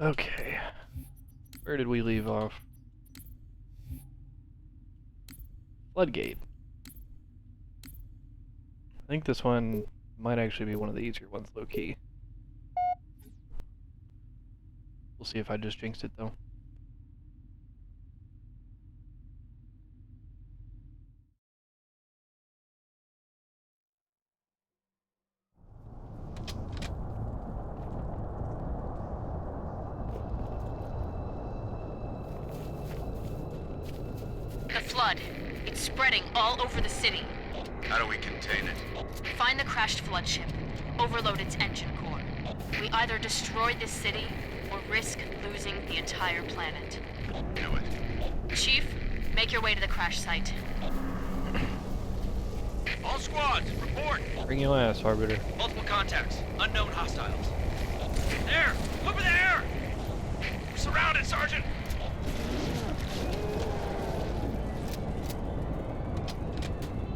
Okay. Where did we leave off? Floodgate. I think this one might actually be one of the easier ones, low-key. We'll see if I just jinxed it, though. The flood. It's spreading all over the city. How do we contain it? Find the crashed flood ship. Overload its engine core. We either destroy this city or risk losing the entire planet. Do it. Chief, make your way to the crash site. All squads, report! Bring your ass, Arbiter. Multiple contacts. Unknown hostiles. There! Over there! We're surrounded, Sergeant!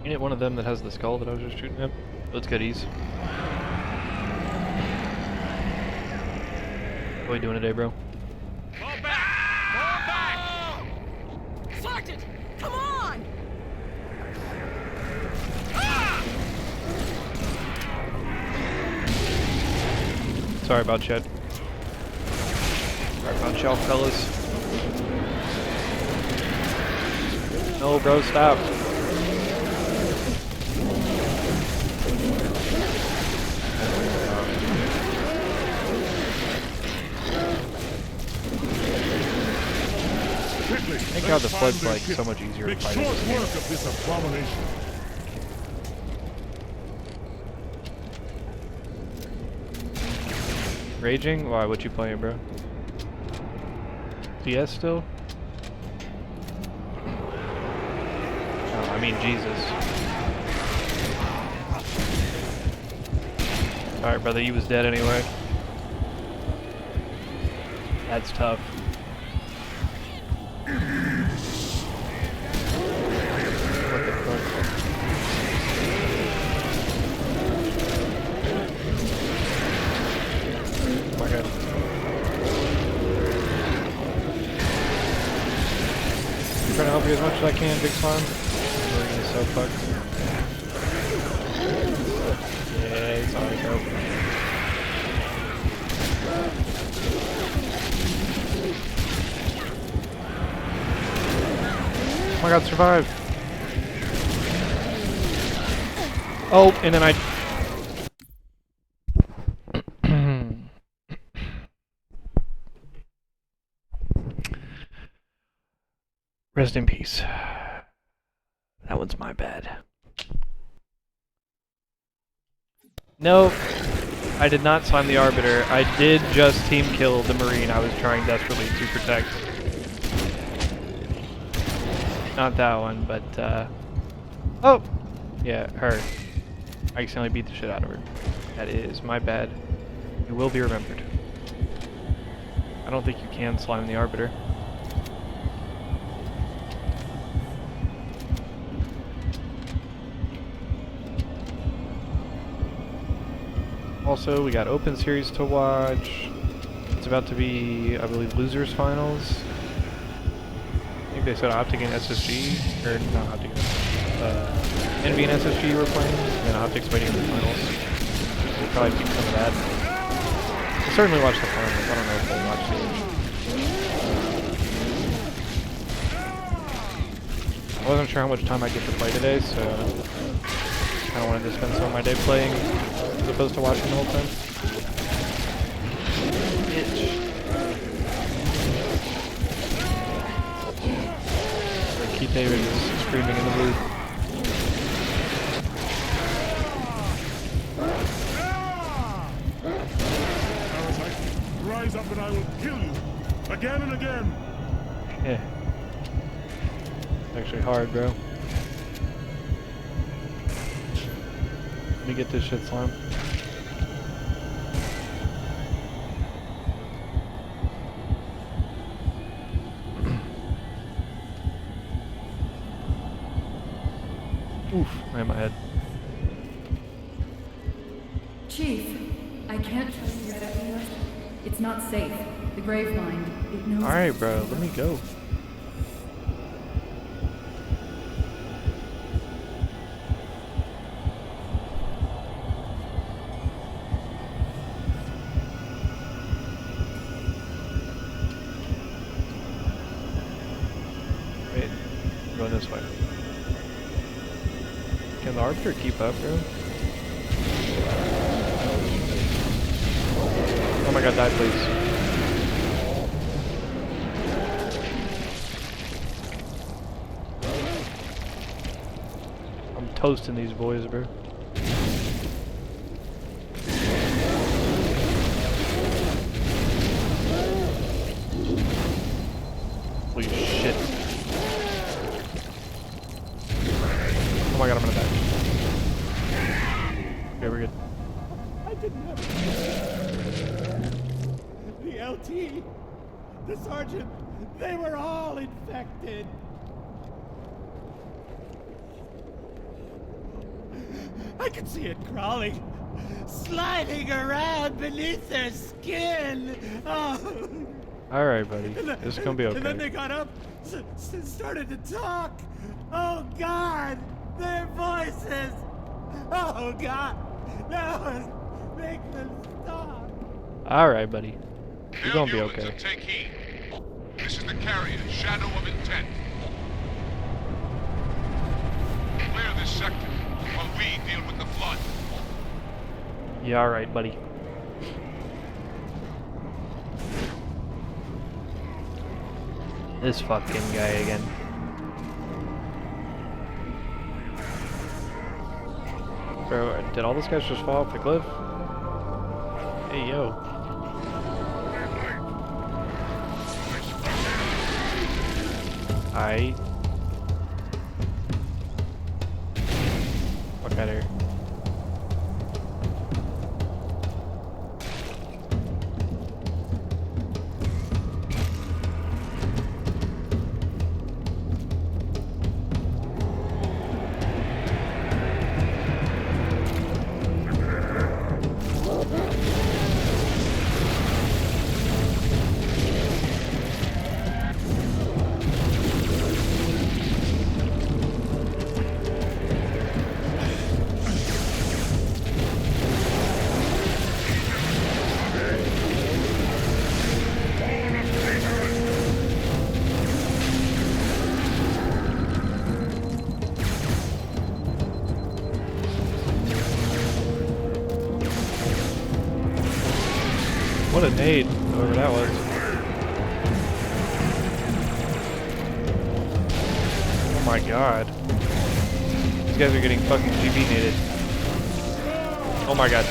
Ain't it one of them that has the skull that I was just shooting at? Let's get ease. What are you doing today, bro? Fall back! Fall back! Sergeant! Come on! Ah! Sorry about Chet. Sorry about y'all, fellas. No, bro, stop. Thank God the flood's like so much easier to fight. Make short work of this abomination. Raging? Why? What you playing, bro? CS still? Oh, I mean Jesus. Alright, brother, you was dead anyway. That's tough. What the fuck? Oh my god. trying to help you as much as I can, Big Slime. We're gonna so fucked. Yeah, he's alright, help. Oh my god, survive! Oh, and then I... Rest in peace. That one's my bad. Nope. I did not slime the Arbiter. I did just team kill the Marine I was trying desperately to protect. Not that one, but, oh! Yeah, her. I accidentally beat the shit out of her. That is my bad. You will be remembered. I don't think you can slime the Arbiter. Also, we got Open Series to watch. It's about to be, I believe, Losers Finals. I think they said Optic and SSG, or not Optic and SSG. Envy and SSG were playing, and then Optic's waiting in the finals. We'll probably pick some of that. We'll certainly watch the finals. I don't know if we'll watch the I wasn't sure how much time I'd get to play today, so I kind of wanted to spend some of my day playing as opposed to watching the whole time. Bitch. Keith David is screaming in the booth. Rise up and I will kill you again and again. Yeah. It's actually hard, bro. Let me get this shit, Slime. Oof, right in my head. Chief, I can't trust your ideas. It's not safe. The grave mind, it knows. Alright, bro, let me go. Wait, I'm going this way. Can the Arbiter keep up, bro? Oh my god, die please. I'm toasting these boys, bro. Holy shit. Oh my god, I'm gonna die. Okay, we're good. I didn't have the LT, the sergeant, they were all infected. I could see it crawling, sliding around beneath their skin. Oh. Alright, buddy. This is gonna be okay. And then they got up, started to talk. Oh God, their voices. Oh God, no, make them stop. Alright, buddy. You're gonna be okay. Take heed. This is the carrier, Shadow of Intent. Clear this sector while we deal with the flood. Yeah, alright, buddy. This fucking guy again. Bro, did all those guys just fall off the cliff? Hey, yo. Fuck out of here. What a nade, whoever that was. Oh my god. These guys are getting fucking GB naded. Oh my god.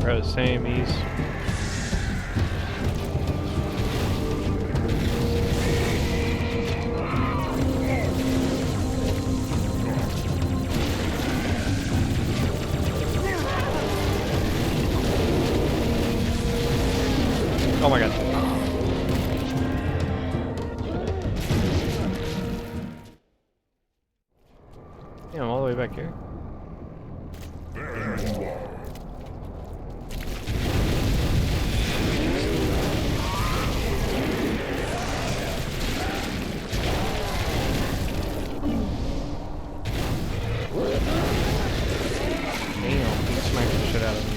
We're at the same ease. Oh my god. Yeah, I'm all the way back here. Damn, he smacked the shit out of me.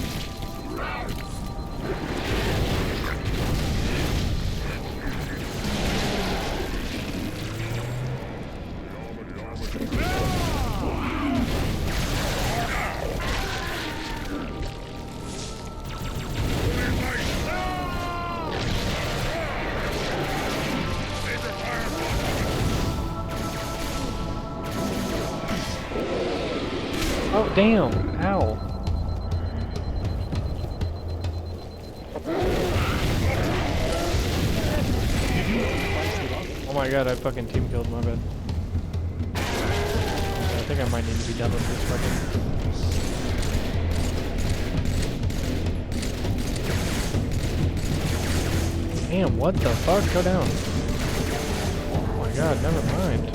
Oh, damn. Ow. Oh my god, I fucking team killed, my bad. I think I might need to be done with this fucking... Damn, what the fuck? Go down. Oh my god, never mind.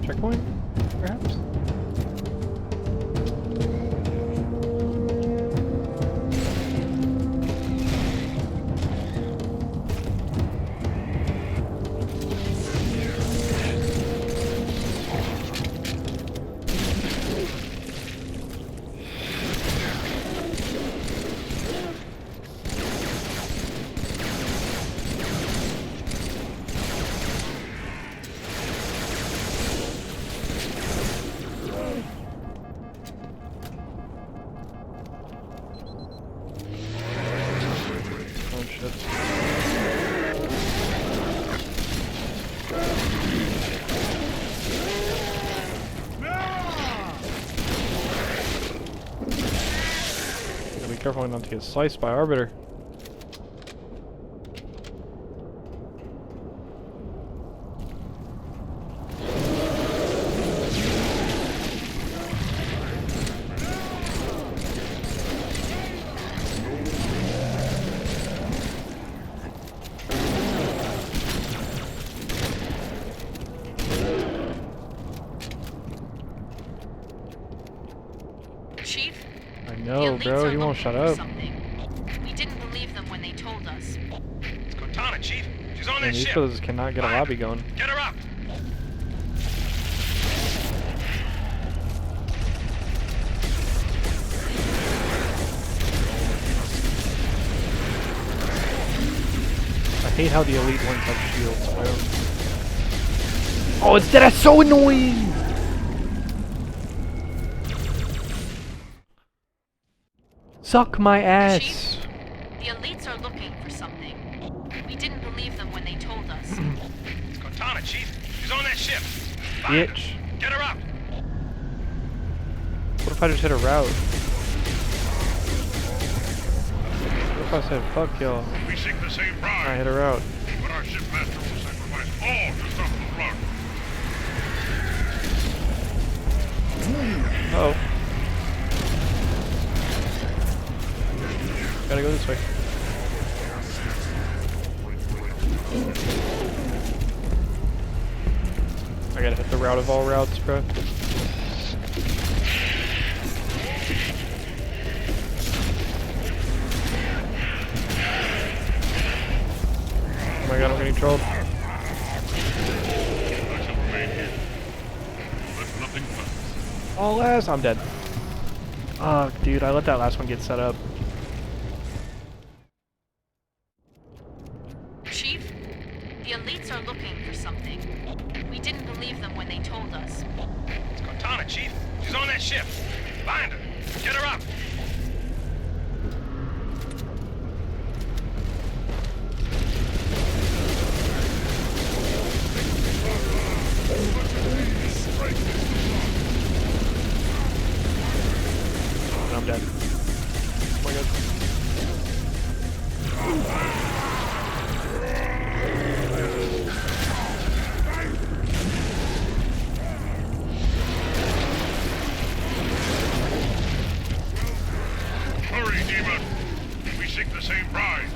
Checkpoint, perhaps? Oh shit. Gotta be careful not to get sliced by Arbiter. Chief? I know, bro, you won't shut up. Something. We didn't believe them when they told us. It's Cortana, Chief. She's on And that these ship. fellas cannot get a lobby going. Get her up. I hate how the elite ones have shields. I don't... Oh, it's that's so annoying! Suck my ass! Chief, the elites are looking for something. We didn't believe them when they told us. It's Cortana, Chief. She's on that ship. Find her. Bitch. Get her up. What if I just hit a route? What if I said, fuck y'all? We seek the same I prize, hit a route. but our shipmaster will sacrifice all to stop the run. Uh oh. Gotta go this way. I gotta hit the route of all routes, bro. my god, I'm getting trolled. I shall remain here. Let nothing pass. Oh, last, I'm dead. Oh, dude, I let that last one get set up. Chief, the elites are looking for something. We didn't believe them when they told us. It's Cortana, Chief. She's on that ship. Find her. Get her up. And I'm dead. Oh my god. Hurry, demon! We seek the same prize.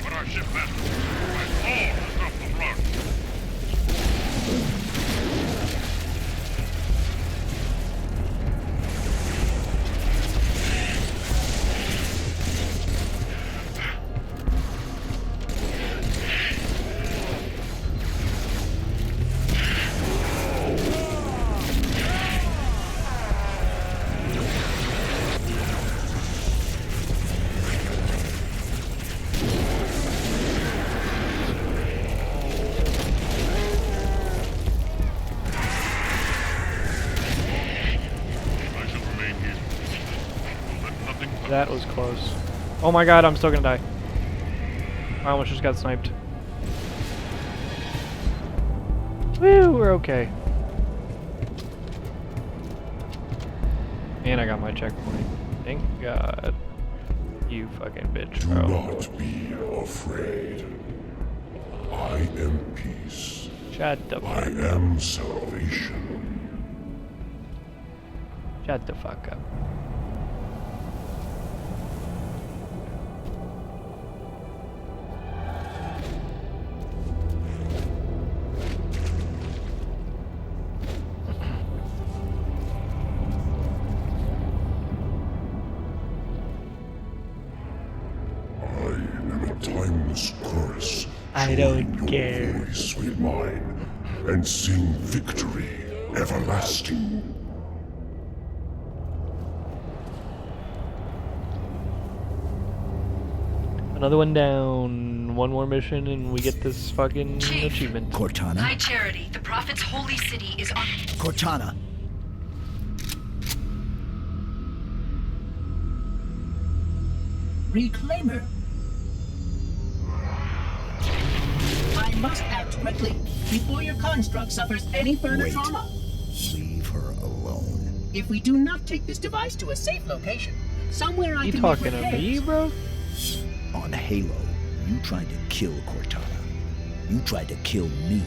But our ship master has all to stop the flood. I shall remain here. Let nothing pass. That was close. Oh my god, I'm still gonna die. I almost just got sniped. Woo, we're okay. And I got my checkpoint. Thank God. You fucking bitch, Do bro. not be afraid. I am peace. Shut the I fuck up. am salvation. Shut the fuck up. I am a timeless chorus. I don't Join your care. voice with mine and sing victory everlasting. Another one down. One more mission and we get this fucking Chief. achievement. Cortana? High Charity, the Prophet's holy city is on. Cortana. Reclaimer. I must act quickly before your construct suffers any further trauma. Leave her alone. If we do not take this device to a safe location, somewhere I You can talking make to me, repairs. bro? On Halo, you tried to kill Cortana. You tried to kill me.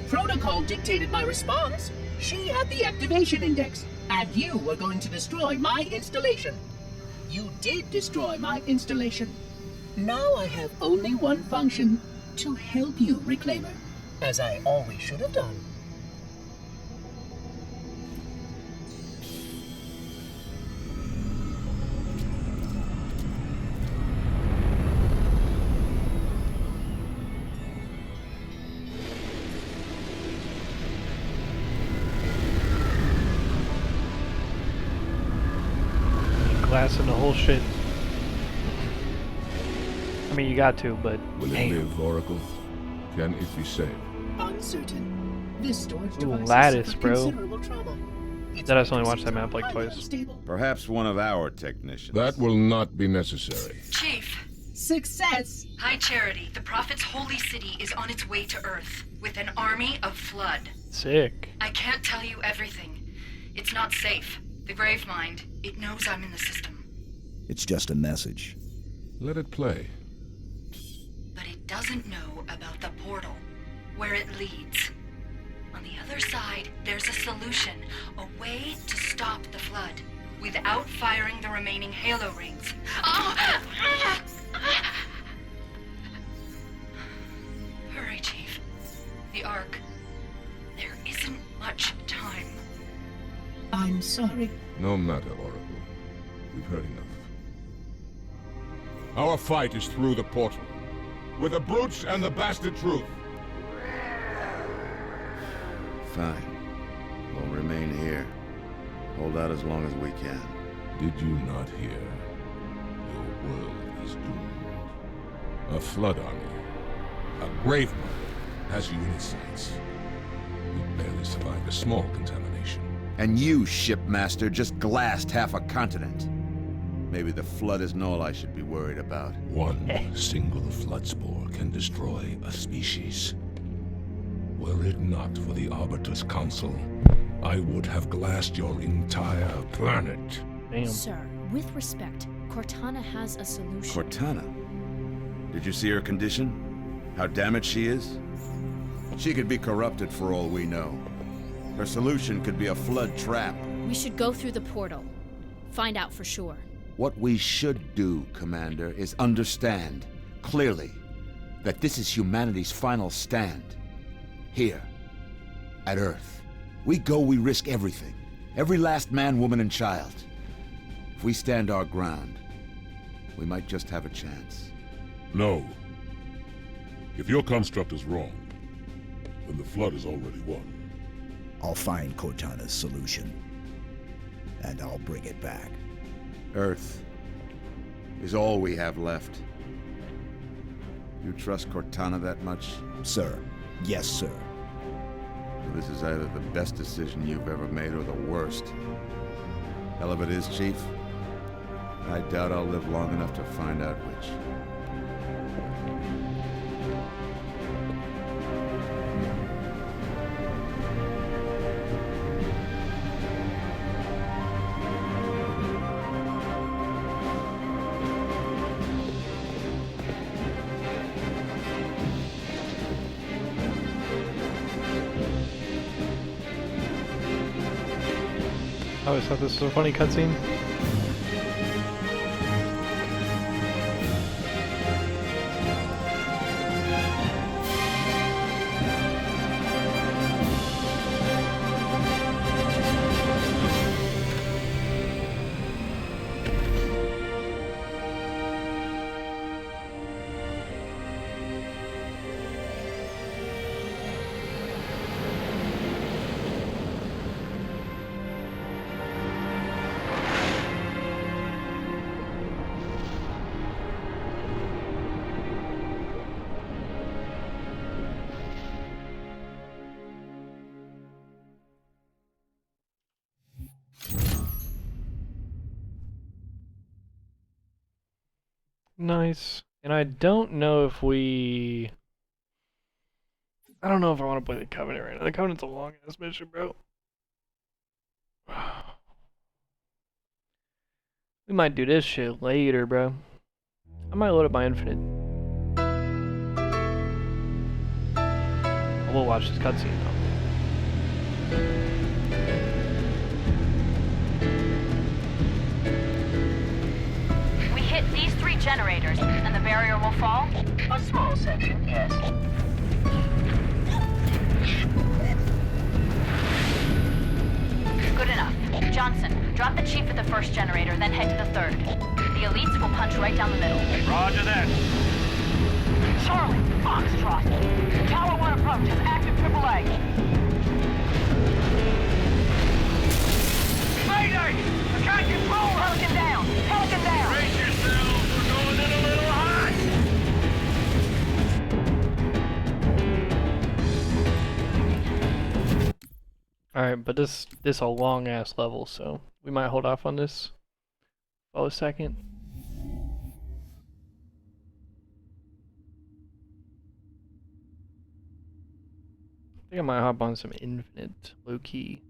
Protocol dictated my response. She had the activation index, and you were going to destroy my installation. You did destroy my installation. Now I have only one function, to help you, Reclaimer, as I always should have done. Glass in the whole shit. I mean, you got to, but Will it damn. live, Oracle? Can it be saved? Uncertain. This storage Ooh, device has lattice, suffered bro. considerable trauma. Its That I just only watched that frequencies map are like highly twice. unstable. Perhaps one of our technicians. That will not be necessary. Chief, Success! High Charity, the Prophet's holy city is on its way to Earth with an army of flood. Sick. I can't tell you everything. It's not safe. The Grave Mind, it knows I'm in the system. It's just a message. Let it play. But it doesn't know about the portal, where it leads. On the other side, there's a solution, a way to stop the flood, without firing the remaining Halo rings. Oh! Hurry, Chief. The Ark. There isn't much time. I'm sorry. No matter, Oracle. We've heard enough. Our fight is through the portal. with the brutes and the bastard truth. Fine. We'll remain here. Hold out as long as we can. Did you not hear? Your world is doomed. A flood army, a grave mother, has you in its sights. We barely survived a small contamination. And you, shipmaster, just glassed half a continent. Maybe the flood isn't all I should be worried about. One single flood spore can destroy a species. Were it not for the Arbiter's Council, I would have glassed your entire planet. Damn. Sir, with respect, Cortana has a solution. Cortana? Did you see her condition? How damaged she is? She could be corrupted for all we know. Her solution could be a flood trap. We should go through the portal. Find out for sure. What we should do, Commander, is understand, clearly, that this is humanity's final stand. Here, at Earth. We go, we risk everything. Every last man, woman, and child. If we stand our ground, we might just have a chance. No. If your construct is wrong, then the flood is already won. I'll find Cortana's solution, and I'll bring it back. Earth is all we have left. You trust Cortana that much? Sir. Yes, sir. This is either the best decision you've ever made or the worst. Hell of it is, Chief. I doubt I'll live long enough to find out which. I always thought this was a funny cutscene. Nice. And I don't know if we... I don't know if I want to play the Covenant right now. The Covenant's a long-ass mission, bro. We might do this shit later, bro. I might load up my Infinite. I will watch this cutscene, though. These 3 generators, and the barrier will fall? A small section, yes. Good enough. Johnson, drop the chief at the first generator, then head to the third. The elites will punch right down the middle. Roger that. Charlie, Foxtrot. Tower 1 approaches, active AAA. Mayday! I can't control her! Pelican down! Pelican down! Brace yourselves, we're going in a little hot! Alright, but this a long ass level, so we might hold off on this for a second. I think I might hop on some Infinite, low key.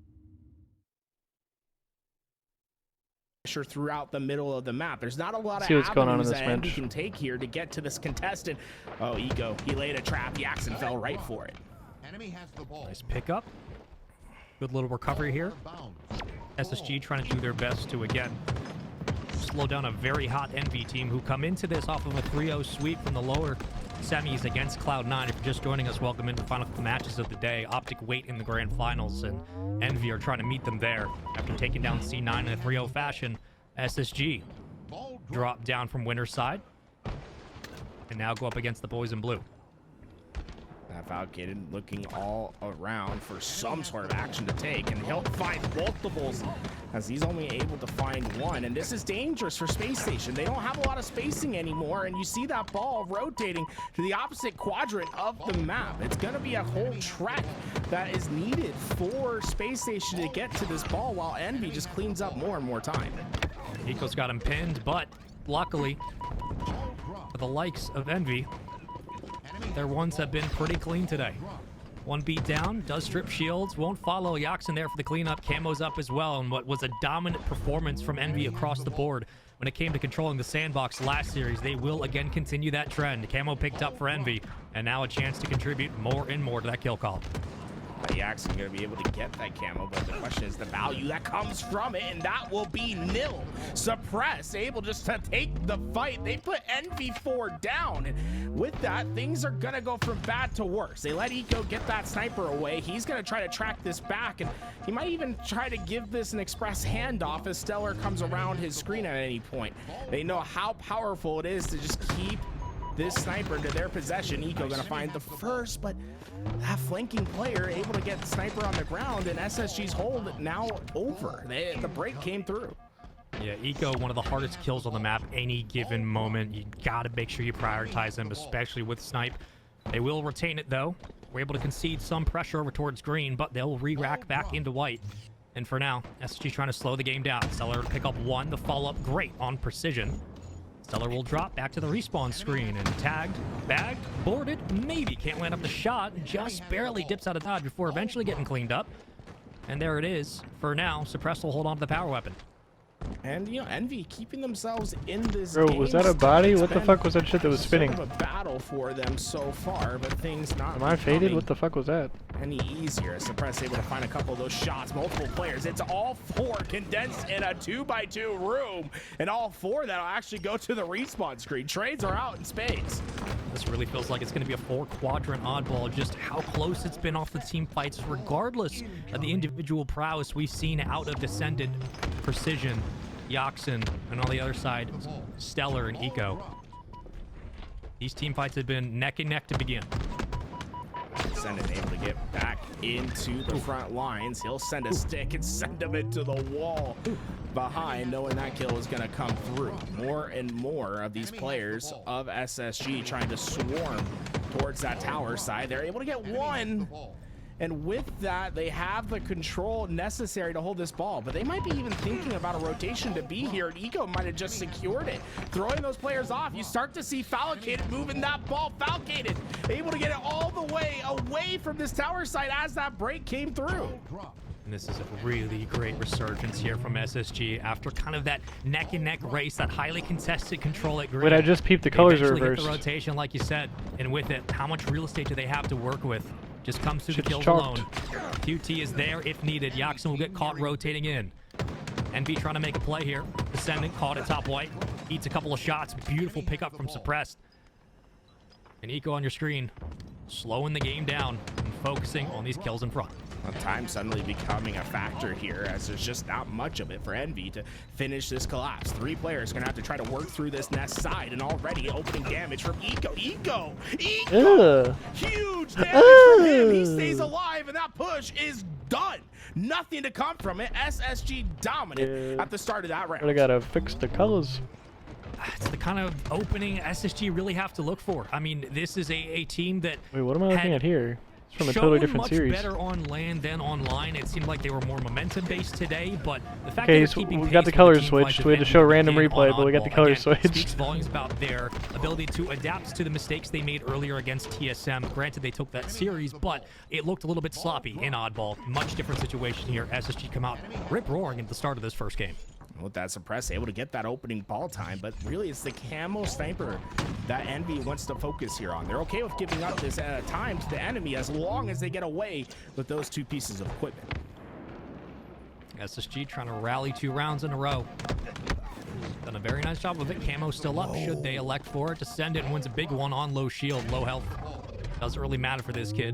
Throughout the middle of the map. There's not a lot of See what's going on in avenues this that we match. can take here to get to this contestant. Oh, Ego. He laid a trap. Jackson fell right for it. Enemy has the ball. Nice pickup. Good little recovery here. SSG trying to do their best to, again, slow down a very hot Envy team who come into this off of a 3-0 sweep from the lower semis against Cloud9. If you're just joining us, welcome into the final couple matches of the day. Optic wait in the grand finals, and Envy are trying to meet them there. After taking down C9 in a 3-0 fashion, SSG drop down from winner's side. and now go up against the boys in blue. Falcated looking all around for some sort of action to take, and he'll find multiples as he's only able to find one. And this is dangerous for Space Station. They don't have a lot of spacing anymore, and you see that ball rotating to the opposite quadrant of the map. It's going to be a whole trek that is needed for Space Station to get to this ball, while Envy just cleans up more and more time. Eco's got him pinned, but luckily for the likes of Envy, their ones have been pretty clean today. One beat down, does strip shields, won't follow. Yaxen there for the cleanup. Camo's up as well, and what was a dominant performance from Envy across the board when it came to controlling the sandbox last series. They will again continue that trend. Camo picked up for Envy, and now a chance to contribute more and more to that kill call. Yaxen going to be able to get that camo, but the question is the value that comes from it, and that will be nil. Suppress able just to take the fight. They put Envy 4 down, and with that, things are going to go from bad to worse. They let Eco get that sniper away. He's going to try to track this back, and he might even try to give this an express handoff as Stellar comes around his screen at any point. They know how powerful it is to just keep this sniper to their possession. Eco going to find the first, but that flanking player able to get the sniper on the ground, and SSG's hold now over. The break came through. Yeah, Eco, one of the hardest kills on the map any given moment. You gotta make sure you prioritize them, especially with snipe. They will retain it though. We're able to concede some pressure over towards green, but they'll re-rack back into white. And for now, SSG trying to slow the game down. Stellar to pick up one, the follow-up great on precision. Stellar will drop back to the respawn screen, and tagged, bagged, boarded, maybe can't land up the shot, just barely dips out of dodge before eventually getting cleaned up. And there it is. For now, Suppress will hold on to the power weapon. And, you know, Envy keeping themselves in this Bro, game. was that a body? What the fuck was that shit that was spinning? Sort of a battle for them so far, but things not Am I faded? What the fuck was that? any easier. Suppress able to find a couple of those shots, multiple players. It's all four condensed in a 2x2 room, and all four that'll actually go to the respawn screen. Trades are out in space. This really feels like it's going to be a 4-quadrant oddball, just how close it's been off the team fights, regardless of the individual prowess we've seen out of Descendant, Precision, Yaxen, and on the other side, Stellar and Eco. These team fights have been neck and neck to begin. Descendant able to get back into the front lines. He'll send a stick and send him into the wall behind, knowing that kill is going to come through. More and more of these players of SSG trying to swarm towards that tower side. They're able to get one. And with that, they have the control necessary to hold this ball. But they might be even thinking about a rotation to be here. And Eco might have just secured it. Throwing those players off, you start to see Falcated moving that ball. Falcated able to get it all the way away from this tower side as that break came through. And this is a really great resurgence here from SSG after kind of that neck and neck race, that highly contested control at green. Wait, I just peeped the colors are Hit reversed. the rotation, like you said, and with it, how much real estate do they have to work with? Just comes through the Shit's kills chalked. alone. QT is there if needed. Yaxen will get caught rotating in. NV trying to make a play here. Descendant caught at top white. Eats a couple of shots. Beautiful pickup from Suppressed. And Eco on your screen, slowing the game down and focusing on these kills in front. Time suddenly becoming a factor here, as there's just not much of it for Envy to finish this collapse. Three players gonna have to try to work through this nest side, and already opening damage from Eco. Eco! Huge damage from him. He stays alive, and that push is done. Nothing to come from it. SSG dominant at the start of that round. But I gotta fix the colors. It's the kind of opening SSG really have to look for. I mean, this is a team that Wait, what am I looking at here? It's from a totally different much series. better on land than online. It seemed like they were more momentum-based today, but the fact that Okay, they're so keeping we pace got the with colors team switched. fights We had to that show ended random again replay, on but we got the Oddball. colors Again, switched. speaks volumes about their ability to adapt to the mistakes they made earlier against TSM. Granted, they took that series, but it looked a little bit sloppy in Oddball. Much different situation here. SSG come out rip-roaring at the start of this first game. With that Suppress, able to get that opening ball time, but really it's the camo sniper that Envy wants to focus here on. They're okay with giving up this time to the enemy as long as they get away with those two pieces of equipment. SSG trying to rally 2 rounds in a row. Done a very nice job of it. Camo still up, should they elect for it. Descendant wins a big one on low shield, low health. Doesn't really matter for this kid.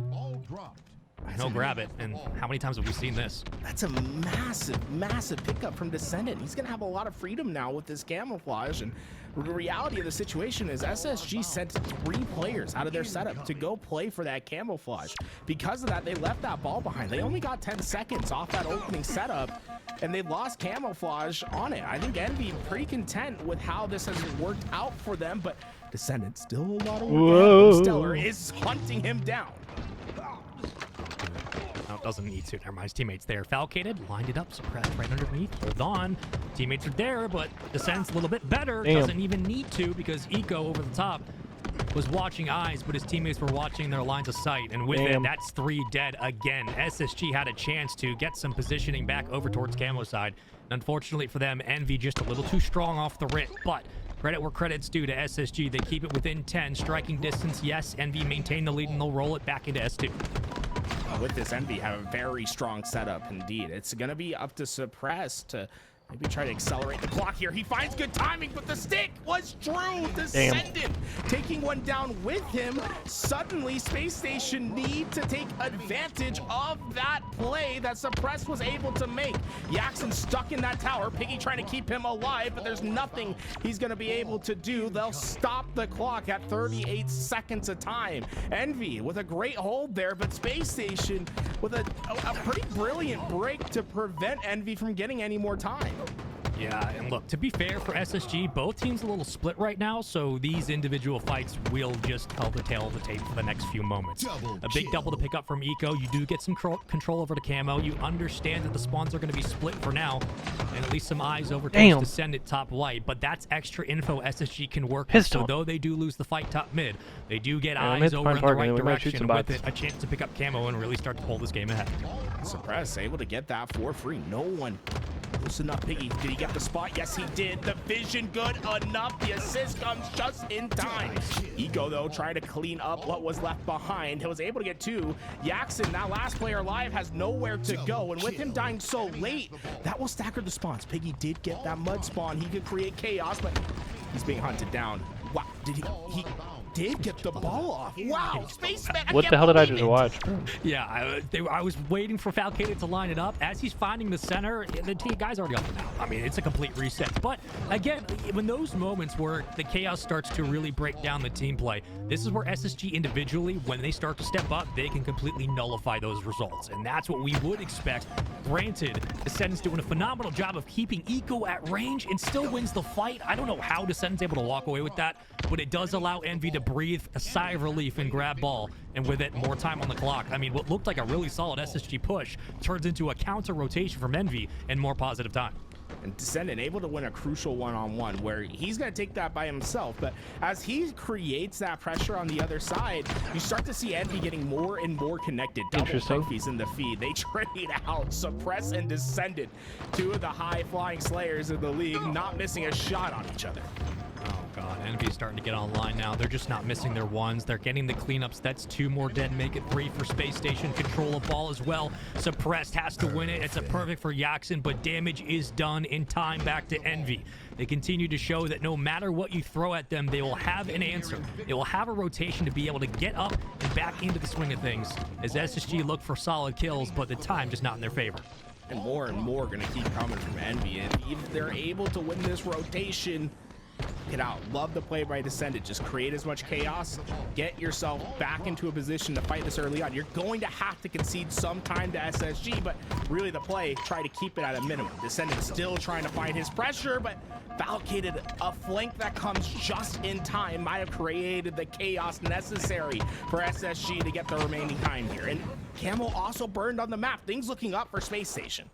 and he'll grab it. And how many times have we seen this? That's a massive pickup from Descendant. He's going to have a lot of freedom now with this camouflage. And the reality of the situation is SSG sent 3 players out of their setup to go play for that camouflage. Because of that, they left that ball behind. They only got 10 seconds off that opening setup, and they lost camouflage on it. I think Envy pretty content with how this has worked out for them, but Descendant still a lot of work. Stellar is hunting him down. No, doesn't need to. Never mind. His teammates there. Falcated, lined it up, suppressed right underneath. Hold on. Teammates are there, but Descend's a little bit better. Damn. Doesn't even need to because Eco over the top was watching eyes, but his teammates were watching their lines of sight. And with it, that's 3 dead again. SSG had a chance to get some positioning back over towards Camo side. And unfortunately for them, Envy just a little too strong off the rip, but credit where credit's due to SSG. They keep it within 10. Striking distance, yes. Envy maintain the lead, and they'll roll it back into S2. With this, Envy have a very strong setup indeed. It's going to be up to Suppress to maybe try to accelerate the clock here. He finds good timing, but the stick was true. Descendant taking one down with him. Suddenly, Space Station need to take advantage of that play that Suppress was able to make. Yaxon stuck in that tower. Piggy trying to keep him alive, but there's nothing he's going to be able to do. They'll stop the clock at 38 seconds of time. Envy with a great hold there, but Space Station with a pretty brilliant break to prevent Envy from getting any more time. Yeah, and look, to be fair for SSG, both teams a little split right now, so these individual fights will just tell the tale of the tape for the next few moments. A big double to pick up from Eco. You do get some control over the camo. You understand that the spawns are going to be split for now, and at least some eyes over towards Descendant top white, but that's extra info SSG can work with. So though they do lose the fight top mid, they do get eyes over in the right direction with it, a chance to pick up camo and really start to pull this game ahead. Suppress able to get that for free. No one loosen up. Piggy, did he get the spot? Yes, he did. The vision good enough. The assist comes just in time. Eco, though, tried to clean up what was left behind. He was able to get 2. Yaxon, that last player alive, has nowhere to go. And with him dying so late, that will stagger the spawns. Piggy did get that mud spawn. He could create chaos, but he's being hunted down. Wow, did he did get the ball off. Wow, Spaceman. What the hell did I just watch, bro? Yeah, I was waiting for Falcated to line it up. As he's finding the center, the guy's already up and out. I mean, it's a complete reset. But again, when those moments where the chaos starts to really break down the team play, this is where SSG individually, when they start to step up, they can completely nullify those results. And that's what we would expect. Granted, Descendant's doing a phenomenal job of keeping Eco at range and still wins the fight. I don't know how Descendant's able to walk away with that, but it does allow Envy to breathe a sigh of relief and grab ball, and with it, more time on the clock. I mean, what looked like a really solid SSG push turns into a counter rotation from Envy and more positive time. And Descendant able to win a crucial one-on-one where he's going to take that by himself, but as he creates that pressure on the other side, you start to see Envy getting more and more connected. Double trophies in the feed. They trade out Suppress and Descendant, 2 of the high-flying slayers in the league, not missing a shot on each other. Oh god, Envy's starting to get online now. They're just not missing their ones. They're getting the cleanups. That's 2 more dead, make it 3 for Space Station. Control of ball as well. Suppressed has to win it. It's a perfect for Yaxon, but damage is done in time back to Envy. They continue to show that no matter what you throw at them, they will have an answer. They will have a rotation to be able to get up and back into the swing of things as SSG look for solid kills, but the time just not in their favor. And more going to keep coming from Envy, and if they're able to win this rotation, get out. Love the play by Descendant. Just create as much chaos. Get yourself back into a position to fight this early on. You're going to have to concede some time to SSG, but really the play, try to keep it at a minimum. Descendant still trying to find his pressure, but Falcated, a flank that comes just in time, might have created the chaos necessary for SSG to get the remaining time here. And Camo also burned on the map. Things looking up for Space Station.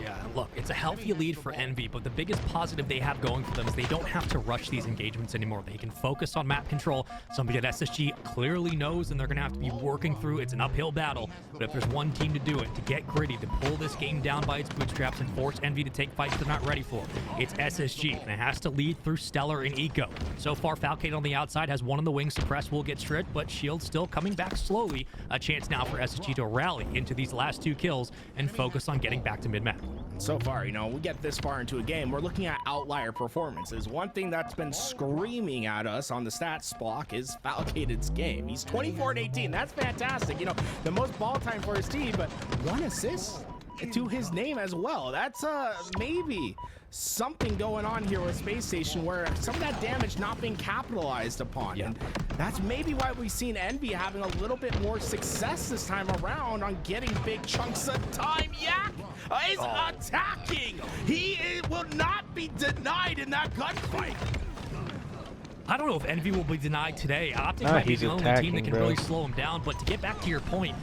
Yeah, look, it's a healthy lead for Envy, but the biggest positive they have going for them is they don't have to rush these engagements anymore. They can focus on map control, something that SSG clearly knows and they're going to have to be working through. It's an uphill battle, but if there's one team to do it, to get gritty, to pull this game down by its bootstraps and force Envy to take fights they're not ready for, it's SSG, and it has to lead through Stellar and Eco. So far, Falcade on the outside has one on the wing. Suppress will get stripped, but Shield still coming back slowly. A chance now for SSG to rally into these last 2 kills and focus on getting back to mid-map. So far, you know, we get this far into a game, we're looking at outlier performances. One thing that's been screaming at us on the stats block is Falcated's game. He's 24 and 18. That's fantastic. You know, the most ball time for his team, but 1 assist to his name as well. That's maybe something going on here with Space Station where some of that damage not being capitalized upon. Yeah. And that's maybe why we've seen Envy having a little bit more success this time around on getting big chunks of time. Yak is attacking. He will not be denied in that gunfight. I don't know if Envy will be denied today. Optic might be the only team that can really slow him down. But to get back to your point,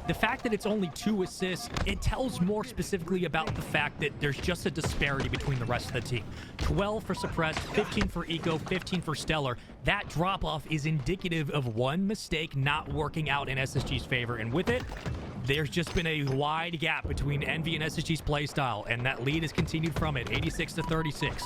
the fact that it's only 2 assists, it tells more specifically about the fact that there's just a disparity between the rest of the team. 12 for Suppressed, 15 for Eco, 15 for Stellar. That drop-off is indicative of one mistake not working out in SSG's favor. And with it, there's just been a wide gap between Envy and SSG's playstyle, and that lead has continued from it, 86 to 36.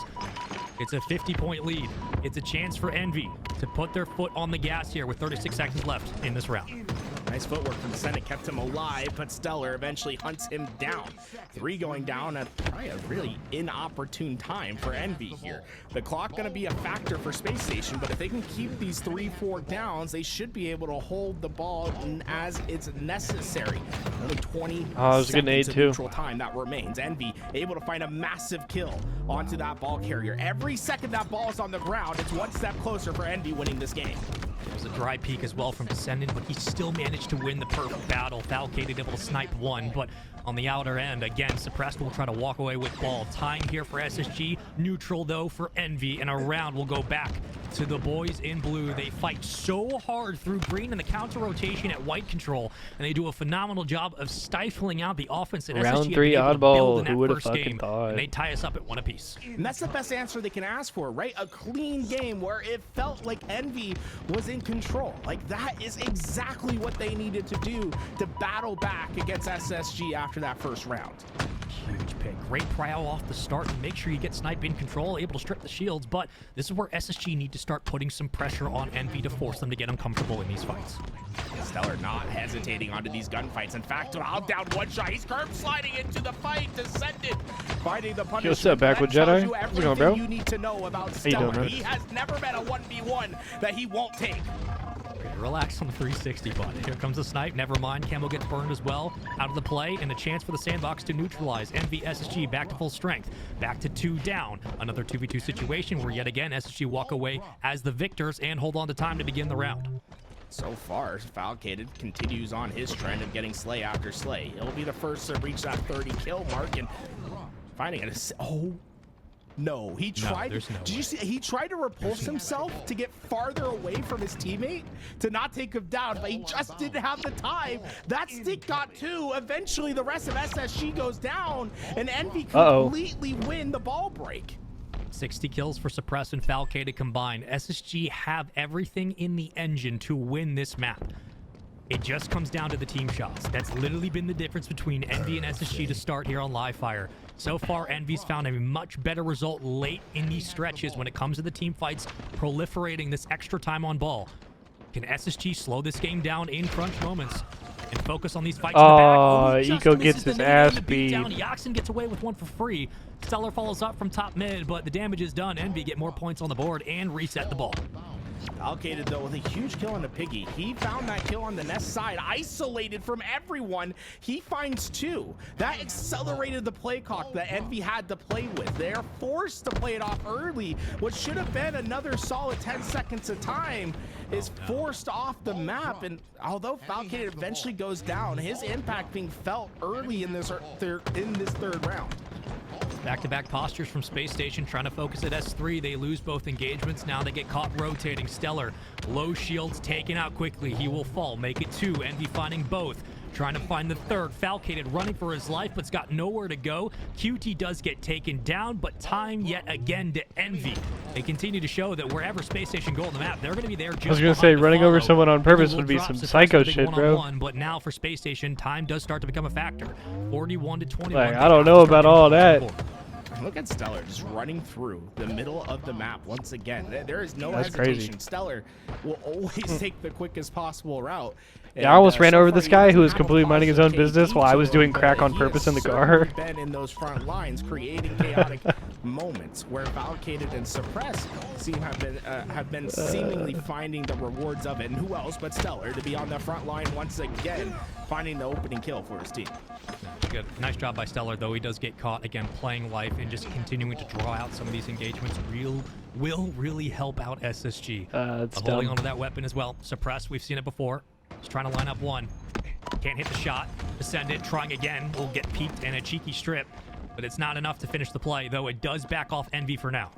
It's a 50-point lead. It's a chance for Envy to put their foot on the gas here with 36 seconds left in this round. Nice footwork from Senate, kept him alive, but Stellar eventually hunts him down. 3 going down at probably a really inopportune time for Envy here. The clock going to be a factor for Space Station, but if they can keep these 3-4 downs, they should be able to hold the ball as it's necessary. Only 20 seconds of neutral time that remains. Envy able to find a massive kill onto that ball carrier. Every second that ball is on the ground, it's one step closer for Envy winning this game. There's a dry peek as well from Descendant, but he still managed to win the perfect battle. Falcated able to snipe 1, but on the outer end, again, Suppressed will try to walk away with ball. Time here for SSG, neutral though for Envy, and a round will go back to the boys in blue. They fight so hard through green and the counter rotation at white control, and they do a phenomenal job of stifling out the offense that round SSG 3 oddball. Who would have fucking game, thought? And they tie us up at 1 apiece. And that's the best answer they can ask for, right? A clean game where it felt like Envy was in control. Like, that is exactly what they needed to do to battle back against SSG after that first round. Huge pick. Great prio off the start and make sure you get Snipe in control, able to strip the shields, but this is where SSG need to start putting some pressure on Envy to force them to get them comfortable in these fights. Stellar not hesitating onto these gunfights. In fact, I'll down 1 shot. He's curb sliding into the fight. Descended, finding the punishment. What's up, Backward Jedi? How's it going, bro? You need to know about Stellar. He has never been a 1v1 that he won't take. Relax on the 360 button. Here comes the snipe. Never mind. Camo gets burned as well. Out of the play, and a chance for the sandbox to neutralize. Envy SSG back to full strength. Back to 2 down. Another 2v2 situation where yet again SSG walk away as the victors and hold on to time to begin the round. So far, Falcated continues on his trend of getting slay after slay. He'll be the first to reach that 30 kill mark and finding it. No, he tried. Did you see? He tried to repulse himself to get farther away from his teammate to not take him down, but he just didn't have the time. That stick got 2. Eventually, the rest of SSG goes down, and Envy completely win the ball break. 60 kills for Suppress and Falcated combined. SSG have everything in the engine to win this map. It just comes down to the team shots. That's literally been the difference between Envy and SSG to start here on Live Fire. So far, Envy's found a much better result late in these stretches when it comes to the team fights, proliferating this extra time on ball. Can SSG slow this game down in crunch moments and focus on these fights in the back? Eco gets his ass beat. Yaxon gets away with 1 for free. Stellar follows up from top mid, but the damage is done. Envy get more points on the board and reset the ball. Falcated, though, with a huge kill on the Piggy. He found that kill on the Nest side, isolated from everyone. He finds 2. That accelerated the play clock that Envy had to play with. They're forced to play it off early. What should have been another solid 10 seconds of time is forced off the map. And although Falcated eventually goes down, his impact being felt early in this third round. Back-to-back postures from Space Station, trying to focus at S3. They lose both engagements. Now they get caught rotating. Stellar, low shields taken out quickly. He will fall, make it 2. Envy finding both. Trying to find the third. Falcated running for his life, but's got nowhere to go. QT does get taken down, but time yet again to Envy. They continue to show that wherever Space Station go on the map, they're going to be there just I was going to say, running over someone on purpose would be some psycho shit, bro. But now for Space Station, time does start to become a factor. 41 to 21. Like, I don't know about all that. Look at Stellar just running through the middle of the map once again. There is no That's hesitation. crazy. Stellar will always take the quickest possible route. Yeah, I almost ran over this guy who was completely minding his own business while I was doing crack on purpose in the car. Been in those front lines, creating chaotic moments where Valkated and Suppress have been seemingly finding the rewards of it. And who else but Stellar to be on the front line once again, finding the opening kill for his team. Good. Nice job by Stellar, though. He does get caught, again, playing life and just continuing to draw out some of these engagements will really help out SSG. Holding onto that weapon as well. Suppress, we've seen it before. He's trying to line up one. Can't hit the shot. Descendant, trying again. Will get peeked and a cheeky strip, but it's not enough to finish the play, though it does back off Envy for now.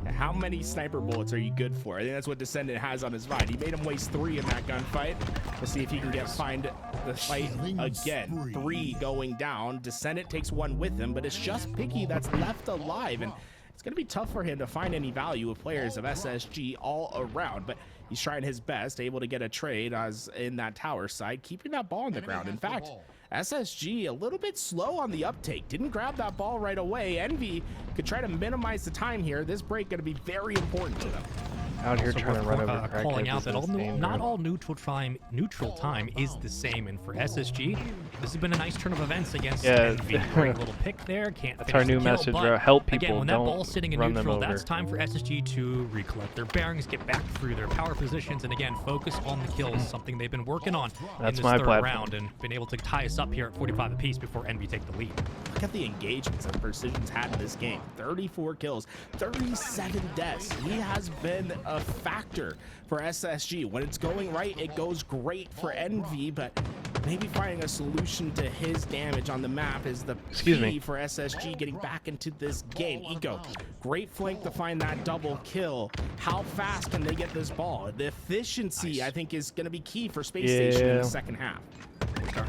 How many sniper bullets are you good for? I think that's what Descendant has on his mind. He made him waste 3 in that gunfight. Let's see if he can find the fight again. 3 going down. Descendant takes 1 with him, but it's just Picky that's left alive, and it's going to be tough for him to find any value with players of SSG all around, but he's trying his best, able to get a trade as in that tower side, keeping that ball on the ground. In fact, SSG a little bit slow on the uptake. Didn't grab that ball right away. Envy could try to minimize the time here. This break going to be very important to them. Out here trying to run over calling out that not all neutral time is the same, and for SSG, this has been a nice turn of events against Envy. Great little pick there. That's our new message, bro. Help people. Again, when that ball's sitting in neutral, over. That's time for SSG to recollect their bearings, get back through their power positions, and again focus on the kills. Something they've been working on in this third round, and been able to tie us up here at 45 apiece before Envy take the lead. Look at the engagements that Precision's had in this game. 34 kills, 37 deaths. He has been a factor for SSG. When it's going right, it goes great for Envy, but maybe finding a solution to his damage on the map is the key for SSG getting back into this game. Eco, great flank to find that double kill. How fast can they get this ball? The efficiency, I think, is going to be key for Space Station in the second half.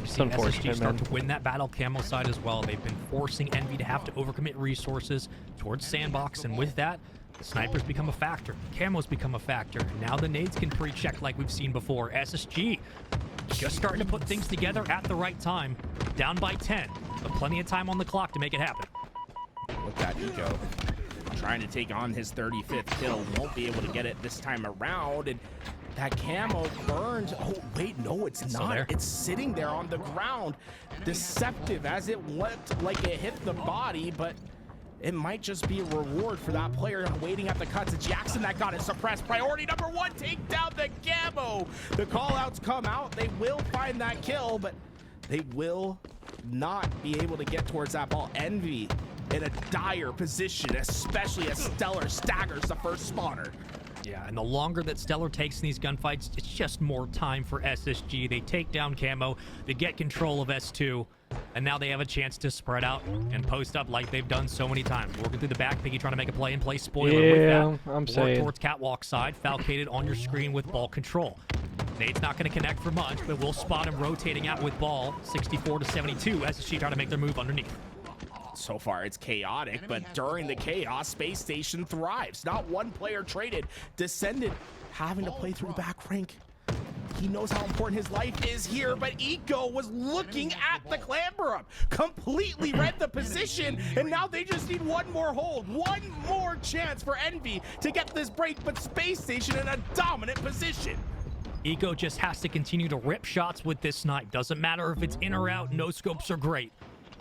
It's unfortunate, SSG start to win that battle camo side as well. They've been forcing Envy to have to overcommit resources towards Sandbox, and with that, the snipers become a factor. Camos become a factor. Now the nades can pre-check like we've seen before. SSG just starting to put things together at the right time. Down by 10, but plenty of time on the clock to make it happen. Look at Eco trying to take on his 35th kill. Won't be able to get it this time around, and that camo burned. Oh, wait, no, it's not. It's sitting there on the ground. Deceptive as it went like it hit the body, but it might just be a reward for that player waiting at the cuts. It's Jackson that got it suppressed. Priority number 1, take down the camo. The call-outs come out. They will find that kill, but they will not be able to get towards that ball. Envy in a dire position, especially as Stellar staggers the first spotter. Yeah, and the longer that Stellar takes in these gunfights, it's just more time for SSG. They take down camo, they get control of S2, and now they have a chance to spread out and post up like they've done so many times. Working through the back, Piggy trying to make a play-and-play spoiler with that. I'm saying. Towards catwalk side, Falcated on your screen with ball control. Nade's not going to connect for much, but we'll spot him rotating out with ball. 64 to 72, SSG trying to make their move underneath. So far, it's chaotic, but during the chaos, Space Station thrives. Not one player traded. Descendant having to play through the back rank. He knows how important his life is here, but Eco was looking at the clamber up, completely read the position, and now they just need one more hold, one more chance for Envy to get this break, but Space Station in a dominant position. Eco just has to continue to rip shots with this snipe. Doesn't matter if it's in or out, no scopes are great.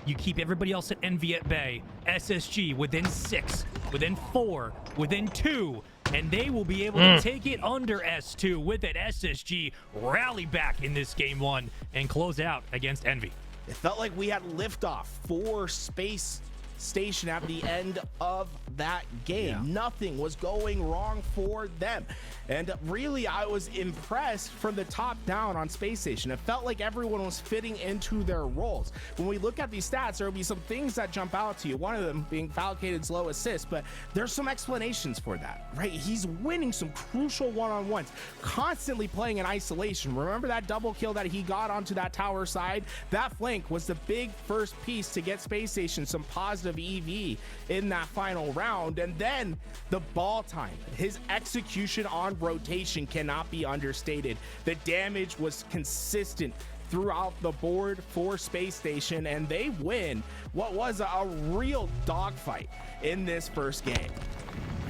You keep everybody else at Envy at bay. SSG within 6, within 4, within 2, and they will be able to take it under S2 with it. SSG rally back in this game 1 and close out against Envy. It felt like we had liftoff for Space Station at the end of that game. Yeah. Nothing was going wrong for them. And really, I was impressed from the top down on Space Station. It felt like everyone was fitting into their roles. When we look at these stats, there will be some things that jump out to you. One of them being Falcated's low assist, but there's some explanations for that, right? He's winning some crucial one-on-ones, constantly playing in isolation. Remember that double kill that he got onto that tower side? That flank was the big first piece to get Space Station some positive EV in that final round. And then the ball time, his execution on rotation cannot be understated. The damage was consistent throughout the board for Space Station, and they win what was a real dogfight in this first game.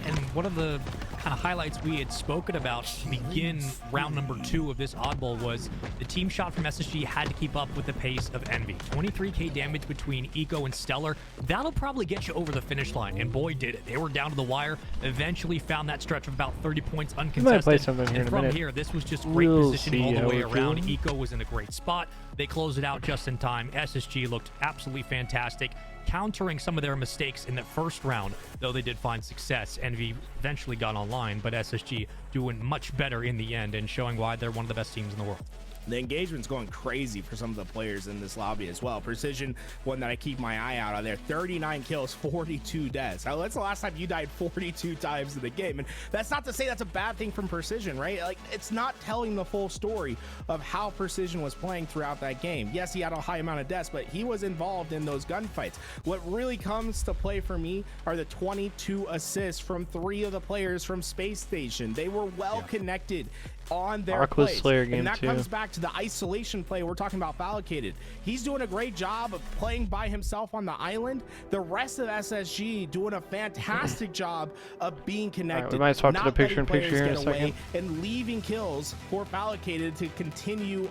And one of the kind of highlights we had spoken about to begin round number 2 of this oddball was the team shot from SSG had to keep up with the pace of Envy. 23k damage between Eco and Stellar. That'll probably get you over the finish line, and boy did it. They were down to the wire, eventually found that stretch of about 30 points uncontested. might play something here and in a from minute. here, this was just great We'll positioning see all the how way we're around. feeling. Eco was in a great spot. They closed it out just in time. SSG looked absolutely fantastic, countering some of their mistakes in the first round, though they did find success. Envy eventually got online, but SSG doing much better in the end and showing why they're one of the best teams in the world. The engagement's going crazy for some of the players in this lobby as well. Precision, one that I keep my eye out on there. 39 kills, 42 deaths. Now, that's the last time you died 42 times in the game. And that's not to say that's a bad thing from Precision, right? Like, it's not telling the full story of how Precision was playing throughout that game. Yes, he had a high amount of deaths, but he was involved in those gunfights. What really comes to play for me are the 22 assists from 3 of the players from Space Station. They were well connected on their Arkless plays. Slayer game And that too. comes back to the isolation play we're talking about. Fallicated, he's doing a great job of playing by himself on the island. The rest of SSG doing a fantastic job of being connected. we might swap to not the picture in letting picture here in players a get away second. and leaving kills for Fallicated to continue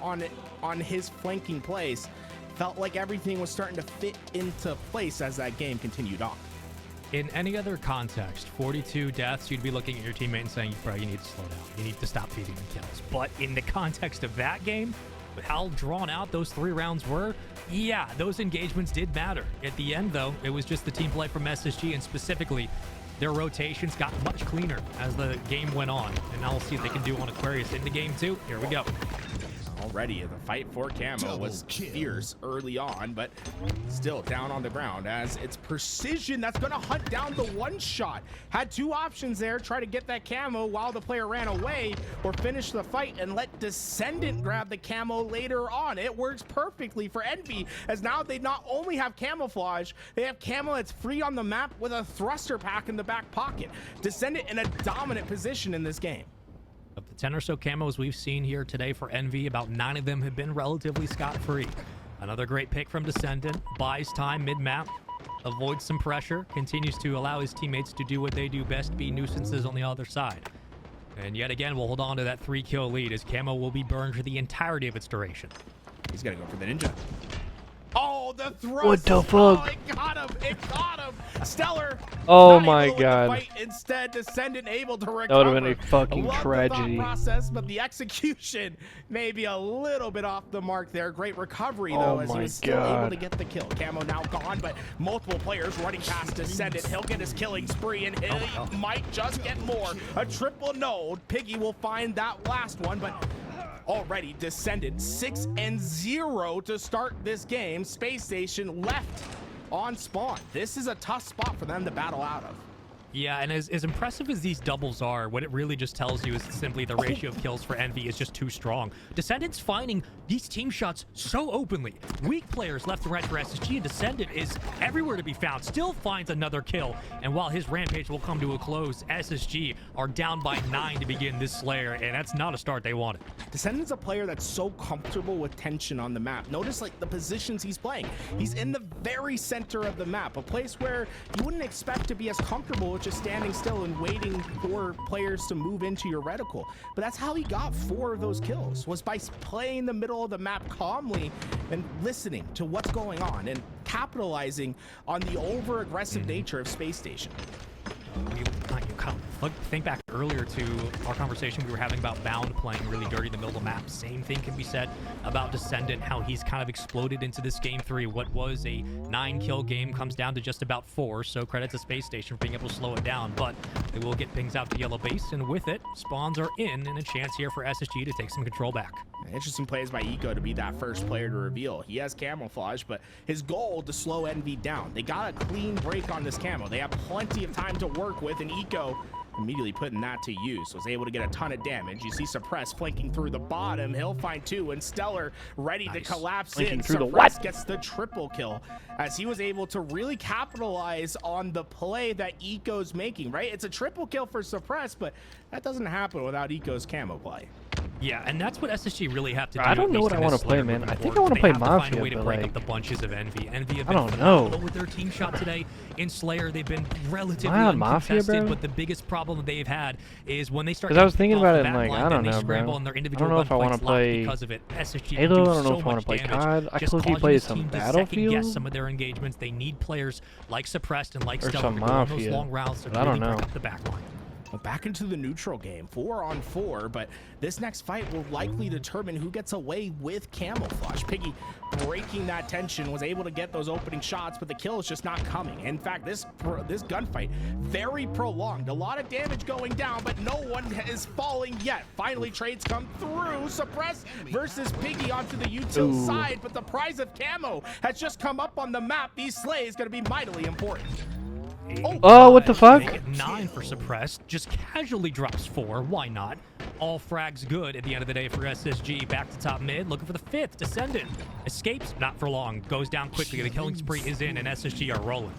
on his flanking plays. Felt like everything was starting to fit into place as that game continued on. In any other context, 42 deaths, you'd be looking at your teammate and saying, bro, you need to slow down. You need to stop feeding them kills. But in the context of that game, with how drawn out those 3 rounds were, yeah, those engagements did matter. At the end, though, it was just the team play from SSG, and specifically, their rotations got much cleaner as the game went on. And now we'll see what they can do on Aquarius into game 2. Here we go. Already, the fight for camo was fierce early on, but still down on the ground as it's Precision that's going to hunt down the one shot. Had 2 options there, try to get that camo while the player ran away, or finish the fight and let Descendant grab the camo later on. It works perfectly for Envy, as now they not only have camouflage, they have camo that's free on the map with a thruster pack in the back pocket. Descendant in a dominant position in this game. Of the 10 or so camos we've seen here today for Envy, about 9 of them have been relatively scot-free. Another great pick from Descendant, buys time mid-map, avoids some pressure, continues to allow his teammates to do what they do best, be nuisances on the other side. And yet again, we'll hold on to that 3-kill lead as camo will be burned for the entirety of its duration. He's got to go for the ninja. Oh, the thrust! What the fuck? Oh, it got him! It got him! Stellar! Oh not my able to God. fight, instead, Descendant able to recover. That would have been a fucking Love tragedy. The thought process, but the execution maybe a little bit off the mark there. Great recovery, though, Oh as he my was still able God. to get the kill. Camo now gone, but multiple players running past Descendant. He'll get his killing spree, and he might just get more. A triple node. Piggy will find that last one, but already Descendant 6-0 to start this game. Space Station left on spawn. This is a tough spot for them to battle out of. Yeah, and as impressive as these doubles are, what it really just tells you is simply the ratio of kills for Envy is just too strong. Descendant's finding these team shots so openly. Weak players left and right for SSG, and Descendant is everywhere to be found. Still finds another kill, and while his rampage will come to a close, SSG are down by 9 to begin this Slayer, and that's not a start they wanted. Descendant's a player that's so comfortable with tension on the map. Notice like the positions he's playing. He's in the very center of the map, a place where you wouldn't expect to be as comfortable with just standing still and waiting for players to move into your reticle. But that's how he got 4 of those kills, was by playing the middle of the map calmly and listening to what's going on and capitalizing on the over-aggressive nature of Space Station. Think back earlier to our conversation we were having about Bound playing really dirty in the middle of the map. Same thing can be said about Descendant, how he's kind of exploded into this game 3. What was a 9-kill game comes down to just about 4, so credit to Space Station for being able to slow it down, but they will get pings out to yellow base, and with it, spawns are in, and a chance here for SSG to take some control back. Interesting plays by Eco to be that first player to reveal. He has camouflage, but his goal to slow Envy down. They got a clean break on this camo. They have plenty of time to work with, and Eco immediately putting that to use. Was able to get a ton of damage. You see Suppress flanking through the bottom. He'll find 2, and Stellar ready to collapse Flanking in. through the Suppress what? gets the triple kill as he was able to really capitalize on the play that Eco's making, right? It's a triple kill for Suppress, but that doesn't happen without Eco's camo play. Yeah, and that's what SSG really have to do. I don't know what I want to play, man. I think I want to play Mafia, find a way to but break like, up the bunches of Envy. Envy have I been don't phenomenal know. with their team shot today. In Slayer, they've been relatively Am I on Mafia, uncontested, bro? but the biggest problem that they've had is when they start. Because I was thinking off about the it, and back like, line, I don't then they know, scramble bro. and their I individual don't know if I want gunfights to lock play because of it. SSG Halo. do I don't know so if I want much to play damage, COD. I just could causing play this some team to Battlefield second-guess some of their engagements. They need players like Suppressed and like or Stellar some to go on those Mafia. long routes to But I really don't know. break up the back line. Well, back into the neutral game, 4-on-4, but this next fight will likely determine who gets away with camouflage. Piggy breaking that tension, was able to get those opening shots, but the kill is just not coming. In fact, this gunfight, very prolonged. A lot of damage going down, but no one is falling yet. Finally, trades come through. Suppress versus Piggy onto the util side, but the prize of camo has just come up on the map. These slays going to be mightily important. Oh, what the fuck? Make it 9 for Suppressed. Just casually drops 4. Why not? All frags good at the end of the day for SSG. Back to top mid. Looking for the 5th. Descendant. Escapes. Not for long. Goes down quickly. The killing spree is in, and SSG are rolling.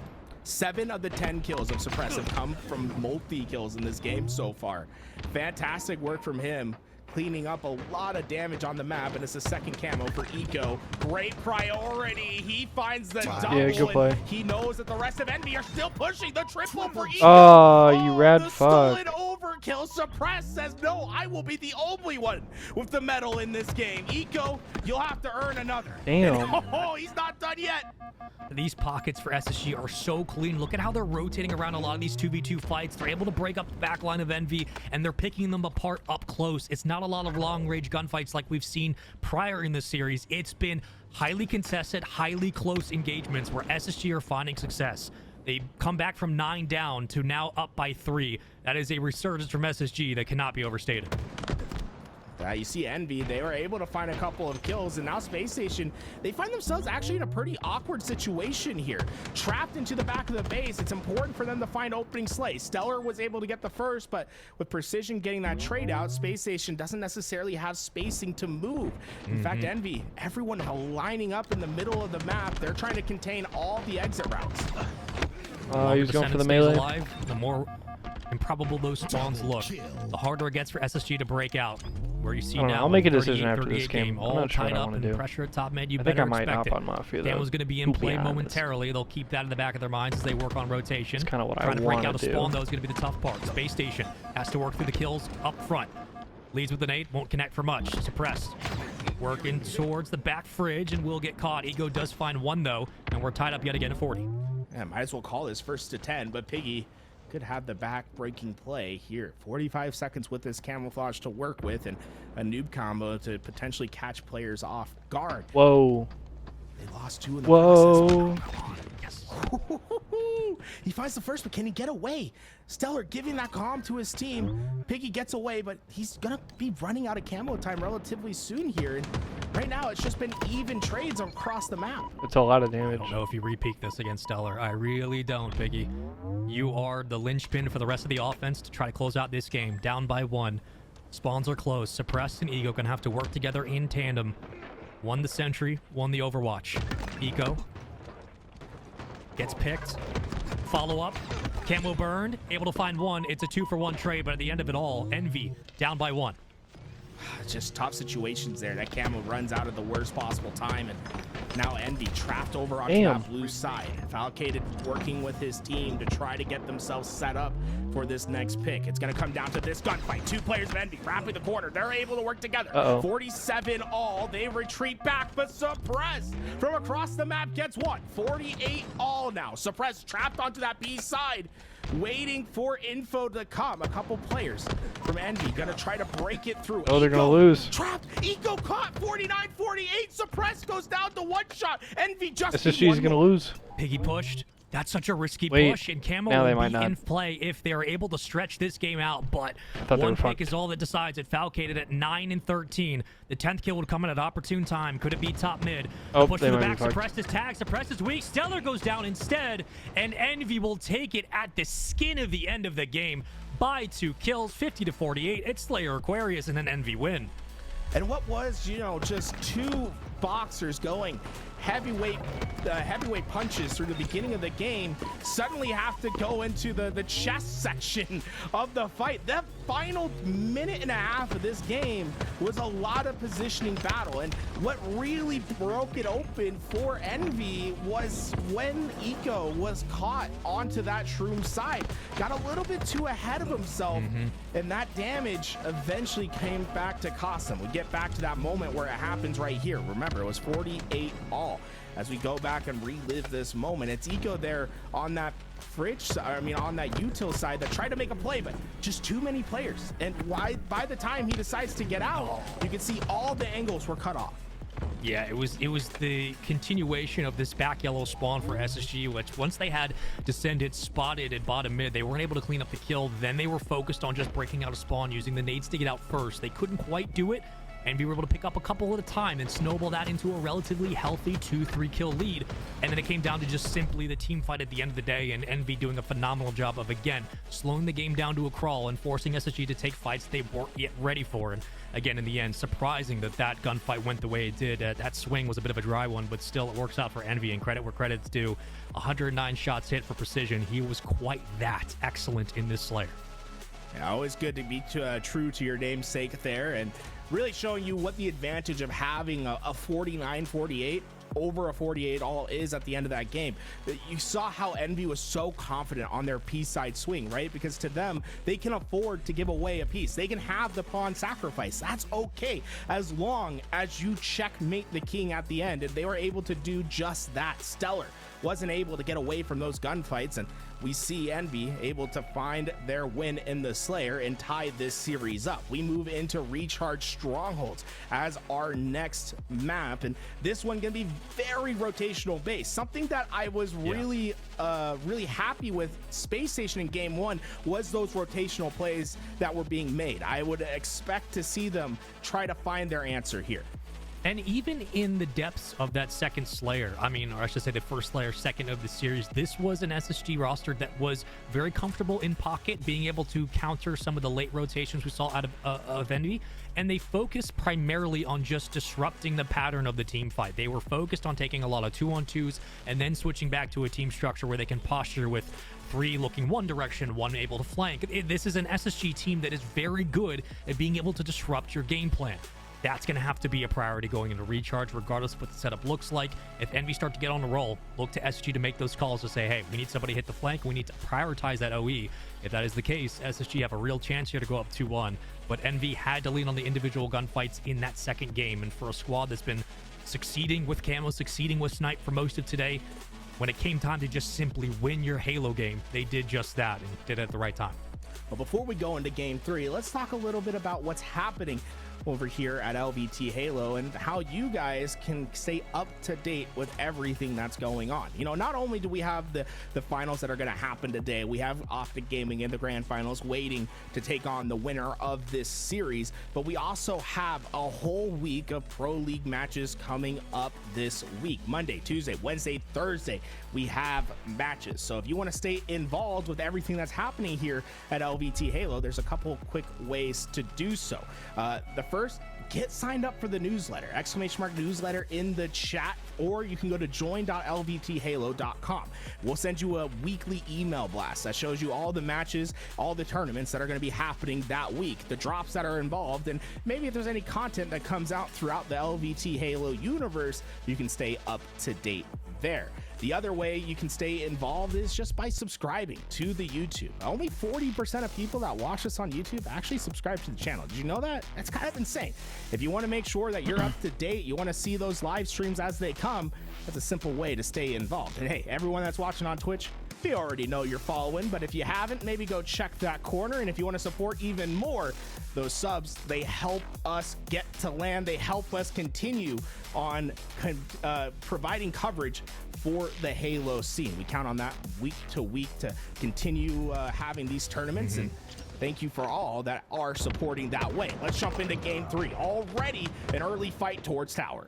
7 of the 10 kills of Suppress have come from multi-kills in this game so far. Fantastic work from him, cleaning up a lot of damage on the map, and it's a second camo for Eco. Great priority. He finds the double. Yeah, good play. He knows that the rest of Envy are still pushing the triple for Eco. Oh, you rad the fuck. stolen overkill. Suppress says, no, I will be the only one with the medal in this game. Eco, you'll have to earn another. Damn. And, oh, he's not done yet. These pockets for SSG are so clean. Look at how they're rotating around a lot of these 2v2 fights. They're able to break up the back line of Envy, and they're picking them apart up close. It's not a lot of long-range gunfights like we've seen prior in the series. It's been highly contested, highly close engagements where SSG are finding success. They come back from 9 down to now up by 3. That is a resurgence from SSG that cannot be overstated. You see Envy, they were able to find a couple of kills, and now Space Station, they find themselves actually in a pretty awkward situation here. Trapped into the back of the base, it's important for them to find opening slays. Stellar was able to get the first, but with Precision getting that trade out, Space Station doesn't necessarily have spacing to move. In fact, Envy, everyone lining up in the middle of the map, they're trying to contain all the exit routes. He was going for the Descendant melee. stays alive, the more improbable those spawns look, the harder it gets for SSG to break out. Where you see I don't know, now, I'll make a 38, decision after this 38 game. I'm all not sure tied what I up wanna and do. pressure at top mid. You I think better I might expect hop it. on Mafia, though, Camo's going to be in to be play honest. momentarily. They'll keep that in the back of their minds as they work on rotation. It's kind of what I Trying to break want out a to do. spawn, though, is going to be the tough part. Space Station has to work through the kills up front. Leads with the nade, won't connect for much. Suppressed. Working towards the back fridge and will get caught. Ego does find 1, though, and we're tied up yet again at 40. Yeah, might as well call this 1st to 10, but Piggy could have the back-breaking play here. 45 seconds with this camouflage to work with, and a noob combo to potentially catch players off guard. Whoa. They lost 2 in the Whoa. process. He finds the first, but can he get away? Stellar giving that calm to his team. Piggy gets away, but he's gonna be running out of camo time relatively soon here. And right now, it's just been even trades across the map. It's a lot of I damage. don't know if you repeat this against Stellar. I really don't, Piggy. You are the linchpin for the rest of the offense to try to close out this game. Down by 1. Spawns are close. Suppressed and Ego can have to work together in tandem. 1 the sentry, 1 the overwatch. Ego gets picked. Follow up. Camo burned. Able to find 1. It's a 2-for-1 trade, but at the end of it all, Envy down by 1. Just tough situations there. That camo runs out at the worst possible time, and now Envy trapped over onto that blue side. Falcated working with his team to try to get themselves set up for this next pick. It's going to come down to this gunfight. 2 players of Envy wrapping the corner. They're able to work together. 47 all. They retreat back, but Suppress from across the map gets 1. 48 all now. Suppress trapped onto that B side, waiting for info to come. A couple players from Envy gonna try to break it through. Oh, they're gonna lose. Trapped. Eco caught. 49-48. Suppress goes down to 1 shot. Envy just SSG's gonna lose. Piggy pushed. That's such a risky Wait, push, and Camo now they will might be not. in play if they're able to stretch this game out, but thought they 1 were pick fucked. is all that decides it. Falcated at 9 and 13. The 10th kill would come in at opportune time. Could it be top mid? Oh, Push they to the might be back. fucked. Suppressed his tag. Suppressed is weak. Stellar goes down instead, and Envy will take it at the skin of the end of the game by 2 kills, 50-48. It's Slayer Aquarius and an Envy win. And what was, just 2 boxers going heavyweight punches through the beginning of the game suddenly have to go into the chest section of the fight. That final minute and a half of this game was a lot of positioning battle, and what really broke it open for Envy was when Eco was caught onto that shroom side, got a little bit too ahead of himself, and that damage eventually came back to cost him. We get back to that moment where it happens right here. Remember, it was 48 all. As we go back and relive this moment, it's Eco there on that on that util side that tried to make a play, but just too many players. And by the time he decides to get out, you can see all the angles were cut off. Yeah, it was the continuation of this back yellow spawn for SSG, which once they had Descendant spotted at bottom mid, they weren't able to clean up the kill. Then they were focused on just breaking out a spawn, using the nades to get out first. They couldn't quite do it, and we were able to pick up a couple at a time and snowball that into a relatively healthy 2-3 kill lead. And then it came down to just simply the team fight at the end of the day, and Envy doing a phenomenal job of, again, slowing the game down to a crawl and forcing SSG to take fights they weren't yet ready for. And again, in the end, surprising that gunfight went the way it did. That swing was a bit of a dry one, but still it works out for Envy, and credit where credit's due. 109 shots hit for precision. He was quite that excellent in this Slayer. Yeah, always good to be true to your namesake there, and really showing you what the advantage of having a 49-48 over a 48 all is at the end of that game. You saw how Envy was so confident on their piece side swing, right? Because to them, they can afford to give away a piece. They can have the pawn sacrifice. That's okay, as long as you checkmate the king at the end. And they were able to do just that. Stellar wasn't able to get away from those gunfights, and we see Envy able to find their win in the Slayer and tie this series up. We move into Recharge Strongholds as our next map, and this one gonna be very rotational based. Something that I was really happy with Space Station in game one was those rotational plays that were being made. I would expect to see them try to find their answer here. And even in the depths of that second Slayer, or I should say the first Slayer, second of the series, this was an SSG roster that was very comfortable in pocket, being able to counter some of the late rotations we saw out of Envy. And they focused primarily on just disrupting the pattern of the team fight. They were focused on taking a lot of 2-on-2s and then switching back to a team structure where they can posture with 3 looking one direction, 1 able to flank. This is an SSG team that is very good at being able to disrupt your game plan. That's going to have to be a priority going into Recharge, regardless of what the setup looks like. If Envy start to get on the roll, look to SSG to make those calls to say, hey, we need somebody to hit the flank. We need to prioritize that OE. If that is the case, SSG have a real chance here to go up 2-1. But Envy had to lean on the individual gunfights in that second game. And for a squad that's been succeeding with camo, succeeding with snipe for most of today, when it came time to just simply win your Halo game, they did just that and did it at the right time. But before we go into game 3, let's talk a little bit about what's happening over here at LVT Halo and how you guys can stay up to date with everything that's going on. You know, not only do we have the finals that are going to happen today, we have Optic Gaming in the grand finals waiting to take on the winner of this series, but we also have a whole week of Pro League matches coming up this week. Monday, Tuesday, Wednesday, Thursday, we have matches. So if you want to stay involved with everything that's happening here at LVT Halo, there's a couple quick ways to do so. The first, get signed up for the newsletter, !newsletter in the chat, or you can go to join.lvthalo.com. We'll send you a weekly email blast that shows you all the matches, all the tournaments that are going to be happening that week, the drops that are involved, and maybe if there's any content that comes out throughout the LVT Halo universe, you can stay up to date there. The other way you can stay involved is just by subscribing to the YouTube. Only 40% of people that watch us on YouTube actually subscribe to the channel. Did you know that? That's kind of insane. If you want to make sure that you're up to date, you want to see those live streams as they come, that's a simple way to stay involved. And hey, everyone that's watching on Twitch, you already know you're following, but if you haven't, maybe go check that corner. And if you want to support even more, those subs, they help us get to land. They help us continue on providing coverage for the Halo scene. We count on that week to week to continue having these tournaments. And thank you for all that are supporting that way. Let's jump into game 3. Already an early fight towards tower.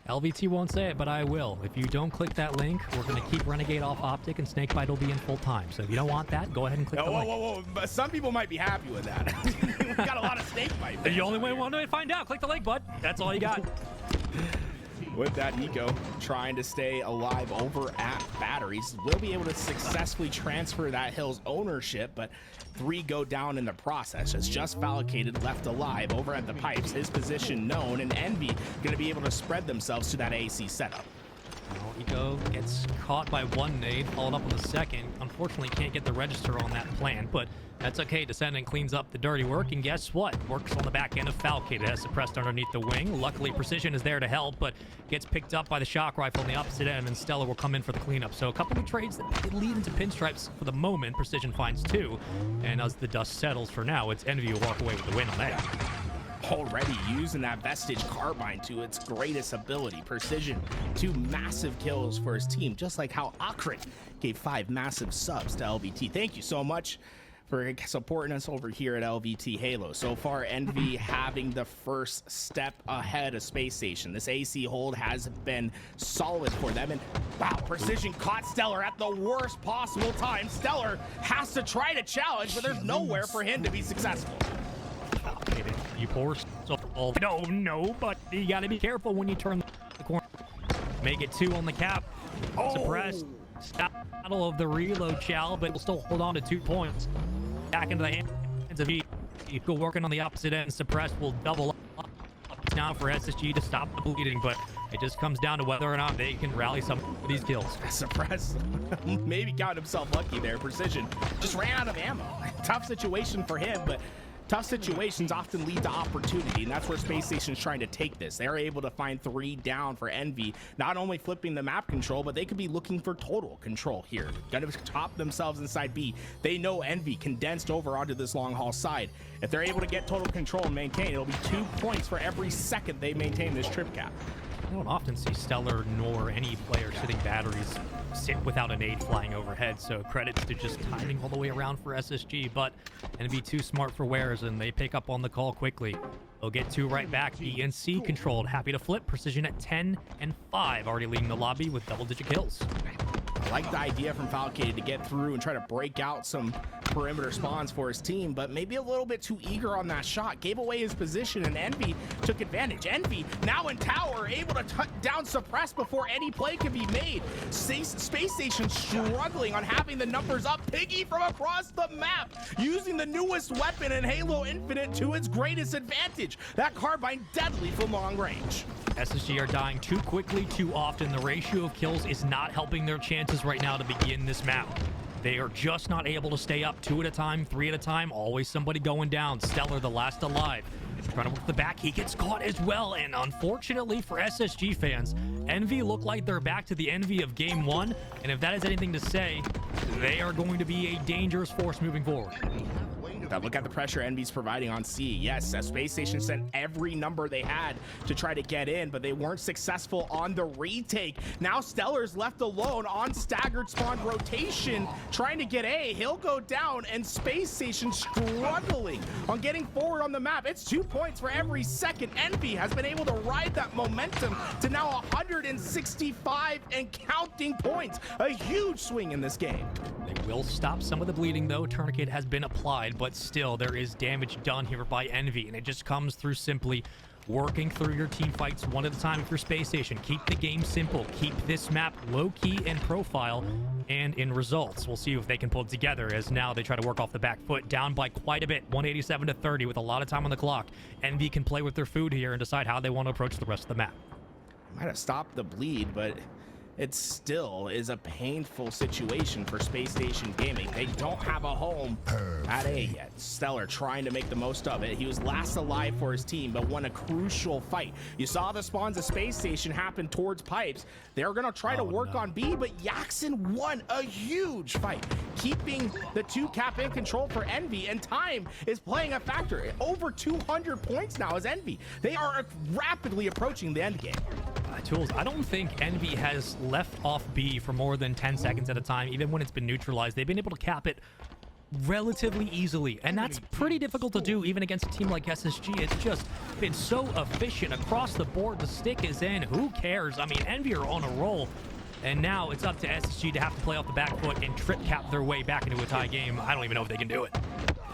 LVT won't say it, but I will. If you don't click that link, we're going to keep Renegade off Optic and Snakebite will be in full time. So if you don't want that, go ahead and click the link. Whoa. But some people might be happy with that. We've got a lot of Snakebite. The only way we want to find out, click the link, bud. That's all you got. with that eco, trying to stay alive over at batteries. Will be able to successfully transfer that hill's ownership, but 3 go down in the process. It's just Falcated left alive over at the pipes, his position known, and Envy going to be able to spread themselves to that AC setup. Eco gets caught by one nade, followed up with a second. Unfortunately, can't get the register on that plan, but that's okay. Descendant cleans up the dirty work, and guess what? Works on the back end of Falcated. Has suppressed underneath the wing. Luckily, Precision is there to help, but gets picked up by the shock rifle on the opposite end, and Stellar will come in for the cleanup. So a couple of trades that lead into pinstripes for the moment. Precision finds 2, and as the dust settles for now, it's Envy who walk away with the win on that. Already using that Vestige carbine to its greatest ability. Precision, 2 massive kills for his team, just like how Akrit gave 5 massive subs to LVT. Thank you so much for supporting us over here at LVT Halo. So far, Envy having the first step ahead of Space Station. This AC hold has been solid for them, and wow, Precision caught Stellar at the worst possible time. Stellar has to try to challenge, but there's nowhere for him to be successful. You poor soul. No, but you gotta be careful when you turn the corner. Make it 2 on the cap. Suppressed. Battle of the reload, Chow, but will still hold on to 2 points. Back into the hands of Eco working on the opposite end. Suppressed will double up now for SSG to stop the bleeding, but it just comes down to whether or not they can rally some of these kills. Suppressed maybe got himself lucky there. Precision just ran out of ammo. Tough situation for him, but tough situations often lead to opportunity, and that's where Space Station's trying to take this. They're able to find 3 down for Envy, not only flipping the map control, but they could be looking for total control here. Gonna top themselves inside B. They know Envy condensed over onto this long haul side. If they're able to get total control and maintain, it'll be 2 points for every second they maintain this trip cap. I don't often see Stellar nor any player sitting batteries sit without a nade flying overhead, so credits to just timing all the way around for SSG, but Envy too smart for wares, and they pick up on the call quickly. They'll get 2 right back. B and C controlled. Happy to flip. Precision at 10 and 5, already leading the lobby with double-digit kills. I like the idea from Falcated to get through and try to break out some perimeter spawns for his team, but maybe a little bit too eager on that shot. Gave away his position, and Envy took advantage. Envy now in tower, able to down Suppress before any play can be made. Space Station struggling on having the numbers up. Piggy from across the map, using the newest weapon in Halo Infinite to its greatest advantage. That carbine deadly from long range. SSG are dying too quickly, too often. The ratio of kills is not helping their chances right now to begin this map. They are just not able to stay up 2 at a time, 3 at a time. Always somebody going down. Stellar, the last alive. Trying to work the back. He gets caught as well. And unfortunately for SSG fans, Envy look like they're back to the Envy of Game 1. And if that is anything to say, they are going to be a dangerous force moving forward. Look at the pressure Envy's providing on C. Yes, Space Station sent every number they had to try to get in, but they weren't successful on the retake. Now Stellar's left alone on staggered spawn rotation, trying to get A. He'll go down, and Space Station struggling on getting forward on the map. It's 2 points for every second. Envy has been able to ride that momentum to now 165 and counting points. A huge swing in this game. They will stop some of the bleeding, though. Tourniquet has been applied, but still there is damage done here by Envy, and it just comes through simply working through your team fights one at a time with your Space Station. Keep the game simple. Keep this map low-key in profile and in results. We'll see if they can pull it together, as now they try to work off the back foot, down by quite a bit, 187 to 30 with a lot of time on the clock. Envy can play with their food here and decide how they want to approach the rest of the map. Might have stopped the bleed, but it still is a painful situation for Space Station Gaming. They don't have a home at A yet. Stellar trying to make the most of it. He was last alive for his team, but won a crucial fight. You saw the spawns of Space Station happen towards pipes. They're going to try to work on B, but Yaxon won a huge fight, keeping the 2 cap in control for Envy, and time is playing a factor. Over 200 points now as Envy. They are rapidly approaching the end game. Tools, I don't think Envy has left off B for more than 10 seconds at a time, even when it's been neutralized. They've been able to cap it relatively easily, and that's pretty difficult to do even against a team like SSG. It's just been so efficient across the board. The stick is in. Who cares? I mean, Envy are on a roll, and now it's up to SSG to have to play off the back foot and trip cap their way back into a tie game. I don't even know if they can do it.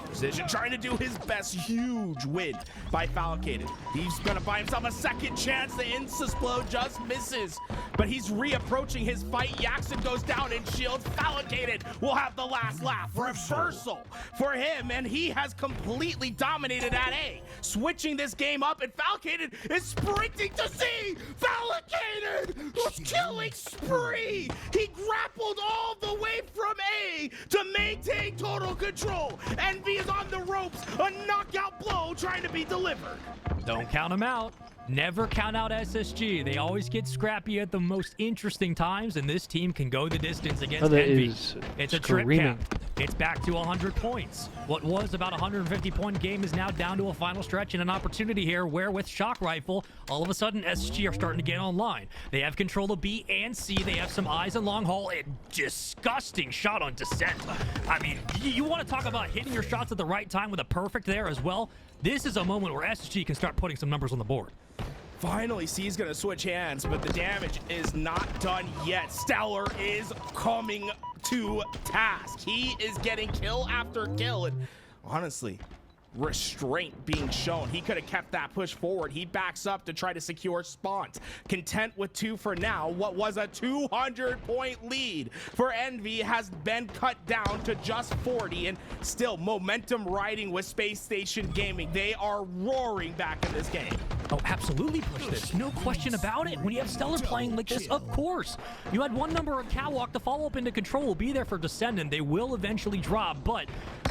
Precision trying to do his best. Huge win by Falcated. He's gonna buy himself a second chance. The Instasplode just misses, but he's reapproaching his fight. Yaxon goes down in shields. Falcated will have the last laugh. Reversal for him, and he has completely dominated at A, switching this game up, and Falcated is sprinting to C. Falcated was killing spree. He grappled all the way from A to maintain total control. Envy is on the ropes. A knockout blow trying to be delivered. Don't count them out. Never count out SSG. They always get scrappy at the most interesting times, and this team can go the distance against Envy. It's a trip cap. It's back to 100 points. What was about a 150-point game is now down to a final stretch and an opportunity here where with Shock Rifle, all of a sudden SSG are starting to get online. They have control of B and C. They have some eyes on long haul. A disgusting shot on Descent. I mean, you want to talk about hitting your shots at the right time with a perfect there as well? This is a moment where SSG can start putting some numbers on the board. Finally, C's gonna switch hands, but the damage is not done yet. Stellar is coming to task. He is getting kill after kill, and honestly, restraint being shown. He could have kept that push forward. He backs up to try to secure spawns. Content with 2 for now. What was a 200-point lead for Envy has been cut down to just 40, and still momentum riding with Space Station Gaming. They are roaring back in this game. Oh, absolutely push this. No question about it. When you have Stellar playing like this, of course. You had one number of Catwalk. The follow-up into Control will be there for Descendant. They will eventually drop, but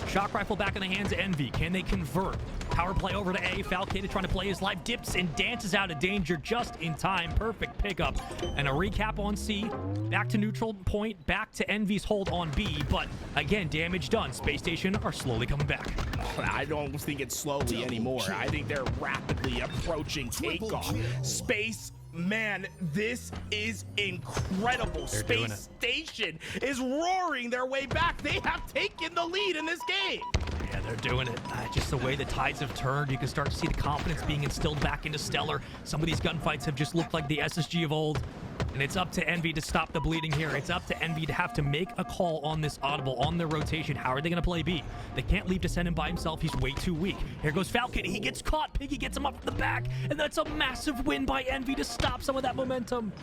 Shock Rifle back in the hands of Envy. Can they convert? Power play over to A. Falcated trying to play his life. Dips and dances out of danger just in time. Perfect pickup. And a recap on C. Back to neutral point. Back to Envy's hold on B. But again, damage done. Space Station are slowly coming back. I don't think it's slowly anymore. I think they're rapidly approaching takeoff. Space, man, this is incredible. Space Station is roaring their way back. They have taken the lead in this game. Yeah, they're doing it. Just the way the tides have turned, you can start to see the confidence being instilled back into Stellar. Some of these gunfights have just looked like the SSG of old. And it's up to Envy to stop the bleeding here. It's up to Envy to have to make a call on this audible, on their rotation. How are they going to play B? They can't leave Descendant by himself. He's way too weak. Here goes Falcon. He gets caught. Piggy gets him up from the back. And that's a massive win by Envy to stop some of that momentum.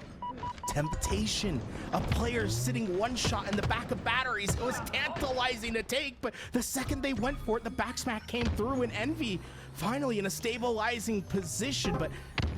Temptation. A player sitting one shot in the back of batteries. It was tantalizing to take, but the second they went for it, the backsmack came through, and Envy finally in a stabilizing position. But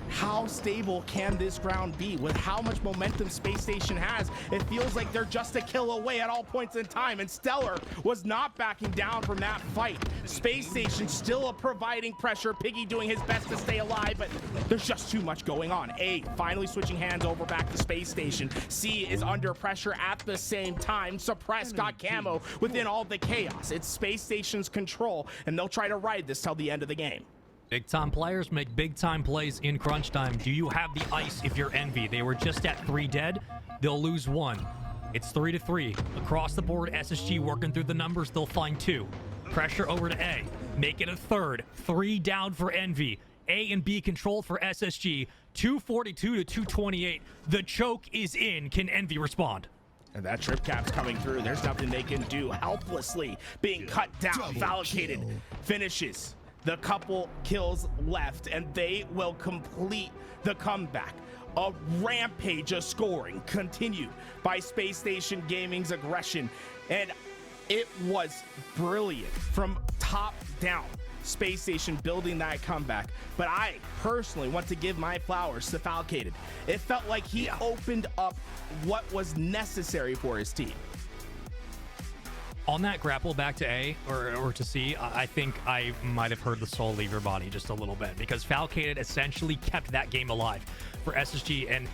how stable can this round be? With how much momentum Space Station has, it feels like they're just a kill away at all points in time, and Stellar was not backing down from that fight. Space Station still providing pressure. Piggy doing his best to stay alive, but there's just too much going on. A finally switching hands over back to Space Station. C is under pressure at the same time. Suppress got camo within all the chaos. It's Space Station's control, and they'll try to ride this till the end of the game. Big-time players make big-time plays in crunch time. Do you have the ice if you're Envy? They were just at 3 dead. They'll lose 1. It's 3-3. Across the board, SSG working through the numbers. They'll find 2. Pressure over to A. Make it a 3rd. 3 down for Envy. A and B controlled for SSG. 242 to 228. The choke is in. Can Envy respond? And that trip cap's coming through. There's nothing they can do. Helplessly being cut down. Falcated finishes the couple kills left, and they will complete the comeback. A rampage of scoring continued by Space Station Gaming's aggression, and it was brilliant from top down. Space Station building that comeback, but I personally want to give my flowers to Falcated. It felt like he opened up what was necessary for his team. On that grapple back to A or to C, I think I might have heard the soul leave your body just a little bit, because Falcated essentially kept that game alive for SSG, and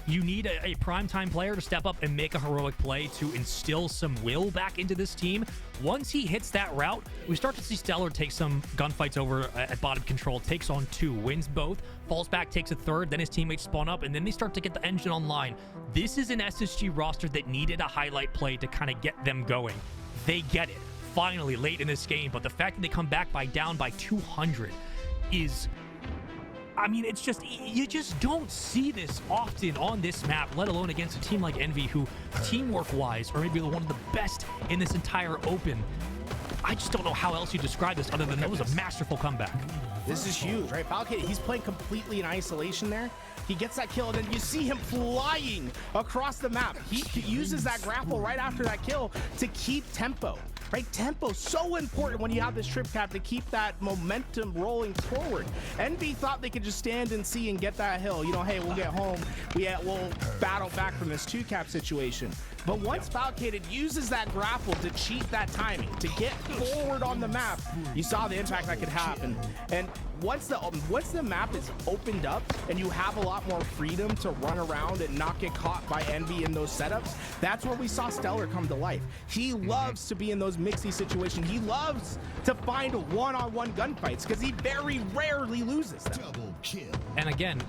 you need a primetime player to step up and make a heroic play to instill some will back into this team. Once he hits that route, we start to see Stellar take some gunfights over at bottom control, takes on 2, wins both, falls back, takes a 3rd, then his teammates spawn up, and then they start to get the engine online. This is an SSG roster that needed a highlight play to kind of get them going. They get it finally late in this game, but the fact that they come back down by 200 is, I mean, it's just, you just don't see this often on this map, let alone against a team like Envy, who teamwork wise are maybe one of the best in this entire open. I just don't know how else you describe this other than that was a masterful comeback. This is huge, right? Falcon, he's playing completely in isolation there. He gets that kill, and then you see him flying across the map. He uses that grapple right after that kill to keep tempo, right? Tempo so important when you have this trip cap to keep that momentum rolling forward. Envy thought they could just stand and see and get that hill. You know, hey, we'll get home. We'll battle back from this 2-cap situation. But once Falcated uses that grapple to cheat that timing, to get forward on the map, you saw the impact that could happen. And once the map is opened up and you have a lot more freedom to run around and not get caught by Envy in those setups, that's where we saw Stellar come to life. He loves to be in those mixy situations. He loves to find one-on-one gunfights because he very rarely loses them. And again,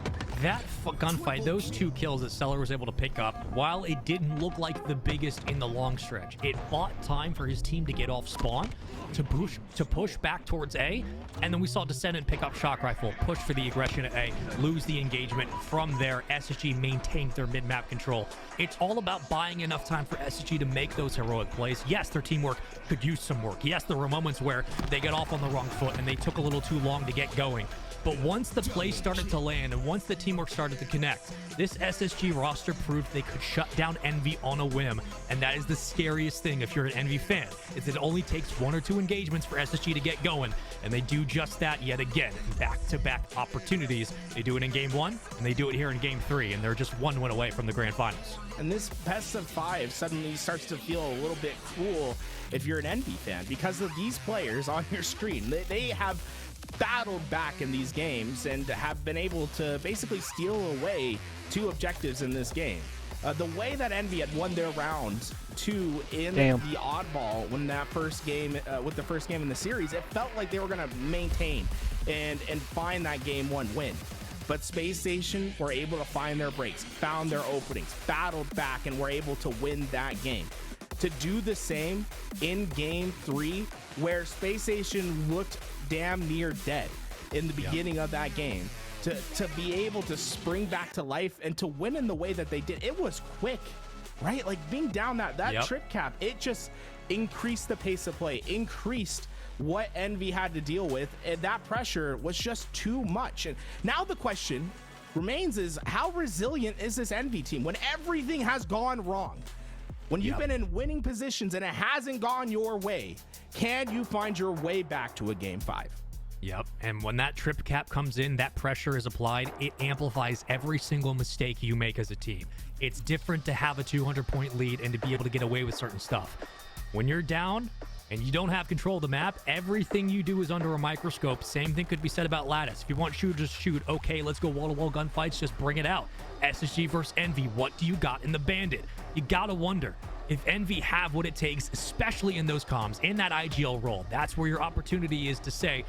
that gunfight, those 2 kills that Stellar was able to pick up, while it didn't look like the biggest in the long stretch, it bought time for his team to get off spawn, to push back towards A, and then we saw Descendant pick up Shock Rifle, push for the aggression at A, lose the engagement. From there, SSG maintained their mid-map control. It's all about buying enough time for SSG to make those heroic plays. Yes, their teamwork could use some work. Yes, there were moments where they got off on the wrong foot and they took a little too long to get going. But once the play started to land and once the teamwork started to connect, this SSG roster proved they could shut down Envy on a whim. And that is the scariest thing if you're an Envy fan, is it only takes 1 or 2 engagements for SSG to get going. And they do just that yet again. Back-to-back opportunities. They do it in Game 1, and they do it here in Game 3, and they're just 1 win away from the Grand Finals. And this best of 5 suddenly starts to feel a little bit cruel if you're an Envy fan because of these players on your screen. They have battled back in these games and have been able to basically steal away 2 objectives in this game. The way that Envy had won their round 2 in the oddball when that first game, with the first game in the series, it felt like they were going to maintain and find that Game 1 win. But Space Station were able to find their breaks, found their openings, battled back, and were able to win that game. To do the same in Game 3, where Space Station looked damn near dead in the beginning of that game, to be able to spring back to life and to win in the way that they did, it was quick, right? Like being down that trip cap, it just increased the pace of play, increased what Envy had to deal with, and that pressure was just too much. And now the question remains is, how resilient is this Envy team when everything has gone wrong? When you've been in winning positions and it hasn't gone your way, can you find your way back to a Game 5? Yep, and when that trip cap comes in, that pressure is applied, it amplifies every single mistake you make as a team. It's different to have a 200-point lead and to be able to get away with certain stuff. When you're down and you don't have control of the map, everything you do is under a microscope. Same thing could be said about Lattice. If you want shooters to shoot, okay, let's go wall-to-wall gunfights, just bring it out. SSG versus Envy, what do you got in the Bandit? You gotta wonder if Envy have what it takes, especially in those comms, in that IGL role. That's where your opportunity is to say,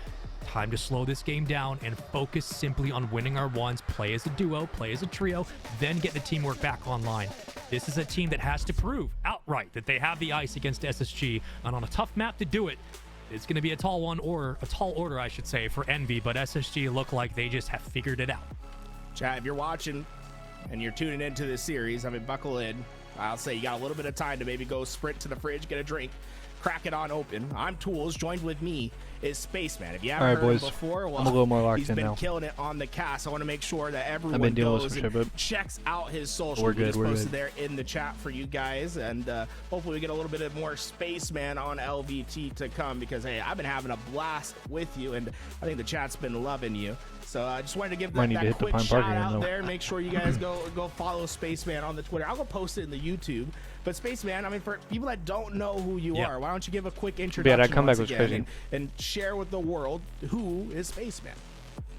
time to slow this game down and focus simply on winning our ones, play as a duo, play as a trio, then get the teamwork back online. This is a team that has to prove outright that they have the ice against SSG, and on a tough map to do it, it's going to be a tall order, I should say, for Envy, but SSG look like they just have figured it out. Chad, if you're watching and you're tuning into this series, I mean, buckle in. I'll say you got a little bit of time to maybe go sprint to the fridge, get a drink, crack it on open. I'm Tools. Joined with me is Spaceman. If you haven't heard him before, well, I'm a little more locked he's in been now. killing it on the cast. I want to make sure that everyone I've been dealing goes with and some shit, checks out his social. We're good. He's posted there in the chat for you guys, and hopefully we get a little bit of more Spaceman on LVT to come, because hey, I've been having a blast with you, and I think the chat's been loving you. So I just wanted to give that quick shout out there. Make sure you guys go follow Spaceman on the Twitter. I'll go post it in the YouTube. But Spaceman, I mean, for people that don't know who you are, why don't you give a quick introduction that comeback was crazy. and share with the world who is Spaceman.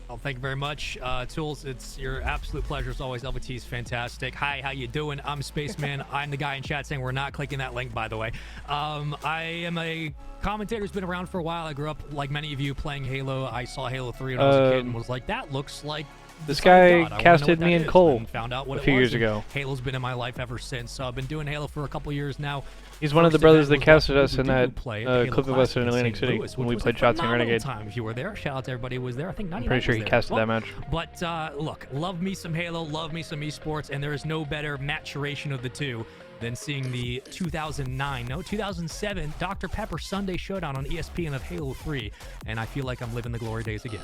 Well, thank you very much, Tools. It's your absolute pleasure as always. LVT is fantastic. Hi, how you doing? I'm Spaceman. I'm the guy in chat saying we're not clicking that link, by the way. I am a commentator who's been around for a while. I grew up, like many of you, playing Halo. I saw Halo 3 when I was a kid and was like, that looks like this guy casted me in Cole found out what a few years ago. Halo's been in my life ever since. So I've been doing Halo for a couple years now. He's one of the brothers that casted us in that clip of us in Atlantic City when we played Shots and Renegade. If you were there, shout out to everybody who was there. I think 99 I'm pretty sure he casted that match. But look, love me some Halo, love me some esports, and there is no better maturation of the two than seeing the 2007 Dr. Pepper Sunday Showdown on ESPN of Halo 3, and I feel like I'm living the glory days again.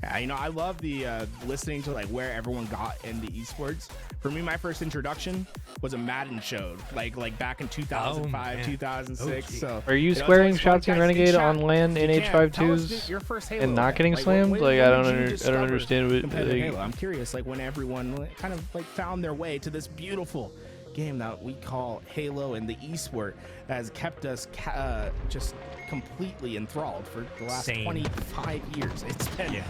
Yeah, you know, I love the listening to like where everyone got into esports. For me, my first introduction was a Madden show, like back in 2005, 2006. So are you squaring Shotzi and Renegade on LAN in H5.2s and not getting slammed? Like I don't understand what. Halo. I'm curious, like when everyone kind of like found their way to this beautiful game that we call Halo, and the esport that has kept us just completely enthralled for the last 25 years. It's been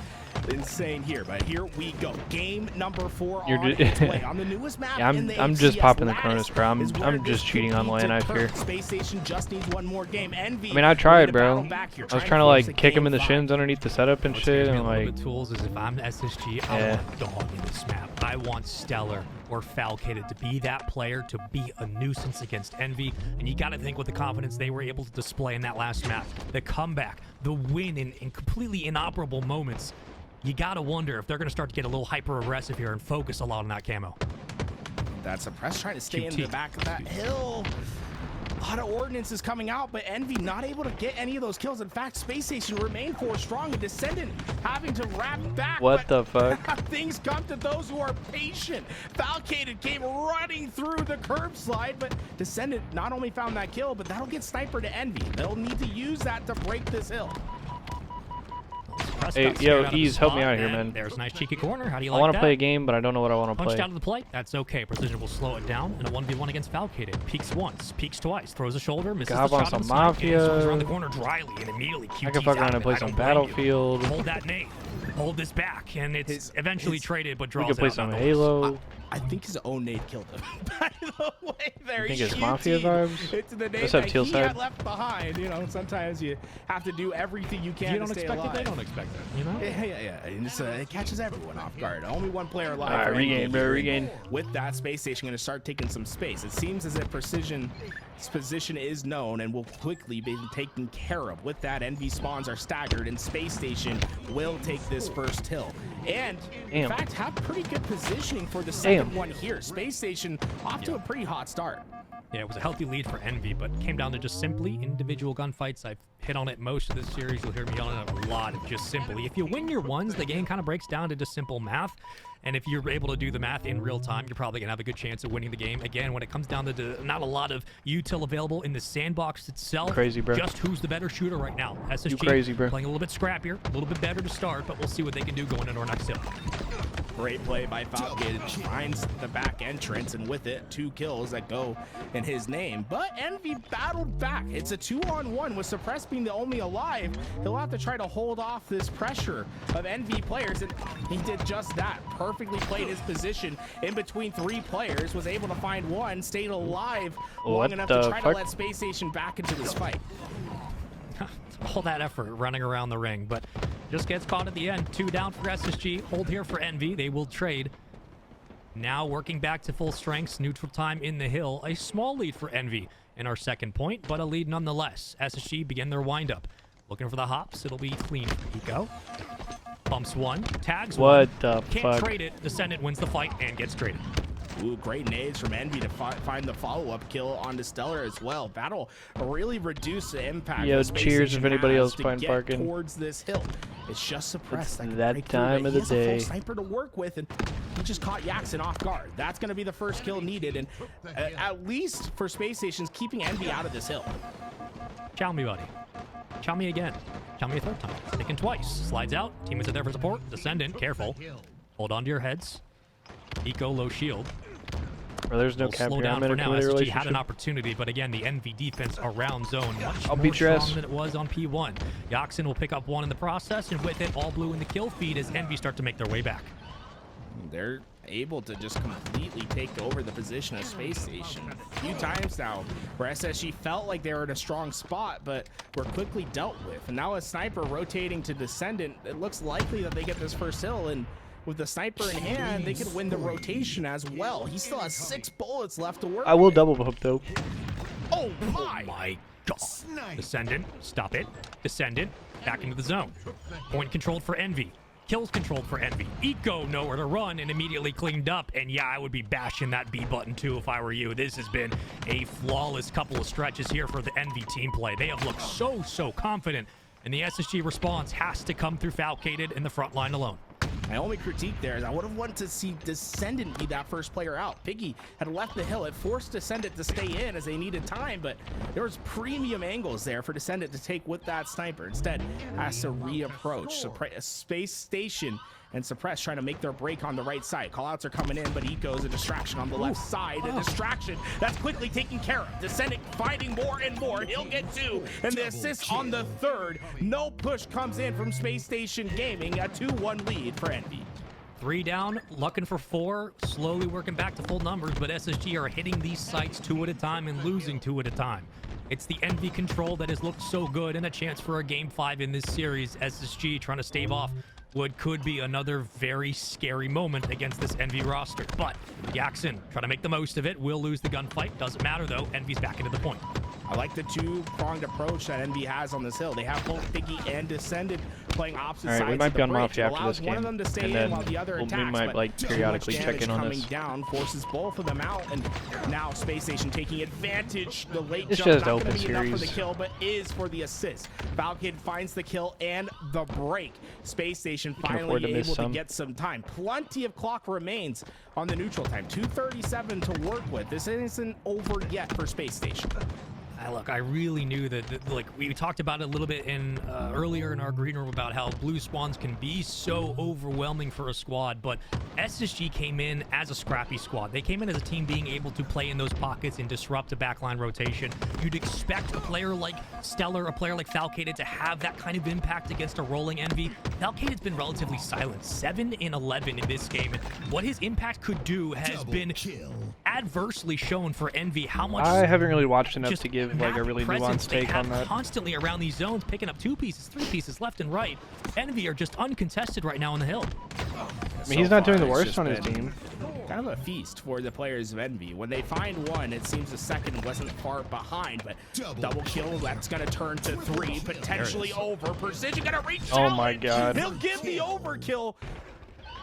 insane here, but here we go. Game number 4 on its way on the newest map. Yeah, in the I'm just HCS. popping the Cronus, bro. I'm just cheating on LAN, I fear. Space Station just needs one more game. Envy, I mean, I tried, bro. I was was trying to like kick him in the shins underneath the setup and shit, and like. Tools is if I'm SSG, I want dog in this map. I want Stellar or Falcated to be that player, to be a nuisance against Envy, and you got to think with the confidence they were able to display in that last map, the comeback, the win in completely inoperable moments. You got to wonder if they're going to start to get a little hyper-aggressive here and focus a lot on that camo. That Suppress trying to stay in the back of that hill. A lot of ordnance coming out, but Envy not able to get any of those kills. In fact, Space Station remained 4 strong, and Descendant having to wrap back. What the fuck? Things come to those who are patient. Falcated came running through the curb slide, but Descendant not only found that kill, but that'll get Sniper to Envy. They'll need to use that to break this hill. Hey, yo, Ease, help me out here, man. There's a nice cheeky corner. How do you I like want that? to play a game, but I don't know what I want to play. Punched out of the plate. That's okay. Precision will slow it down. And a 1v1 against Falcated. Peeks once, peeks twice, throws a shoulder, misses the shot some on Mafia. Mafia. Around the corner dryly, and immediately QT's I can fuck around and play some Battlefield. Hold that nade. Hold this back, and it's eventually traded, but draws We can play out some nonetheless. Halo. I think his own nade killed him. By the way, there You think it's Mafia vibes? It's the nade Let's have that Teal he side. had left behind. You know, sometimes you have to do everything you can You don't to stay expect alive. it, they don't expect it. You know? Yeah. And it catches everyone off guard. Only one player alive. All right, for regain, Envy bro, here. regain. With that, Space Station going to start taking some space. It seems as if Precision's position is known and will quickly be taken care of. With that, Envy spawns are staggered, and Space Station will take this first hill. And, in fact, have pretty good positioning for the second one here. Space Station off to a pretty hot start. Yeah, it was a healthy lead for Envy, but it came down to just simply individual gunfights. I've hit on it most of this series. You'll hear me on it a lot. Of just simply, if you win your ones, the game kind of breaks down to just simple math. And if you're able to do the math in real time, you're probably going to have a good chance of winning the game. Again, when it comes down to not a lot of util available in the sandbox itself. Crazy, bro. Just who's the better shooter right now. SSG You crazy, bro. playing a little bit scrappier, a little bit better to start, but we'll see what they can do going into our next hill. Great play by Falcated, finds the back entrance, and with it, 2 kills that go in his name. But Envy battled back. It's a 2-on-1 with Suppress being the only alive. He'll have to try to hold off this pressure of Envy players, and he did just that. Perfectly played his position in between 3 players, was able to find one, stayed alive long enough to try to let Space Station back into this fight. All that effort running around the ring, but just gets caught at the end. 2 down for SSG. Hold here for Envy. They will trade. Now working back to full strengths. Neutral time in the hill. A small lead for Envy in our second point, but a lead nonetheless. SSG begin their windup. Looking for the hops. It'll be clean for Eco. Bumps one. Tags one. What the fuck? Can't trade it. Descendant wins the fight and gets traded. Ooh, great nades from Envy to find the follow-up kill onto Stellar as well. That'll really reduce the impact. Yo, cheers if anybody else finds get parking. Towards this hill. It's just Suppressed. It's that time of the He has day. a full sniper to work with, and he just caught Yaxon off guard. That's going to be the first kill needed, and at least for Space Stations, keeping Envy out of this hill. Chow me, buddy. Chow me again. Chow me a third time. Sticking twice. Slides out. Teammates are there for support. Descendant, careful. Hold on to your heads. Eco, low shield. Bro, there's no We'll cap slow here. down I'm in for a now. committed SSG had relationship. an opportunity, but again, the Envy defense around zone much I'll more beat your ass. strong than it was on P1. Yaxon will pick up one in the process, and with it, all blue in the kill feed as Envy start to make their way back. They're able to just completely take over the position of Space Station a few times now, where SSG felt like they were in a strong spot, but were quickly dealt with. And now a sniper rotating to Descendant, it looks likely that they get this first hill, and with the sniper in hand, they could win the rotation as well. He still has 6 bullets left to work I will with. double hook though. Oh my god. Descendant, stop it. Descendant, back into the zone. Point controlled for Envy. Kills controlled for Envy. Eco nowhere to run and immediately cleaned up. And yeah, I would be bashing that B button too if I were you. This has been a flawless couple of stretches here for the Envy team play. They have looked so confident. And the SSG response has to come through Falcated in the front line alone. My only critique there is I would have wanted to see Descendant be that first player out. Piggy had left the hill. It forced Descendant to stay in as they needed time, but there was premium angles there for Descendant to take with that sniper. Instead, has to reapproach. Space Station and Suppress trying to make their break on the right side. Callouts are coming in, but Eco's a distraction on the left side. A distraction that's quickly taken care of. Descendant finding more and more. He'll get 2, and the assist on the 3rd. No push comes in from Space Station Gaming. A 2-1 lead for Envy. 3 down, looking for 4, slowly working back to full numbers, but SSG are hitting these sites 2 at a time and losing 2 at a time. It's the Envy control that has looked so good and a chance for a Game 5 in this series. SSG trying to stave off what could be another very scary moment against this Envy roster. But Jackson trying to make the most of it, will lose the gunfight. Doesn't matter though, Envy's back into the point. I like the 2-pronged approach that Envy has on this hill. They have both Piggy and Descendant playing opposite sides. All right, we might be on Mafia after this game, one of them to stay and in then while the other attacks, we might like periodically check in on coming this. Down forces both of them out, and now Space Station taking advantage. The late It's jump just not open going to be enough for series. the kill, but is for the assist. Falcon finds the kill and the break. Space Station finally able to get some time. Plenty of clock remains on the neutral time. 2:37 to work with. This isn't over yet for Space Station. Look, I really knew that, like, we talked about it a little bit in earlier in our green room about how blue spawns can be so overwhelming for a squad, but SSG came in as a scrappy squad. They came in as a team being able to play in those pockets and disrupt a backline rotation. You'd expect a player like Stellar, a player like Falcated to have that kind of impact against a rolling Envy. Falcated's been relatively silent, 7 in 11 in this game, and what his impact could do has been adversely shown for Envy. How much I haven't really watched enough to give like a really nuanced take on that. Constantly around these zones, picking up 2 pieces, 3 pieces left and right. Envy are just uncontested right now on the hill. I mean, he's not doing the worst on his team. Kind of a feast for the players of Envy. When they find one, it seems the second wasn't far behind, but double kill, that's going to turn to 3, potentially over. Precision going to reach. Oh my god. He'll give the overkill.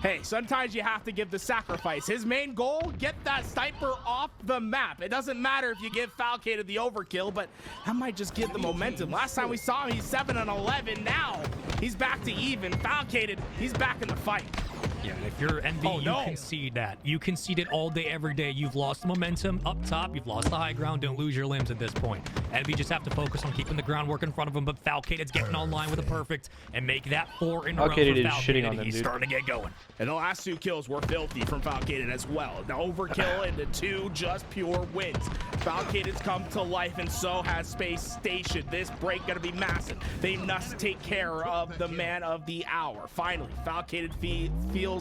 Hey, sometimes you have to give the sacrifice. His main goal, get that sniper off the map. It doesn't matter if you give Falcated the overkill, but that might just give the momentum. Last time we saw him, he's 7 and 11. Now he's back to even. Falcated, he's back in the fight. Yeah, if you're Envy, you concede that. You concede it all day, every day. You've lost the momentum up top. You've lost the high ground. Don't lose your limbs at this point. Envy just have to focus on keeping the groundwork in front of him, but Falcated's getting online with a perfect and make that 4 in a row for Falcated is Falcated. shitting on them, He's dude. Starting to get going. And the last 2 kills were filthy from Falcated as well. The overkill and the 2 just pure wins. Falcated's come to life, and so has Space Station. This break gonna be massive. They must take care of the man of the hour. Finally, Falcated feels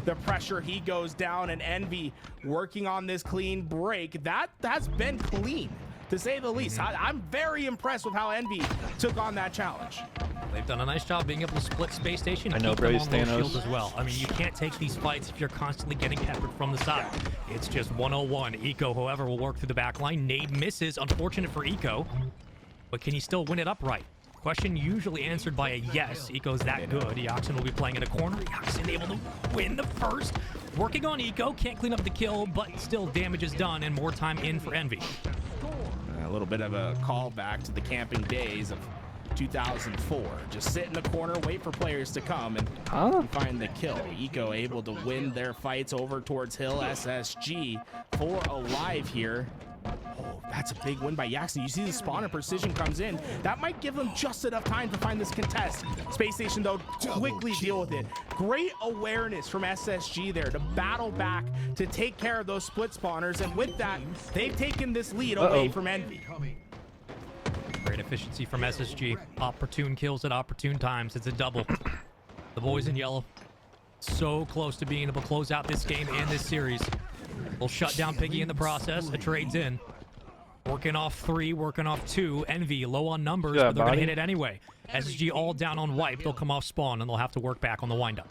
the pressure. He goes down, and Envy working on this clean break. That has been clean, to say the least. I'm very impressed with how Envy took on that challenge. They've done a nice job being able to split Space Station and I know, keep them Brace on low Thanos. shields as well. I mean, you can't take these fights if you're constantly getting peppered from the side. It's just 101. Eco, however, will work through the back line. Nade misses. Unfortunate for Eco, but can he still win it upright? Question usually answered by a yes. Eco's that good. Jackson will be playing in a corner. Jackson able to win the first. Working on Eco. Can't clean up the kill, but still damage is done and more time in for Envy. A little bit of a callback to the camping days of 2004. Just sit in the corner, wait for players to come, and find the kill. Eco able to win their fights over towards Hill. SSG 4 alive here. Oh, that's a big win by Jackson. You see the spawner precision comes in. That might give them just enough time to find this contest. Space Station, though, quickly deal with it. Great awareness from SSG there to battle back, to take care of those split spawners, and with that, they've taken this lead away from Envy. Great efficiency from SSG. Opportune kills at opportune times. It's a double. The boys in yellow so close to being able to close out this game and this series. We'll shut down Piggy in the process. A trade's in. Working off 3, working off 2. Envy low on numbers, but they're going to hit it anyway. SSG all down on wipe. They'll come off spawn, and they'll have to work back on the windup.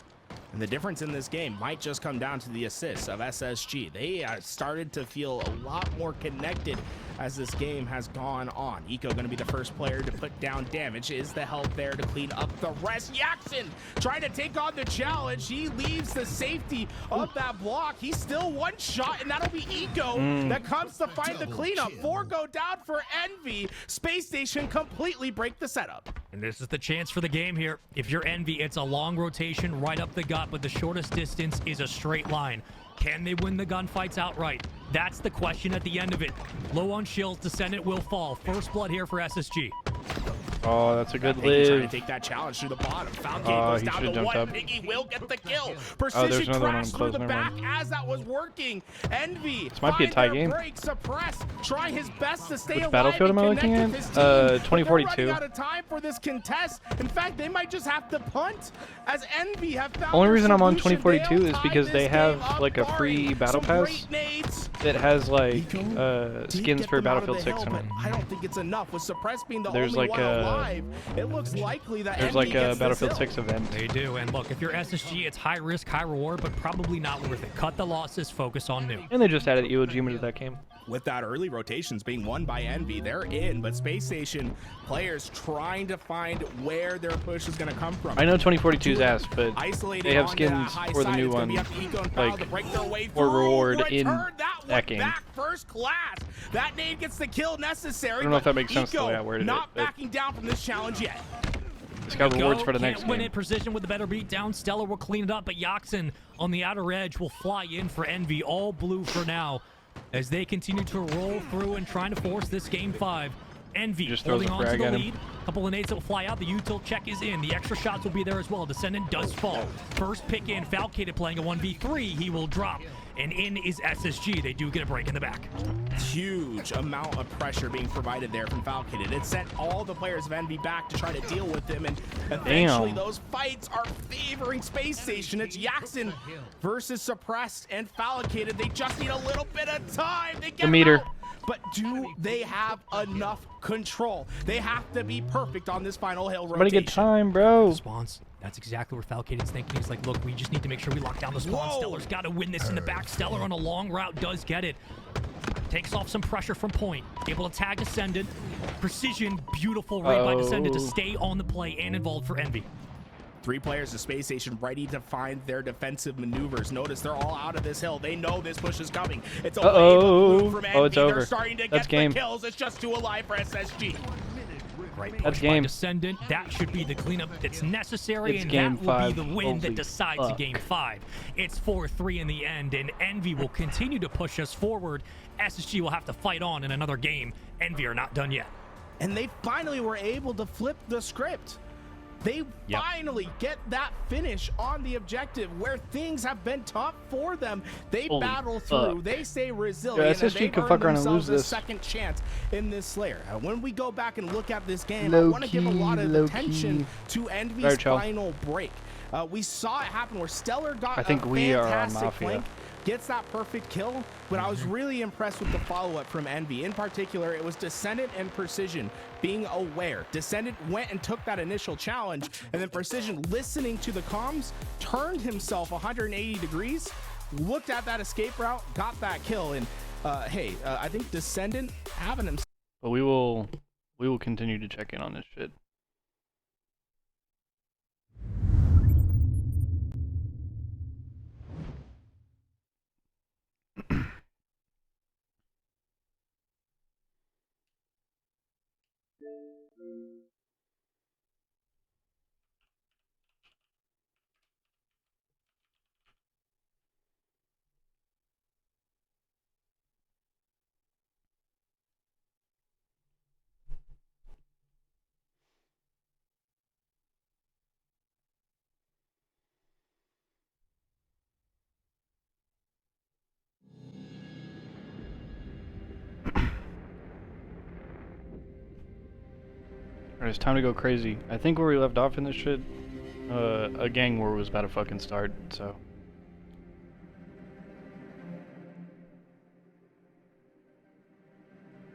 And the difference in this game might just come down to the assists of SSG. They started to feel a lot more connected as this game has gone on. Eco going to be the first player to put down damage. Is the help there to clean up the rest? Jackson trying to take on the challenge. He leaves the safety of that block. He's still one shot, and that'll be Eco that comes to find the cleanup. 4 go down for Envy. Space Station completely break the setup. And this is the chance for the game here. If you're Envy, it's a long rotation right up the gut, but the shortest distance is a straight line. Can they win the gunfights outright? That's the question at the end of it. Low on shields, Descendant will fall. First blood here for SSG. Oh, that's a good Piggy trying live. to take that challenge through the bottom. Falcon goes he down should've to jumped 1. up. Piggy will get the kill. there's Precision another one crash on through close, the never back mind. as that was working. Envy. This might be a tie game. Break, suppress, try his best to stay Which alive. Battlefield am I looking at? 2042. They're running out of time for this contest. In fact, they might just have to punt as Envy have found Only their reason I'm on solution. 2042 They'll is tie because this they game have up, like a free barring battle some pass great nades. that has like To skins get for them out of Battlefield the 6 hill, in it. but I don't think it's enough. With Suppress being the There's only like one a- alive, it looks likely that There's Envy like a gets this Battlefield hill. 6 event. They do, and look, if you're SSG, it's high risk, high reward, but probably not worth it. Cut the losses, focus on new. And they just added Iwo Jima to that game. With that early rotations being won by Envy, they're in, but Space Station players trying to find where their push is going to come from. I know 2042's ass, but Isolated they have onto that skins high for the side. new It's gonna one, be up to Eco and Foul like to break their way for through. reward in Return that one that game. back first class. That nade gets the kill necessary. I don't know if but that makes sense the Eco way I worded it, not but- backing down from this challenge yet. It's got rewards for the Can't next win game. it. Precision with the better beat down. Stellar will clean it up, but Yaxen on the outer edge will fly in for Envy. All blue for now as they continue to roll through and trying to force this game 5. Envy Just throws holding a on to frag the at him. lead. Couple of nades that will fly out. The util check is in. The extra shots will be there as well. Descendant does fall. First pick in. Falcated playing a 1v3. He will drop. And in is SSG. They do get a break in the back. Huge amount of pressure being provided there from Falcated. It sent all the players of Envy back to try to deal with him, and eventually Damn. those fights are favoring Space Station. It's Yaxen versus Suppressed and Falcated. They just need a little bit of time. They get The meter. out. But do they have enough control? They have to be perfect on this final hill Somebody rotation. get time, bro. Spawns. That's exactly where Falcated's thinking. He's like, look, we just need to make sure we lock down the spawn. Whoa. Stellar's got to win this in the back. Stellar on a long route does get it. Takes off some pressure from point. Able to tag Ascendant. Precision, beautiful raid by Descendant to stay on the play and involved for Envy. 3 players of Space Station ready to find their defensive maneuvers. Notice they're all out of this hill. They know this push is coming. It's a wave of blue from Envy. It's over. They're starting to That's get game. the kills. It's just 2 alive for SSG. Right That's push by game. Descendant. That should be the cleanup that's necessary, It's and game that will 5. be the win Holy that decides fuck. game 5. It's 4-3 in the end, and Envy will continue to push us forward. SSG will have to fight on in another game. Envy are not done yet. And they finally were able to flip the script. They finally get that finish on the objective where things have been tough for them. They Holy battle through. fuck. They stay Yeah, resilient. and SSG they've could earned fuck around and themselves lose a this. second chance in this Slayer. When we go back and look at this game, I want to give a lot of low attention key. to Envy's Sorry, Chell. final break. We saw it happen where Stellar got I think a we are on fantastic Mafia. flank, gets that perfect kill, but I was Mm-hmm. really impressed with the follow-up from Envy. In particular, it was Descendant and Precision being aware. Descendant went and took that initial challenge, and then Precision, listening to the comms, turned himself 180 degrees, looked at that escape route, got that kill, and I think Descendant having himself. But we will continue to check in on this shit. Alright, it's time to go crazy. I think where we left off in this shit, a gang war was about to fucking start, so.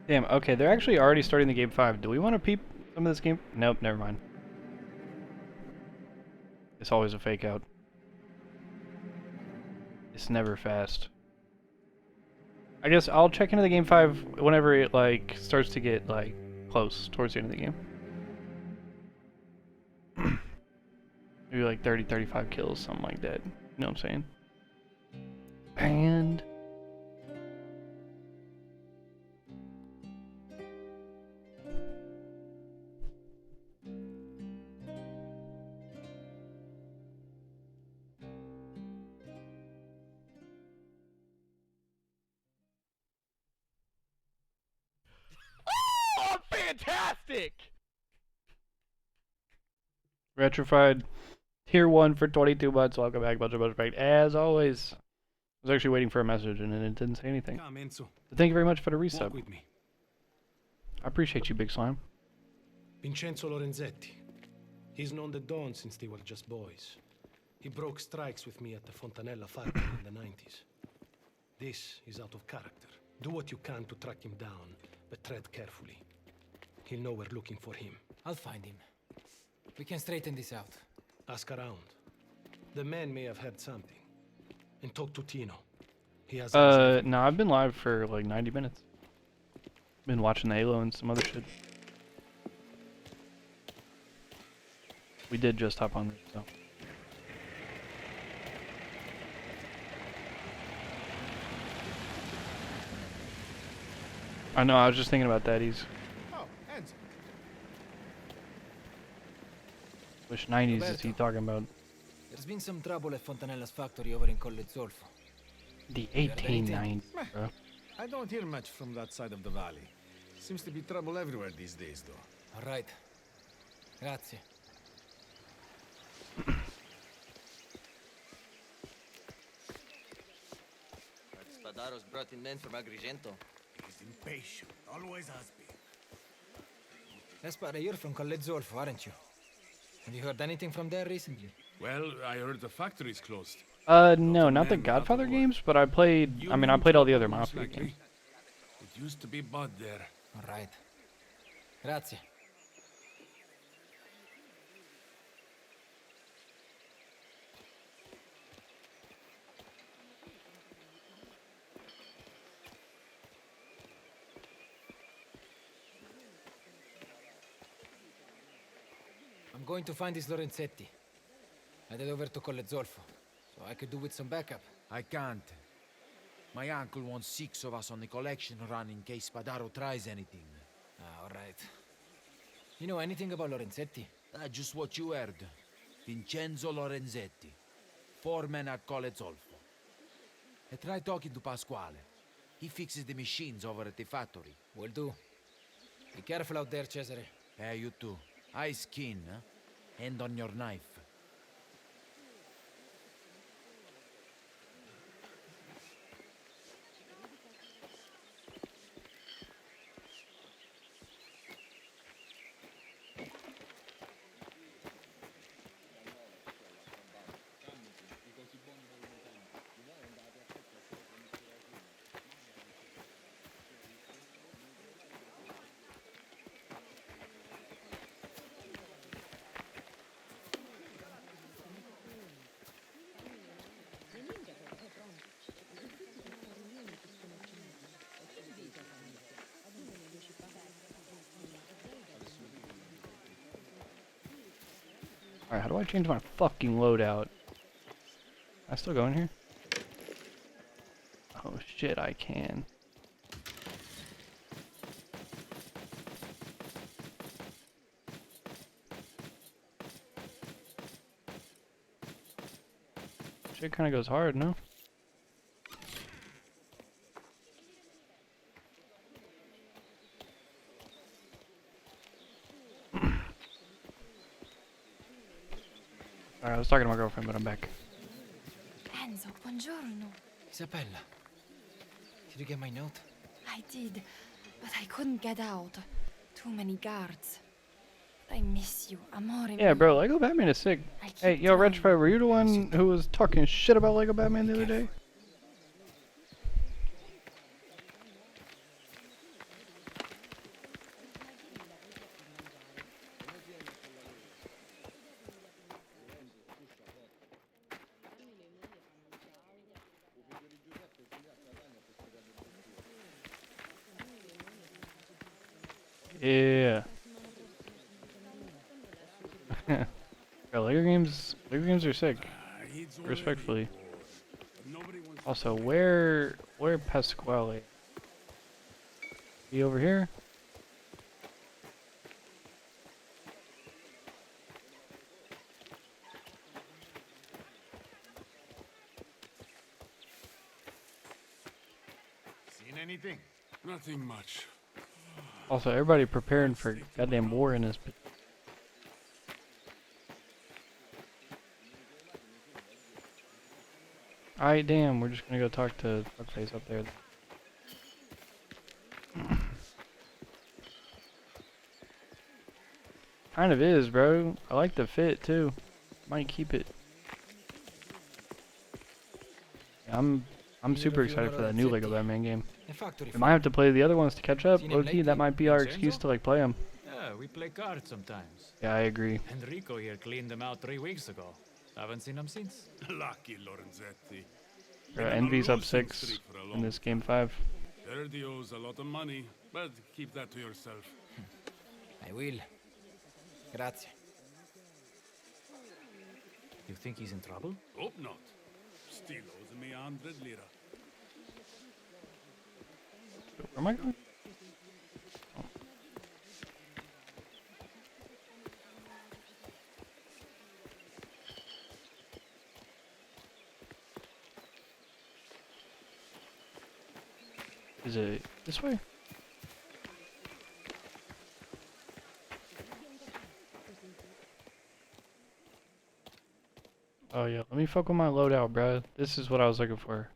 Damn, okay, they're actually already starting the game 5. Do we want to peep some of this game? Nope, never mind. It's always a fake out. It's never fast. I guess I'll check into the game 5 whenever it like starts to get like close towards the end of the game. Maybe like 30, 35 kills, something like that. You know what I'm saying? And Oh, fantastic! Retrified tier 1 for 22 months. Welcome back, bunch of respect. As always, I was actually waiting for a message and it didn't say anything. Come, Enzo. But thank you very much for the Walk resub. with me. I appreciate you, Big Slime. Vincenzo Lorenzetti. He's known the Dawn since they were just boys. He broke strikes with me at the Fontanella factory in the 90s. This is out of character. Do what you can to track him down, but tread carefully. He'll know we're looking for him. I'll find him. We can straighten this out. Ask around. The man may have heard something. And talk to Tino. He has No, I've been live for like 90 minutes. Been watching the Halo and some other shit. We did just hop on, so. I know, I was just thinking about that. He's. Oh, Enzo. Which 90s is he talking about? There's been some trouble at Fontanella's factory over in Colle Zolfo. The 1890s, bro. I don't hear much from that side of the valley. Seems to be trouble everywhere these days, though. All right. Grazie. Spadaro's brought in men from Agrigento. He's impatient, always has been. Espada, you're from Colle Zolfo, aren't you? Have you heard anything from there recently? Well, I heard the factory's closed. No, not the Godfather games, but I played, I played all the other Mafia games. It used to be Bud there. All right. Grazie. I'm going to find this Lorenzetti. Headed over to Colle Zolfo, so I could do with some backup. I can't. My uncle wants 6 of us on the collection run in case Spadaro tries anything. All right. You know anything about Lorenzetti? Just what you heard. Vincenzo Lorenzetti. 4 men at Colle Zolfo. I tried talking to Pasquale. He fixes the machines over at the factory. Will do. Be careful out there, Cesare. Hey, you too. Eyes keen, huh? Hand on your knife. Alright, how do I change my fucking loadout? I still go in here? Oh shit, I can. Shit kinda goes hard, no? Alright, I was talking to my girlfriend, but I'm back. Enzo, buongiorno. Isabella, did you get my note? I did, but I couldn't get out. Too many guards. I miss you, amore. Yeah, bro, Lego Batman is sick. Hey, yo, Retropie, were you the one who was talking shit about Lego Batman the other day? Yeah. Yeah, Laker games are sick. Respectfully. Also, where Pasquale? He over here? Seen anything? Nothing much. Also, everybody preparing for goddamn war in this. Alright, damn, we're just gonna go talk to Fuckface up there. Kind of is, bro. I like the fit too. Might keep it. Yeah, I'm super excited for that new Lego Batman game. We might have to play the other ones to catch up. Low-key, that might be our excuse to like play them. Yeah, we play cards sometimes. Yeah, I agree. Enrico here cleaned them out 3 weeks ago. Haven't seen them since. Lucky Lorenzetti. Envy's up 6 in this game 5. Erdi owes a lot of money, but keep that to yourself. I will. Grazie. You think he's in trouble? Hope not. Still owes me 100 lira. Where am I going? Oh. Is it this way? Oh yeah, let me fuck with my loadout, bro. This is what I was looking for.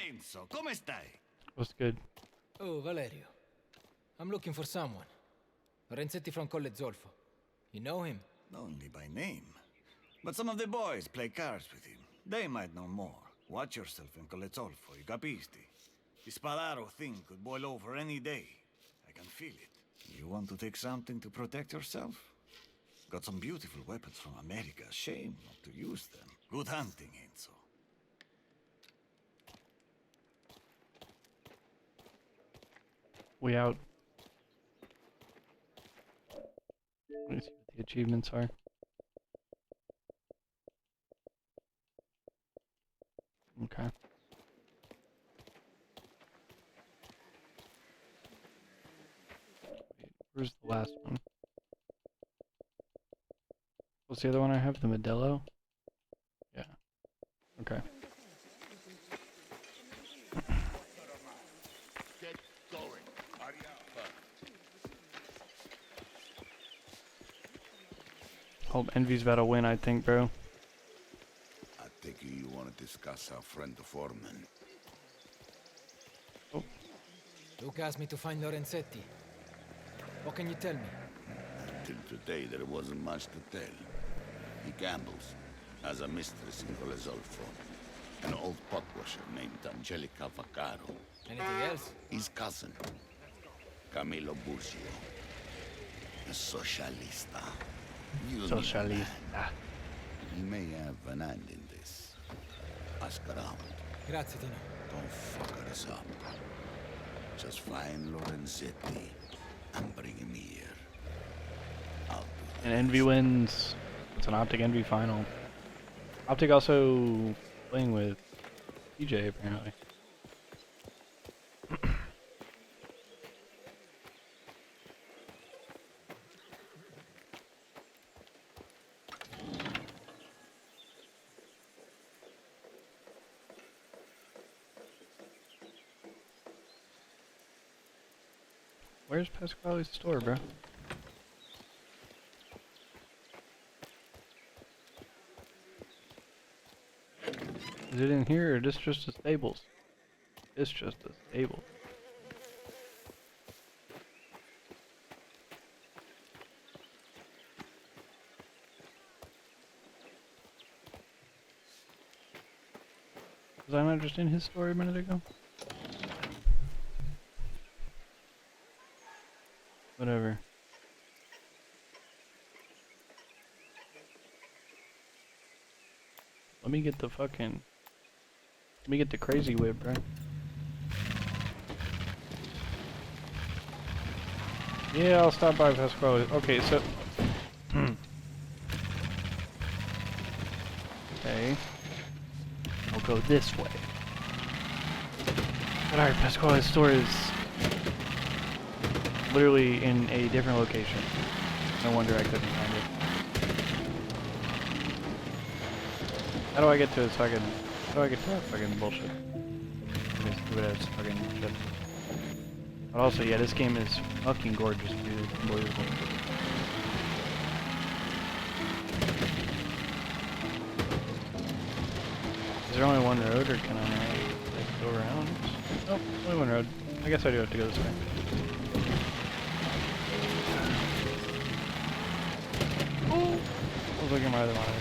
Enzo, come stai? What's good? Oh, Valerio. I'm looking for someone. Lorenzetti from Colle Zolfo. You know him? Only by name. But some of the boys play cards with him. They might know more. Watch yourself in Colle Zolfo, you capisti? The Spadaro thing could boil over any day. I can feel it. You want to take something to protect yourself? Got some beautiful weapons from America. Shame not to use them. Good hunting, Enzo. We out. Let me see what the achievements are. Okay. Wait, where's the last one? What's the other one I have? The Modelo? Yeah. Okay. Get going. Hope Envy's about to win, I think, bro. I think you want to discuss our friend the foreman. Oh. Luke asked me to find Lorenzetti. What can you tell me? Until today, there wasn't much to tell. He gambles, has a mistress in Colle Zolfo, an old pot washer named Angelica Vaccaro. Anything else? His cousin, Camillo Burzio, a socialista. Socialista. He may have an hand in this. Ask around. Grazie, Tino. Don't fuck us up. Just find Lorenzetti and bring him here. And Envy wins. It's an Optic Envy final. Optic also playing with DJ apparently. Where's Pasquale's store, bro? Is it in here or is this just the stables? It's just a stable. Was I not just in his store a minute ago? Whatever. Let me get the fucking... Let me get the crazy whip, right? Yeah, I'll stop by Pasquale. Okay, so... Okay. I'll go this way. But alright, Pasquale's store is... literally in a different location. No wonder I couldn't find it. How do I get to it so I can... How do I get to that fucking bullshit? This stupid ass fucking shit. But also, yeah, this game is fucking gorgeous, dude. It's unbelievable. Is there only one road, or can I like, go around? Oh, only one road. I guess I do have to go this way. Oh! I was looking at my other monitor.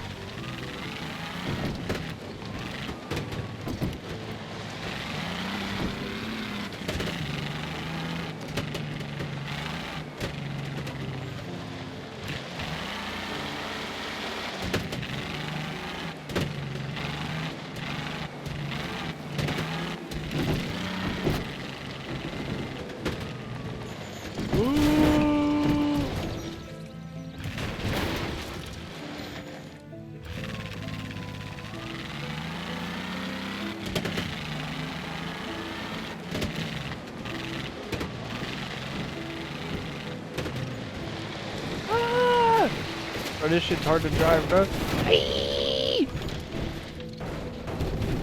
Bro, this shit's hard to drive, bro.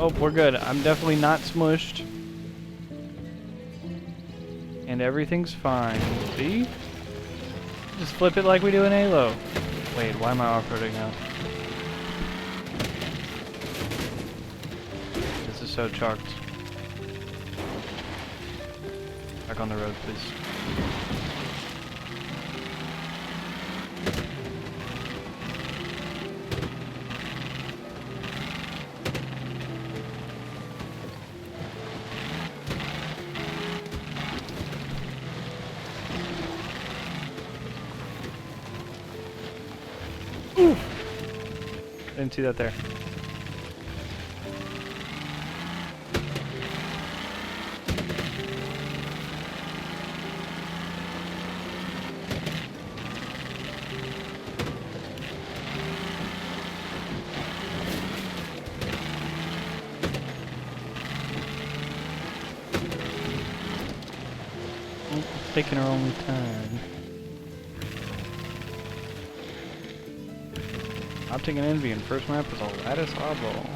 Oh, we're good. I'm definitely not smushed. And everything's fine. See? Just flip it like we do in Halo. Wait, why am I off-roading now? This is so chucked. Back on the road, please. Didn't see that there. It's taking her only time. Optic and Envy in first map is a lattice oddball.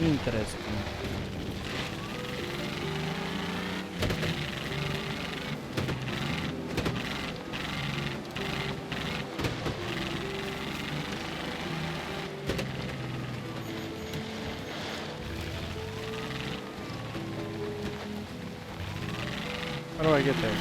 Interesting. How do I get there?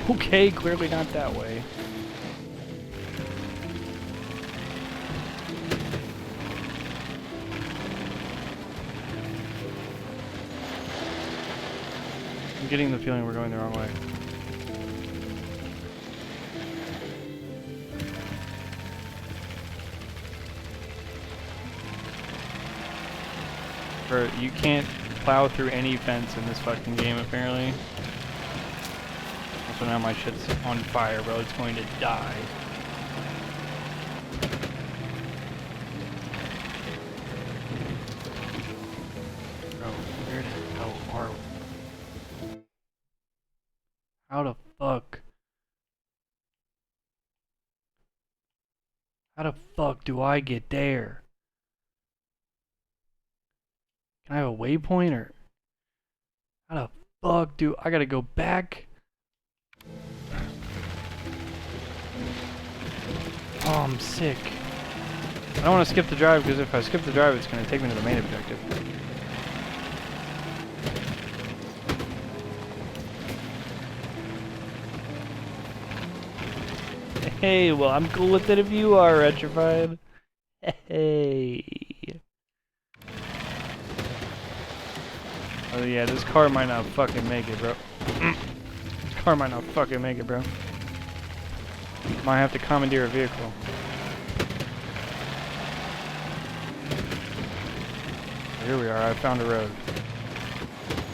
Okay, clearly not that way. I'm getting the feeling we're going the wrong way. You can't plow through any fence in this fucking game, apparently. So now my shit's on fire, bro. It's going to die. Bro, where the hell are we? How the fuck? How the fuck do I get there? Can I have a waypoint, or how the fuck do I gotta go back? Oh, I'm sick. I don't want to skip the drive, because if I skip the drive, it's going to take me to the main objective. Hey, well, I'm cool with it if you are, Retrified. Hey. Oh yeah, this car might not fucking make it, bro. This car might not fucking make it, bro. Might have to commandeer a vehicle. Here we are, I found a road.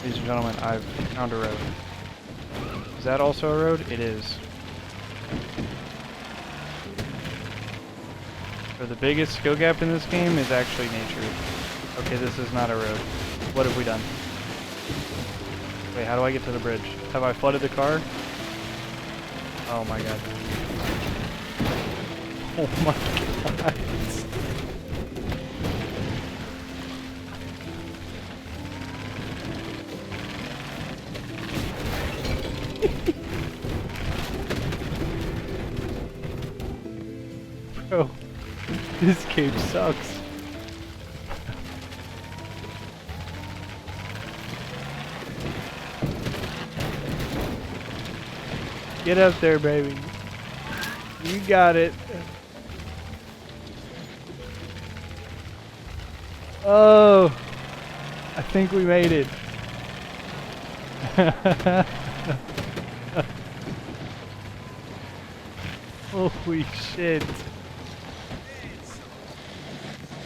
Ladies and gentlemen, I've found a road. Is that also a road? It is. So the biggest skill gap in this game is actually nature. Okay, this is not a road. What have we done? Wait, how do I get to the bridge? Have I flooded the car? Oh my god. Oh my god. Bro, this game sucks. Get up there, baby. You got it. Oh, I think we made it. Holy shit.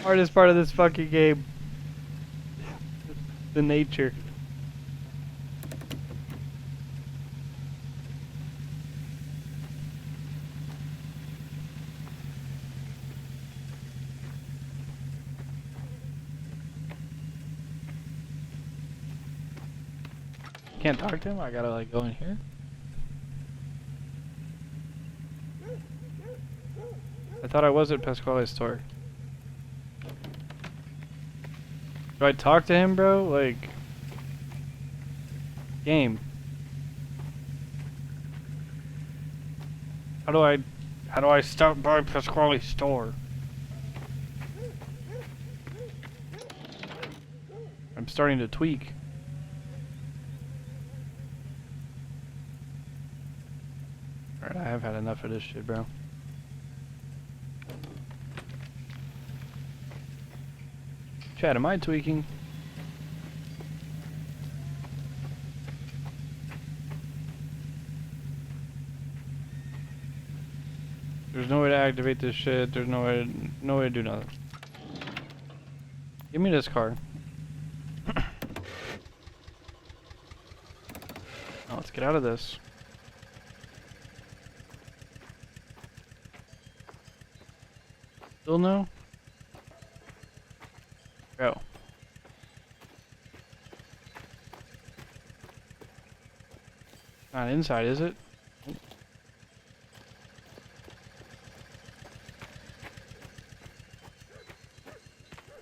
Hardest part of this fucking game. The nature. Can't talk to him? I gotta like go in here? I thought I was at Pasquale's store. Do I talk to him, bro? Like... Game. How do I stop by Pasquale's store? I'm starting to tweak. Alright, I have had enough of this shit, bro. Chad, am I tweaking? There's no way to activate this shit. There's no way to do nothing. Give me this car. Now let's get out of this. Still no? Go. Not inside, is it?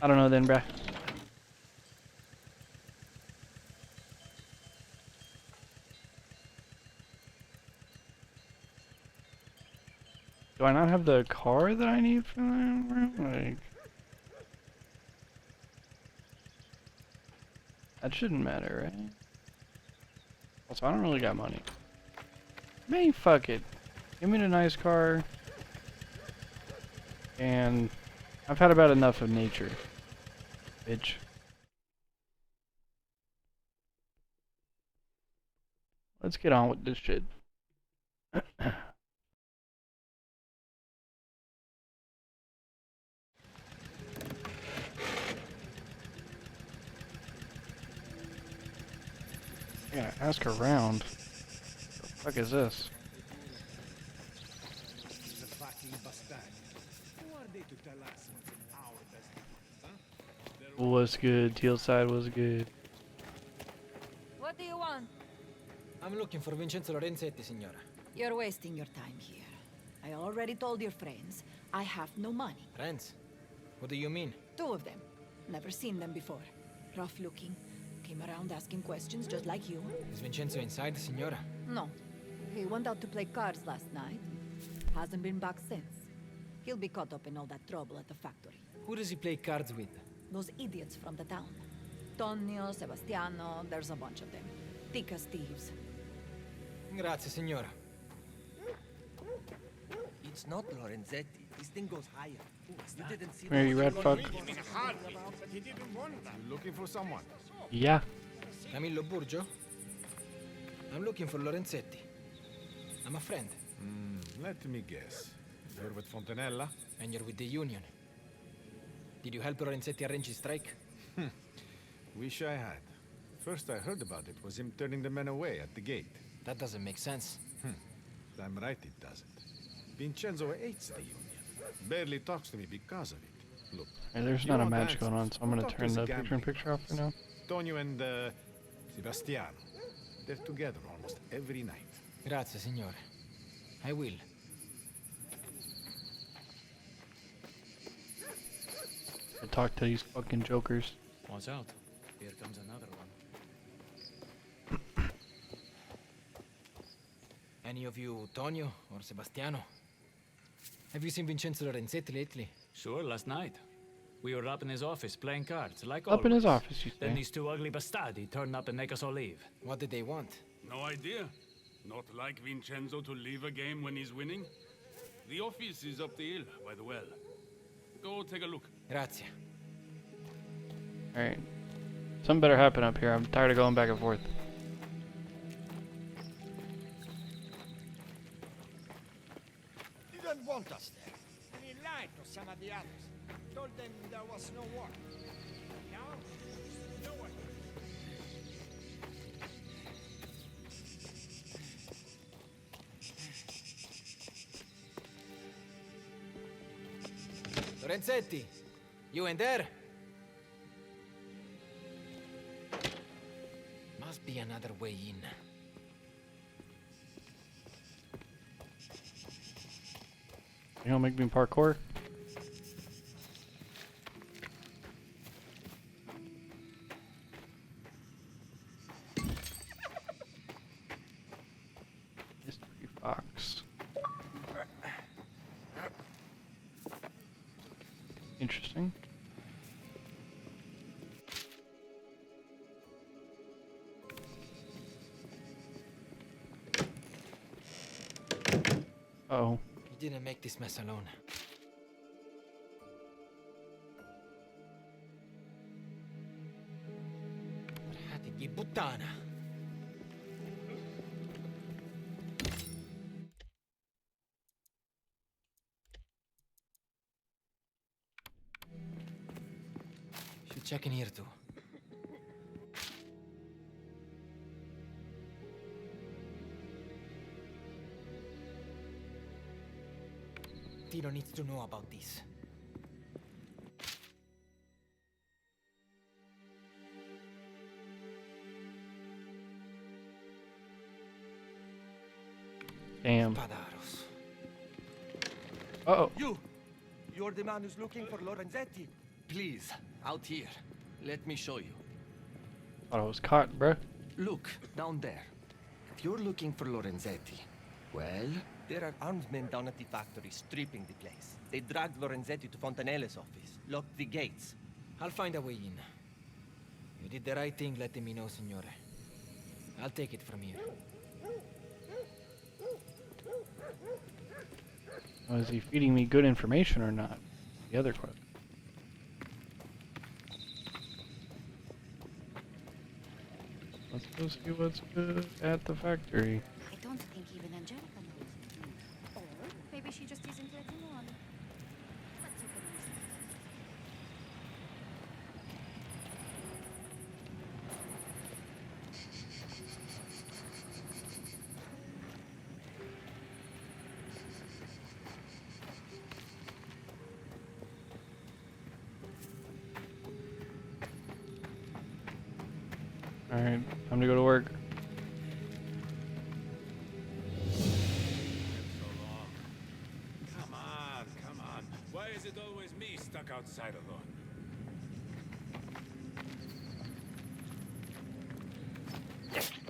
I don't know then, bruh. Do I not have the car that I need for that? Like... That shouldn't matter, right? Also, I don't really got money. Man, fuck it. Give me the nice car. And I've had about enough of nature. Bitch. Let's get on with this shit. Yeah, ask around. What the fuck is this? What's good? Teal side was good. What do you want? I'm looking for Vincenzo Lorenzetti, signora. You're wasting your time here. I already told your friends I have no money. Friends? What do you mean? 2 of them. Never seen them before. Rough looking. Came around asking questions just like you. Is Vincenzo inside, signora? No. He went out to play cards last night. Hasn't been back since. He'll be caught up in all that trouble at the factory. Who does he play cards with? Those idiots from the town. Tonio, Sebastiano, there's a bunch of them. Thick as thieves. Grazie, signora. It's not Lorenzetti. This thing goes higher. You didn't see Where you red fuck? You looking for someone? Yeah. Camillo Burgio? I'm looking for Lorenzetti. I'm a friend. Let me guess. You're with Fontanella? And you're with the Union. Did you help Lorenzetti arrange his strike? Wish I had. First I heard about it was him turning the men away at the gate. That doesn't make sense. I'm right, it doesn't. Vincenzo hates the Union. Barely talks to me because of it. Look. Hey, there's not a match going on, so I'm gonna turn the picture-in-picture off for now. Tonio and Sebastiano. They're together almost every night. Grazie, signore. I will. I talk to these fucking jokers. Watch out. Here comes another one. Any of you Tonio or Sebastiano? Have you seen Vincenzo Lorenzetti lately? Sure, last night. We were up in his office playing cards, like always. Up in his office, you Then say? these two ugly bastardi turn up and make us all leave. What did they want? No idea. Not like Vincenzo to leave a game when he's winning. The office is up the hill by the well. Go take a look. Grazie. Alright. Something better happen up here. I'm tired of going back and forth. Didn't want us there. And he lied to some of the others. Told them there was no war. Now, no one. Lorenzetti, you in there? Must be another way in. You don't make me parkour? Mystery Fox. Interesting. Uh-oh. You didn't make this mess alone. Frati di puttana. Should check in here too. Tino needs to know about this. Damn. Spadaros. Uh-oh. You're the man who's looking for Lorenzetti. Please, out here. Let me show you. Thought I was caught, bruh. Look, down there. If you're looking for Lorenzetti, well, there are armed men down at the factory stripping the place. They dragged Lorenzetti to Fontanella's office, locked the gates. I'll find a way in. You did the right thing letting me know, signore. I'll take it from here. Oh, is he feeding me good information or not? The other question. Let's go see what's good at the factory. I don't think even Angelica knows. Or maybe she just isn't letting on. What you can understand. Alright, time to go to work. Come on. Why is it always me stuck outside alone?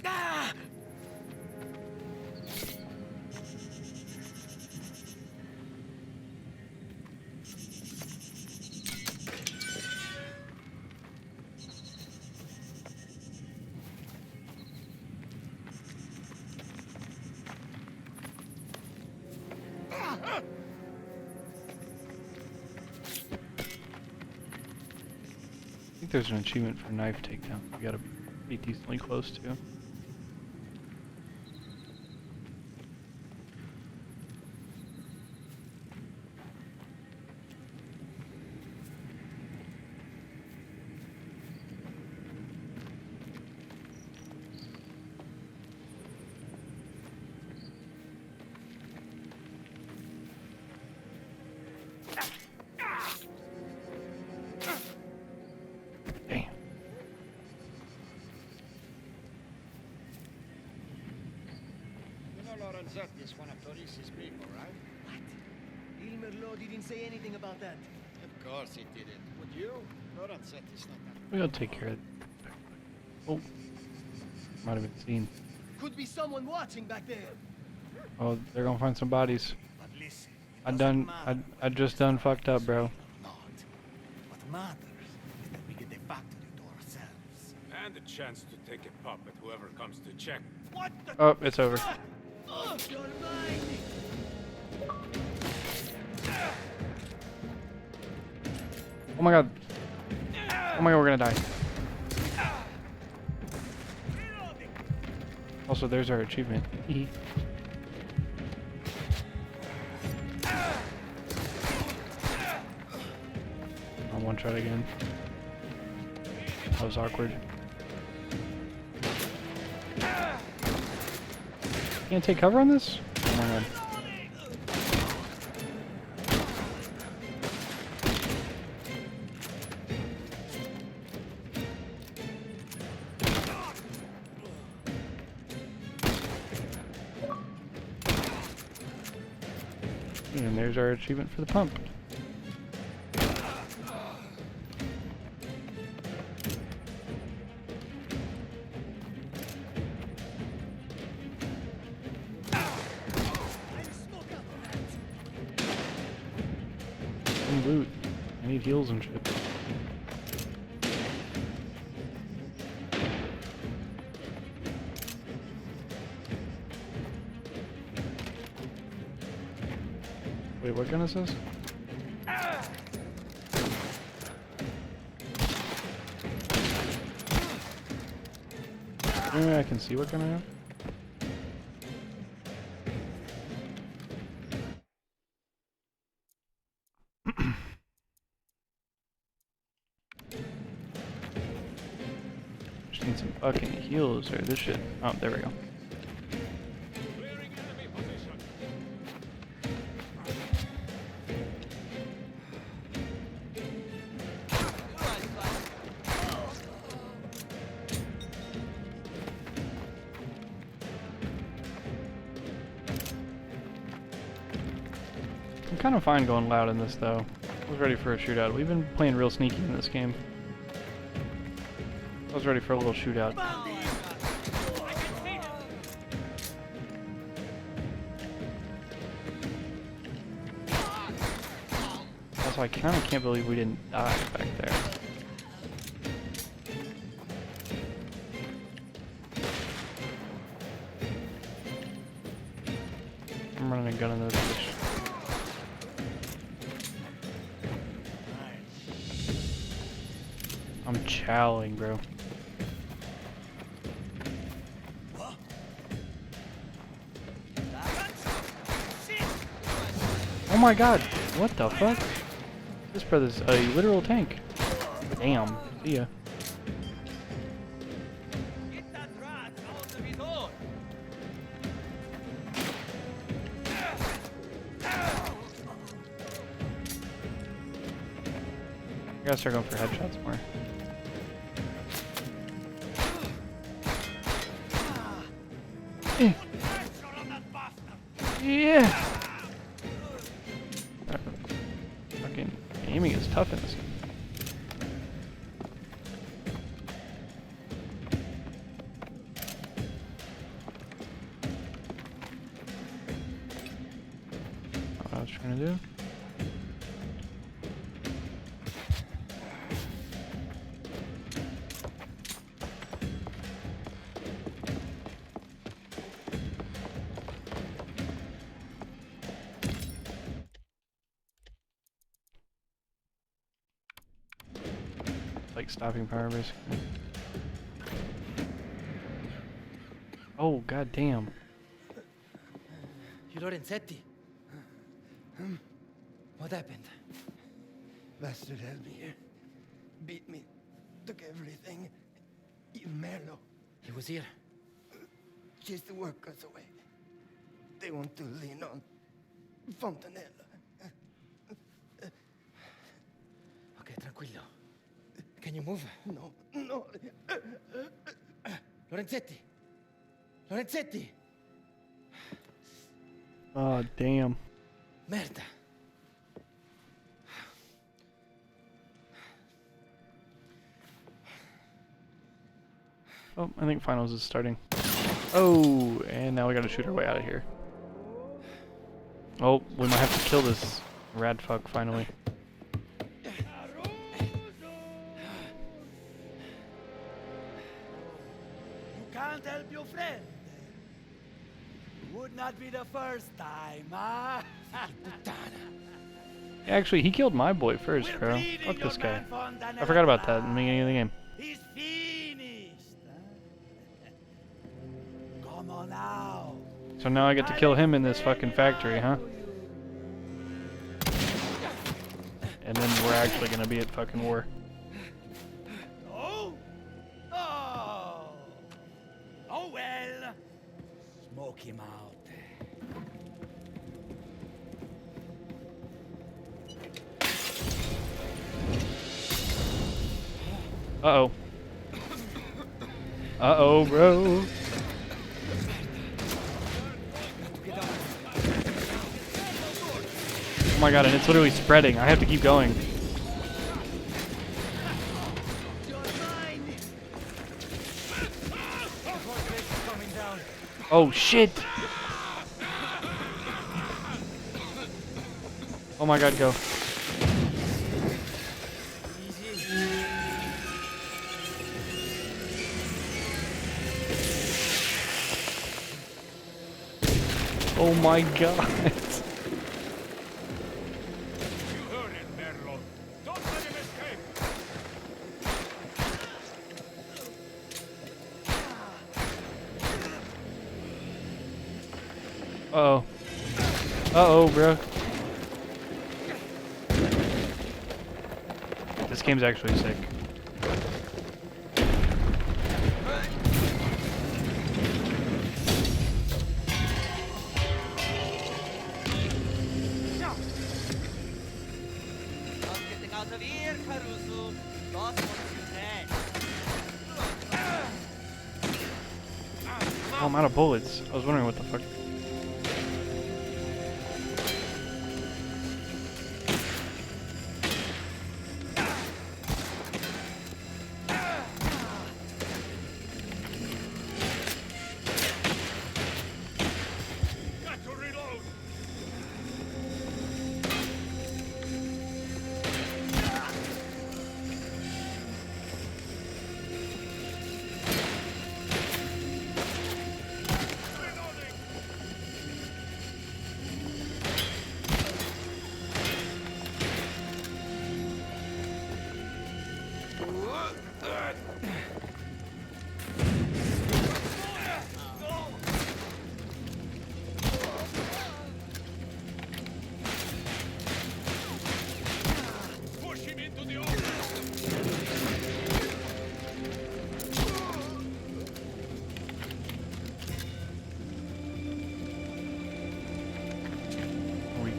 Ah! I think there's an achievement for knife takedown. We gotta be decently close to. Lorenzetti is one of Torice's people, right? What? Ilmerlo didn't say anything about that. Of course he didn't. Would you? Lorenzetti's not that. We gotta take care of it. Oh. Might have been seen. Could be someone watching back there. Oh, they're gonna find some bodies. But listen, I just done fucked up, bro. what matters is that we get the factory to ourselves. And a chance to take a pop at whoever comes to check. What the? Oh, it's over. Oh, you're lying. Oh my god. Oh my god, we're gonna die. Also, there's our achievement. I'll one shot again. That was awkward. Can't take cover on this? Oh my god. And there's our achievement for the pump. Some loot. I need heals and shit. Wait, what gun is this? Maybe I can see what gun I have. Just need some fucking heals or this shit. Oh, there we go. I'm kind of fine going loud in this though. I was ready for a shootout. We've been playing real sneaky in this game. I was ready for a little shootout. Also, I kind of can't believe we didn't die back there. I'm running a gun in this bitch. I'm chowing, bro. Oh my god, what the fuck? This brother's a literal tank. Damn, see ya. I gotta start going for headshots more. Yeah! Fucking aiming is tough in this game. What I was trying to do. like stopping power, basically. Oh, god damn. You Lorenzetti? What happened? Bastard held me here. Beat me. Took everything. Even Merlo. He was here. Chased the workers away. They want to lean on Fontanella. Okay, tranquillo. Can you move? No, no. Lorenzetti! Lorenzetti! Oh, damn. Merda. Oh, I think finals is starting. Oh, and now we gotta shoot our way out of here. Oh, we might have to kill this rad fuck finally. You can't help your friend. Would not be the first time, huh? Actually, he killed my boy first, bro. Fuck this guy. I forgot about that in the beginning of the game. He's finished. Come on now. So now I get to kill him in this fucking factory, huh? And then we're actually gonna be at fucking war. Oh? Oh. Oh well. Smoke him out. Uh-oh. Uh-oh, bro. Oh my god, and it's literally spreading. I have to keep going. Oh shit! Oh my god, go. Oh my god. Uh-oh. Uh-oh, bro. This game's actually sick. Getting out of here, Caruso. Lost what you had. Oh, I'm out of bullets. I was wondering what the fuck.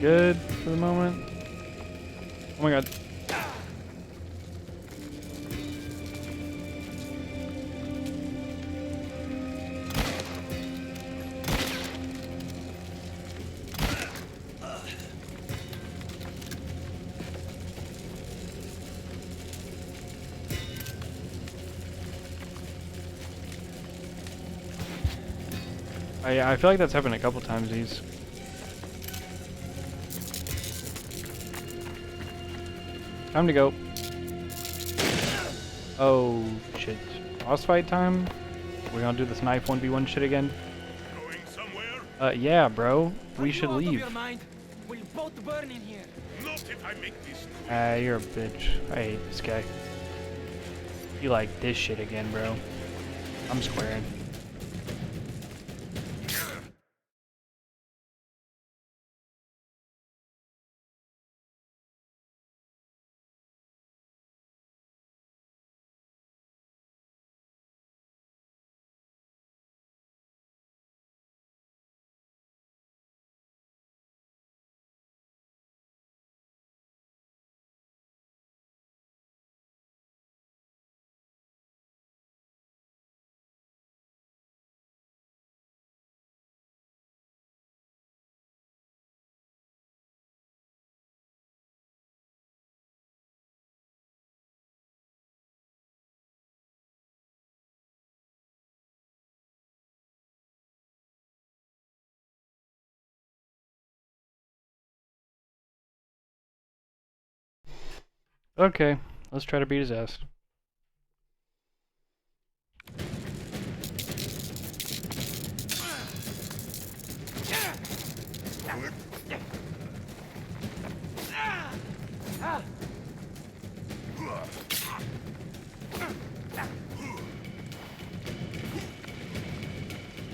Good for the moment. Oh my god. I feel like that's happened a couple times these. Time to go. Oh shit. Boss fight time? We're gonna do this knife 1v1 shit again? Going somewhere? Yeah, bro. We should leave. We'll both burn in here. Not if I make this. You're a bitch. I hate this guy. You like this shit again, bro. I'm squaring. Okay, let's try to beat his ass.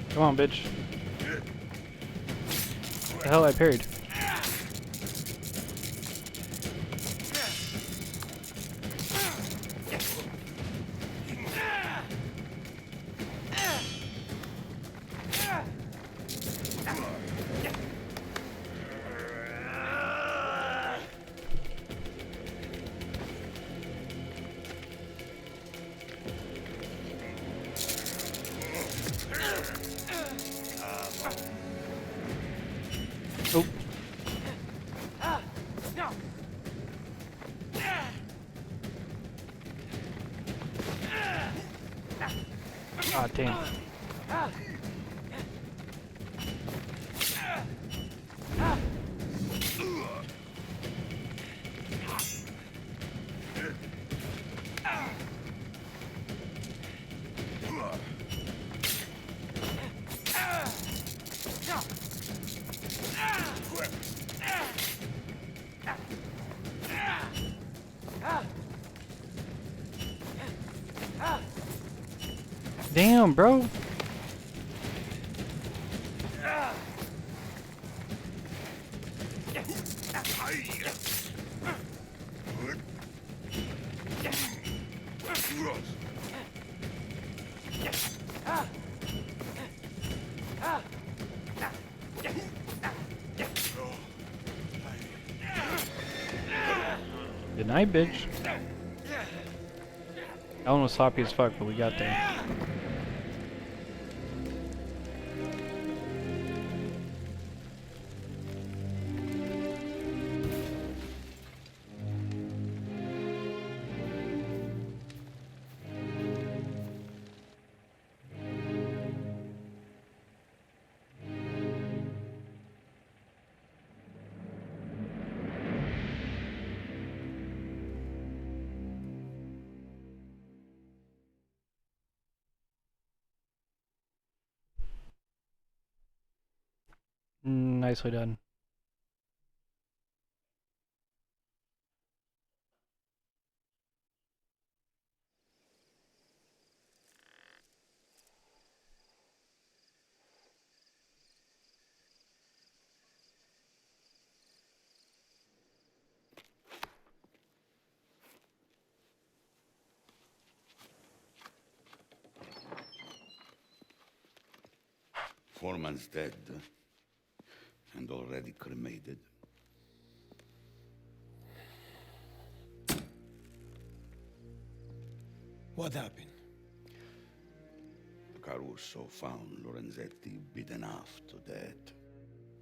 Come on, bitch. What the hell, I parried. Oh. Ah, damn. Damn, bro. Good night, bitch. That one was sloppy as fuck, but we got there. Nicely done. Foreman's dead, and already cremated. What happened? The Caruso found Lorenzetti beaten half to death.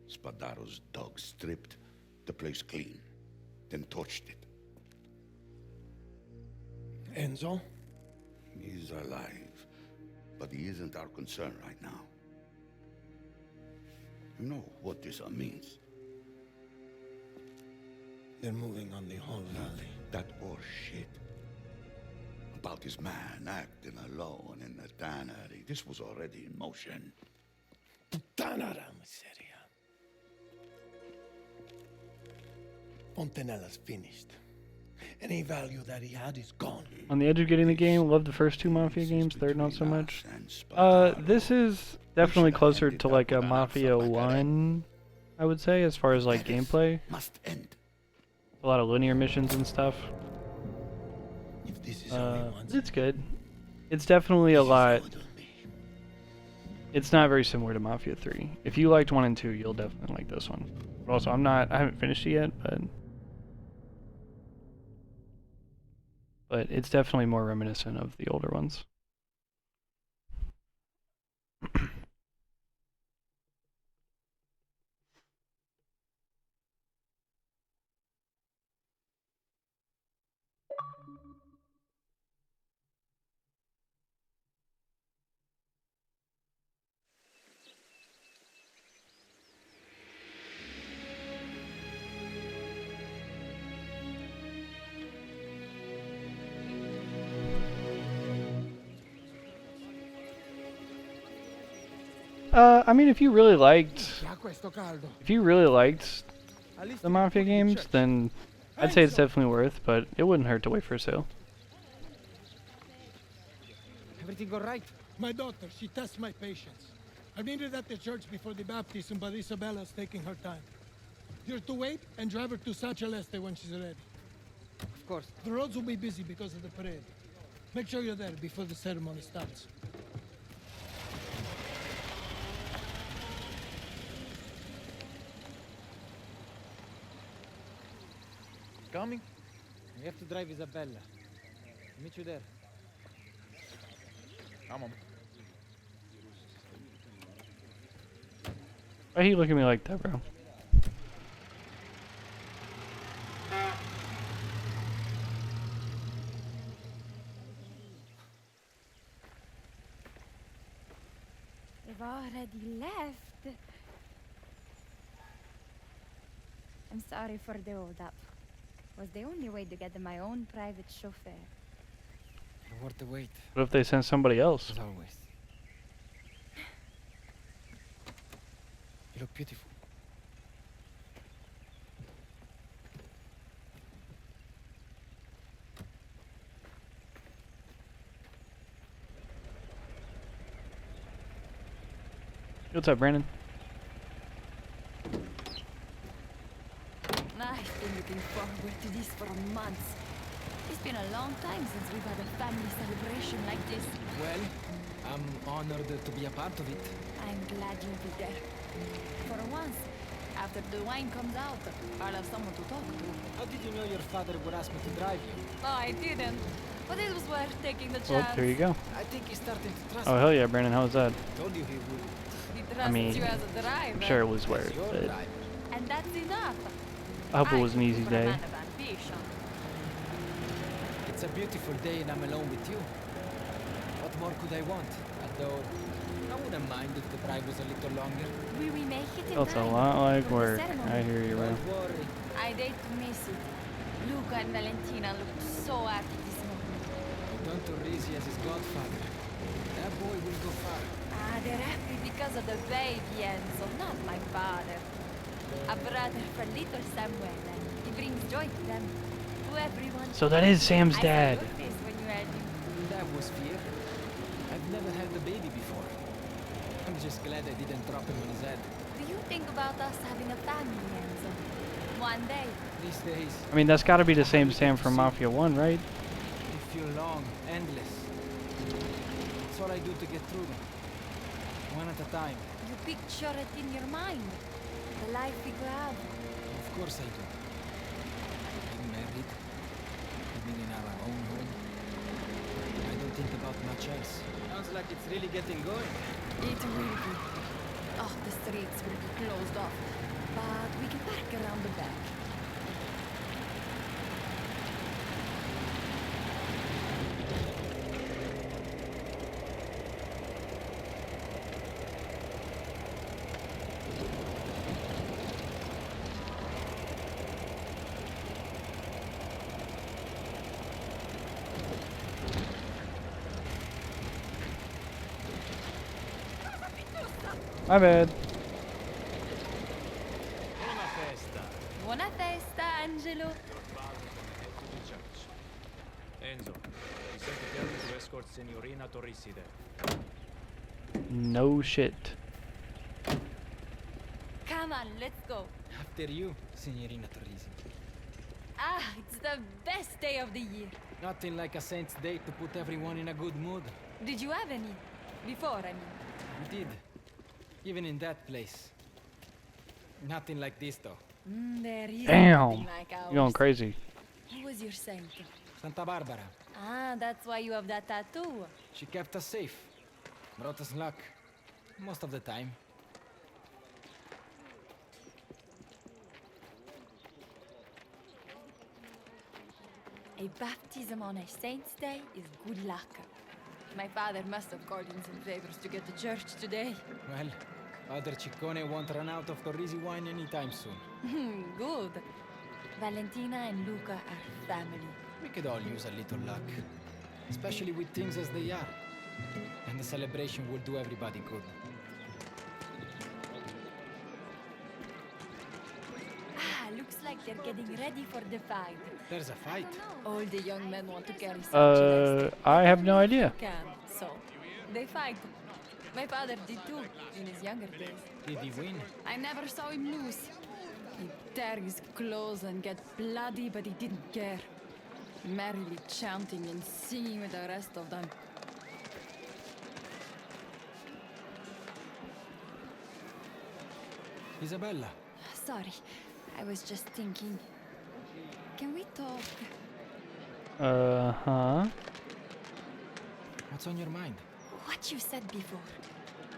Spadaro's dog stripped the place clean, then torched it. Enzo? He's alive, but he isn't our concern right now. You know what this means? They're moving on the whole valley. That horse shit about his man acting alone in the tannery. This was already in motion. Puttana miseria. Fontanella's finished. Any value that he had is gone. On the edge of getting the game. Love the first 2 Mafia games. Third, not so much. This is definitely closer to like a Mafia 1, I would say, as far as like gameplay. Must end. A lot of linear missions and stuff. If this is how he wants It's good. It's definitely a lot. It's not very similar to Mafia 3. If you liked 1 and 2, you'll definitely like this one. But also, I haven't finished it yet, but it's definitely more reminiscent of the older ones. I mean, if you really liked the Mafia games, then I'd say it's definitely worth, but it wouldn't hurt to wait for a sale. Everything all right? My daughter, she tests my patience. I needed at the church before the baptism, but Isabella's taking her time. You're to wait and drive her to San Celeste when she's ready. Of course. The roads will be busy because of the parade. Make sure you're there before the ceremony starts. Coming? We have to drive Isabella. Meet you there. Come on. Why you look at me like that, bro? They've already left. I'm sorry for the hold up. Was the only way to get my own private chauffeur. Worth the wait. What if they send somebody else? As always. You look beautiful. What's up, Brandon? I've been looking forward to this for months. It's been a long time since we've had a family celebration like this. Well, I'm honored to be a part of it. I'm glad you'll be there. For once, after the wine comes out, I'll have someone to talk to. How did you know your father would ask me to drive you? Oh, I didn't. But it was worth taking the Well, chance. there you go. I think he's starting to trust Oh, me. hell yeah, Brandon. How was that? Told you he would. He trusts I mean, you as a driver. I'm sure it was worth Your it. drive. And that's enough. I hope it was an easy For a day. man of ambition. It's a beautiful day and I'm alone with you. What more could I want? Although, I wouldn't mind if the drive was a little longer. Will we make it in Felt a time lot like for the work. ceremony? I hear you, bro. Don't worry. I'd hate to miss it. Luca and Valentina looked so happy this morning. Don Torrisi as his godfather. That boy will go far. Ah, they're happy because of the baby, Enzo, not my father. A brother for little Samuel, and he brings joy to them, to everyone. So that is Sam's I dad. saw your face when you had him. That was fear. I've never had a baby before. I'm just glad I didn't drop him on his head. Do you think about us having a family, Enzo? One day. These days, I mean, that's got to be the same Sam from Mafia 1, right? they feel long, endless. It's all I do to get through them. One at a time. You picture it in your mind. The life we could have. Of course I do. Getting married. Living in our own home. I don't think about much else. Sounds like it's really getting going. It will be. Oh, the streets will be closed off. But we can park around the back. My bad. Buona festa, Angelo. Enzo, he sent to tell me to escort Signorina Torrisi there. No shit. Come on, let's go. After you, Signorina Torrisi. Ah, it's the best day of the year. Nothing like a saint's day to put everyone in a good mood. Did you have any? Before, I mean. We did. Even in that place. Nothing like this, though. There is Damn. nothing like ours. You're going crazy. Who was your saint? Santa Barbara. Ah, that's why you have that tattoo. She kept us safe. Brought us luck. Most of the time. A baptism on a saint's day is good luck. My father must have called in some favors to get to church today. Well, Father Ciccone won't run out of Torrisi wine anytime soon. Good. Valentina and Luca are family. We could all use a little luck. Especially with things as they are. And the celebration will do everybody good. Ah, looks like they're getting ready for the fight. There's a fight? All the young men want to carry Sanchez. I have no idea. Can, so they fight. My father did too, in his younger days. Did he win? I never saw him lose. He'd tear his clothes and get bloody, but he didn't care. Merrily chanting and singing with the rest of them. Isabella. Sorry, I was just thinking. Can we talk? Huh? What's on your mind? What you said before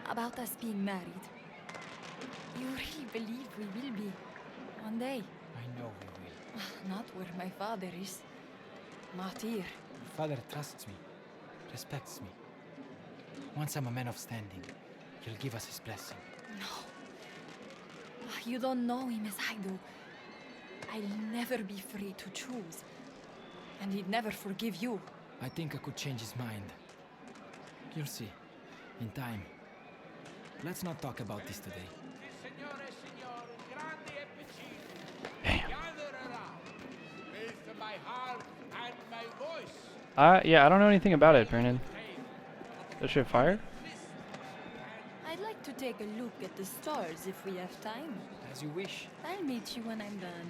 about us being married. You really believe we will be one day? I know we will. Not where my father is. Not here. Father trusts me, respects me. Once I'm a man of standing, he'll give us his blessing. No. You don't know him as I do. I'll never be free to choose. And he'd never forgive you. I think I could change his mind. You'll see. In time. Let's not talk about this today. Yeah, I don't know anything about it, Brandon. Does shit fire? I'd like to take a look at the stars if we have time. As you wish. I'll meet you when I'm done.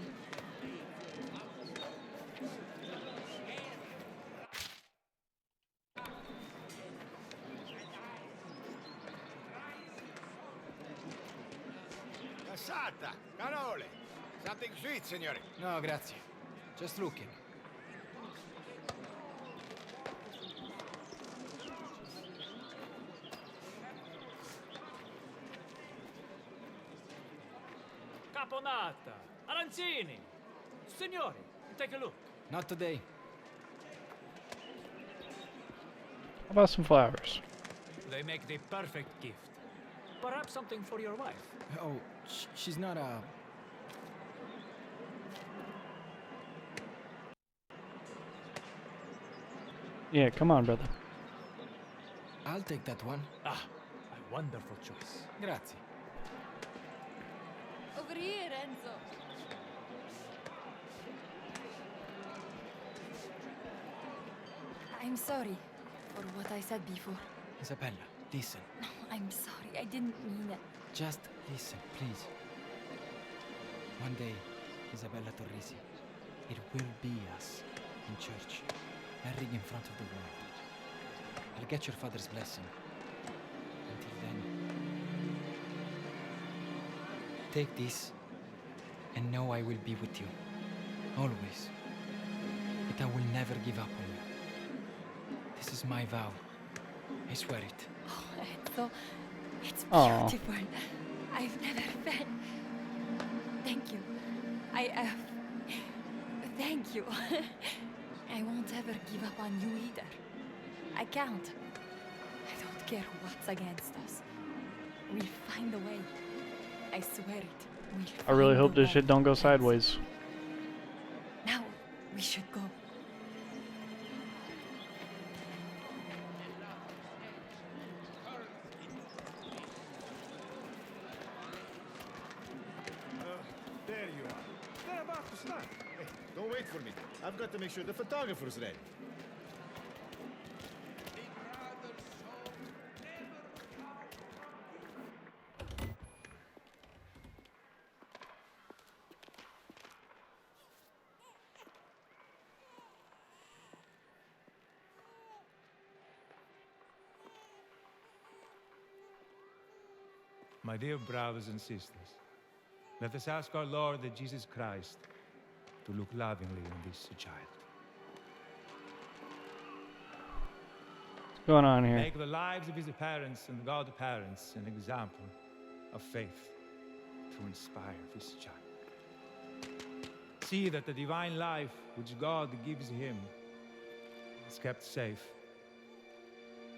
Cassata, canole. Something sweet, signore. No, grazie. Just looking. Caponata, arancini. Signori, take a look. Not today. How about some flowers? They make the perfect gift. Perhaps something for your wife. Oh, she's not a... Yeah, come on, brother. I'll take that one. Ah, a wonderful choice. Grazie. Over here, Enzo. I'm sorry for what I said before. Isabella, listen. No, I'm sorry. I didn't mean it. Just listen, please. One day, Isabella Torrisi, it will be us in church, married in front of the world. I'll get your father's blessing. Until then, take this and know I will be with you. Always. But I will never give up on you. This is my vow. I swear it. Oh, Enzo, it's Aw. beautiful. I've never been. Thank you. Thank you. I won't ever give up on you either. I can't. I don't care what's against us. We'll find a way. I swear it. We'll I really find hope a this way. shit don't go sideways. Now, we should go. There you are. They're about to start. Hey, don't wait for me. I've got to make sure the photographer's ready. My dear brothers and sisters, let us ask our Lord the Jesus Christ to look lovingly on this child. What's going on here? Make the lives of his parents and godparents an example of faith to inspire this child. See that the divine life which God gives him is kept safe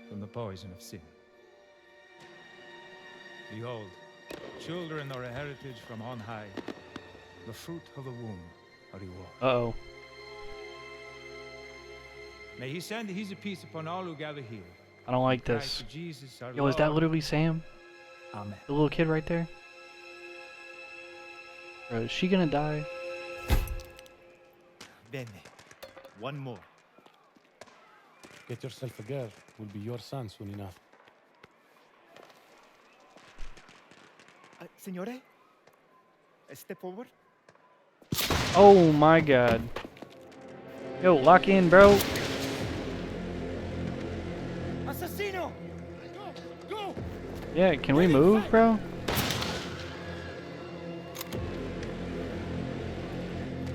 from the poison of sin. Behold, children are a heritage from on high. The fruit of the womb a reward. Uh-oh. May he send his peace upon all who gather here. I don't like Christ this. Jesus, our Yo, is that Lord. literally Sam? Amen. The little kid right there? Bro, is she gonna die? Bene. One more. Get yourself a girl. Will be your son soon enough. Signore? Step forward. Oh my god. Yo, lock in, bro. Assassino! Go! Go! Yeah, can we move, bro?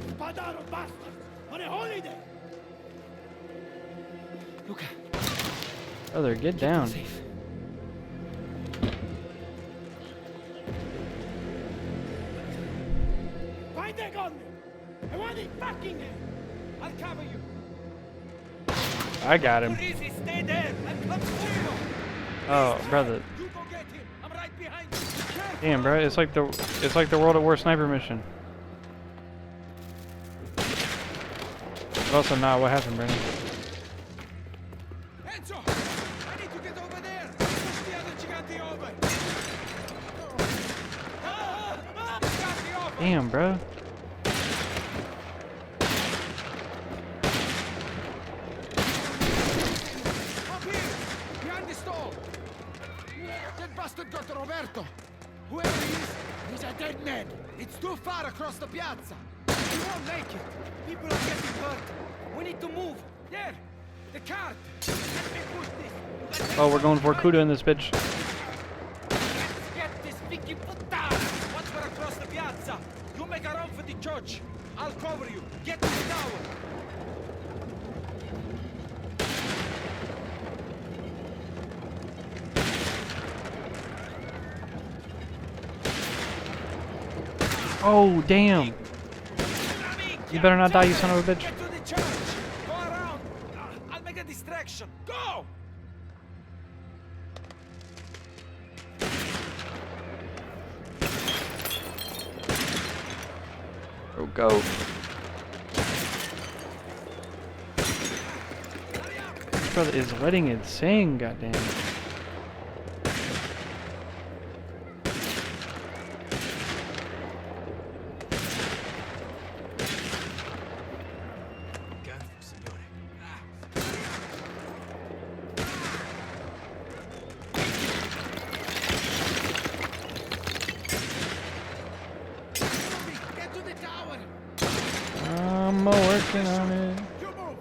Spadaro bastards! On a holiday! Luca. Brother, get down. Find that gun! I want it fucking there! I'll cover you! I got him. Easy, stay there! I'm coming for you! Oh, brother. You go get him! I'm right behind you! Damn, bro, it's like the World at War sniper mission. But also not. What happened, Brennan? Enzo! I need to get over there! Push the other Gigante over! Gigante over! Damn, bro. Up here! Behind the stall! That bastard got Roberto! Whoever he is, he's a dead man! It's too far across the piazza! We won't make it! People are getting hurt! We need to move! There! The cart! Let me push this! Oh, we're going for Kuda in this bitch. Let's get this Vicky puttana! Once we're across the piazza, you make a run for the church! I'll cover you! Get to the tower! Oh, damn. You better not die, you son of a bitch. Get to the church! Go around! I'll make a distraction! Go! Oh, go. This brother is letting it sing, goddamn. I'm working on it. Down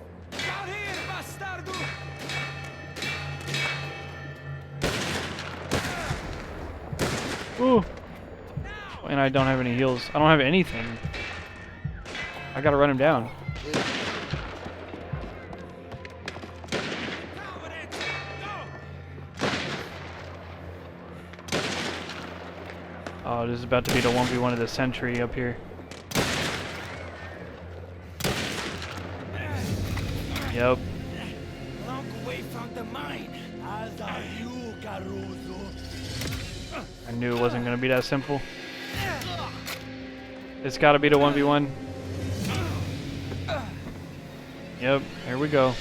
here, bastardo! Ooh. And I don't have any heals. I don't have anything. I gotta run him down. Oh, this is about to be the 1v1 of the century up here. Yep. Long way from the mine. As are you, Caruso. I knew it wasn't gonna be that simple. It's gotta be the 1v1. Yep, here we go.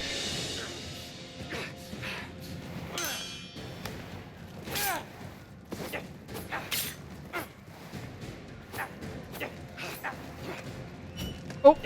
Oh!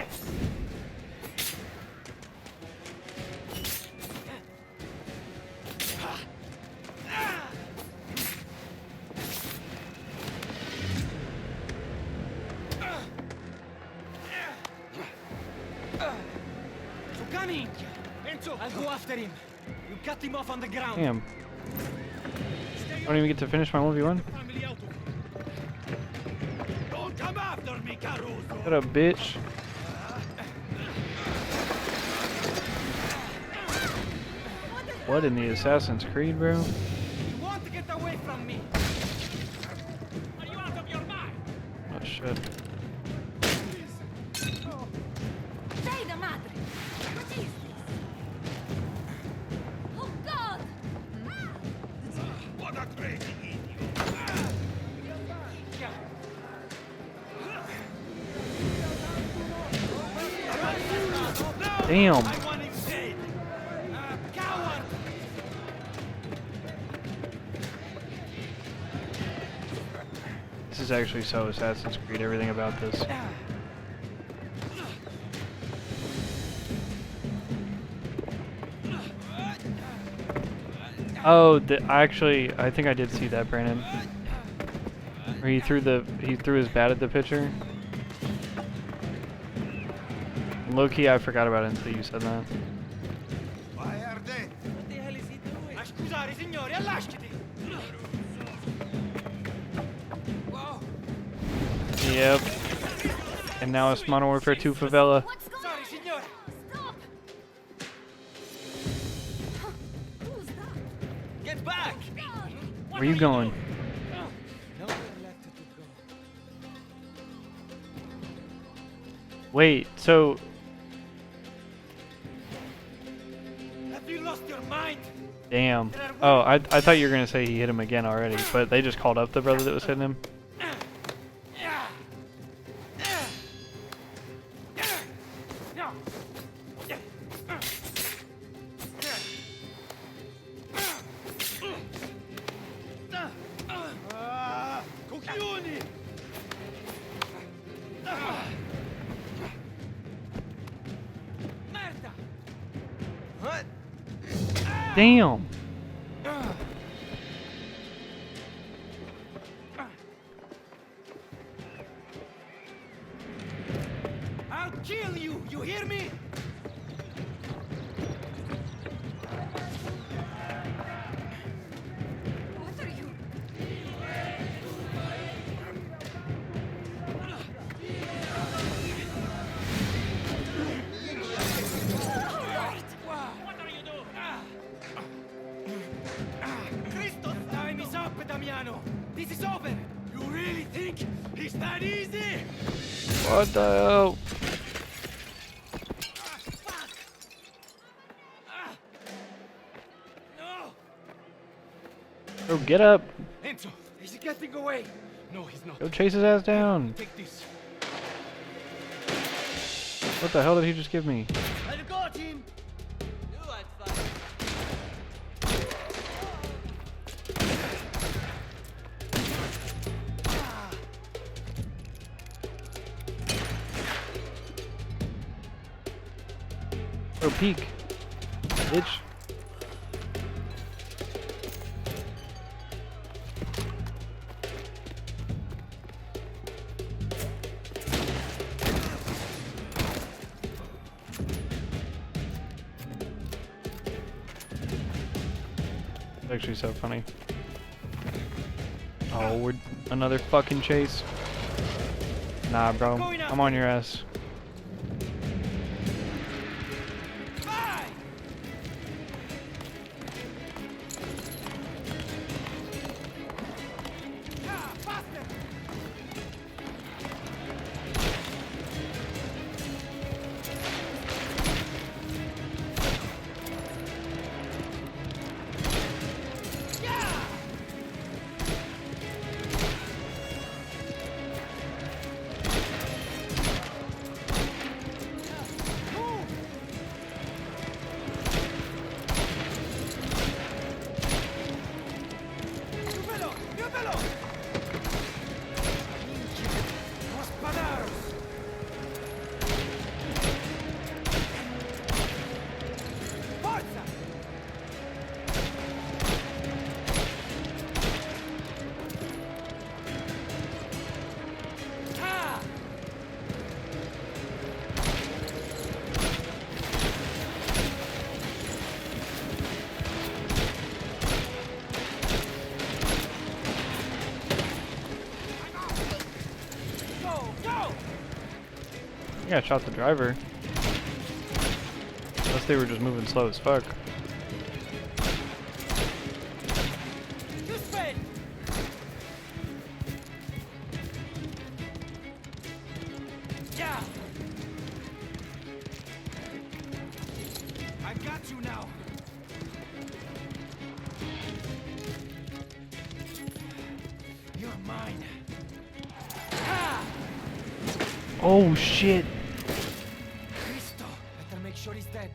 Enzo, I'll go after him. You cut him off on the ground. Damn. Stay don't even get to finish my 1v1. Don't come after me, Caruso. Shut up, bitch. What in the Assassin's Creed, bro? You want to get away from me? Are you out of your mind? Oh shit. Say the madre! What is this? Oh God! What a crazy idiot! Damn. I want him dead! Coward! This is actually so Assassin's Creed, everything about this. Oh, I think I did see that, Brandon. Where he threw his bat at the pitcher. Low key, I forgot about it until you said that. Why are they? What the hell is he doing? Scusate, signore, lasciati! Wow. Yep. And now it's Modern Warfare 2 Favela. Sorry, signore. Get back! Where you going? Wait, so Have you lost your mind? damn. Oh, I thought you were gonna say he hit him again already, but they just called up the brother that was hitting him. Coglioni! Merda! What? Damn. I'll kill you! You hear me? What are you? What are you doing? Christos! Time is up, Damiano! This is over! You really think it's that easy? What the hell? No! Bro, get up. Enzo, is he getting away? No, he's not. Go chase his ass down. Take this. What the hell did he just give me? I got him! You had fun. Bro, peek. Bitch. It's actually so funny. Oh, we're another fucking chase. Nah, bro. I'm on your ass. think I shot the driver. Unless they were just moving slow as fuck. Yeah. I got you now. You're mine. Oh shit! Cristo, better make sure he's dead.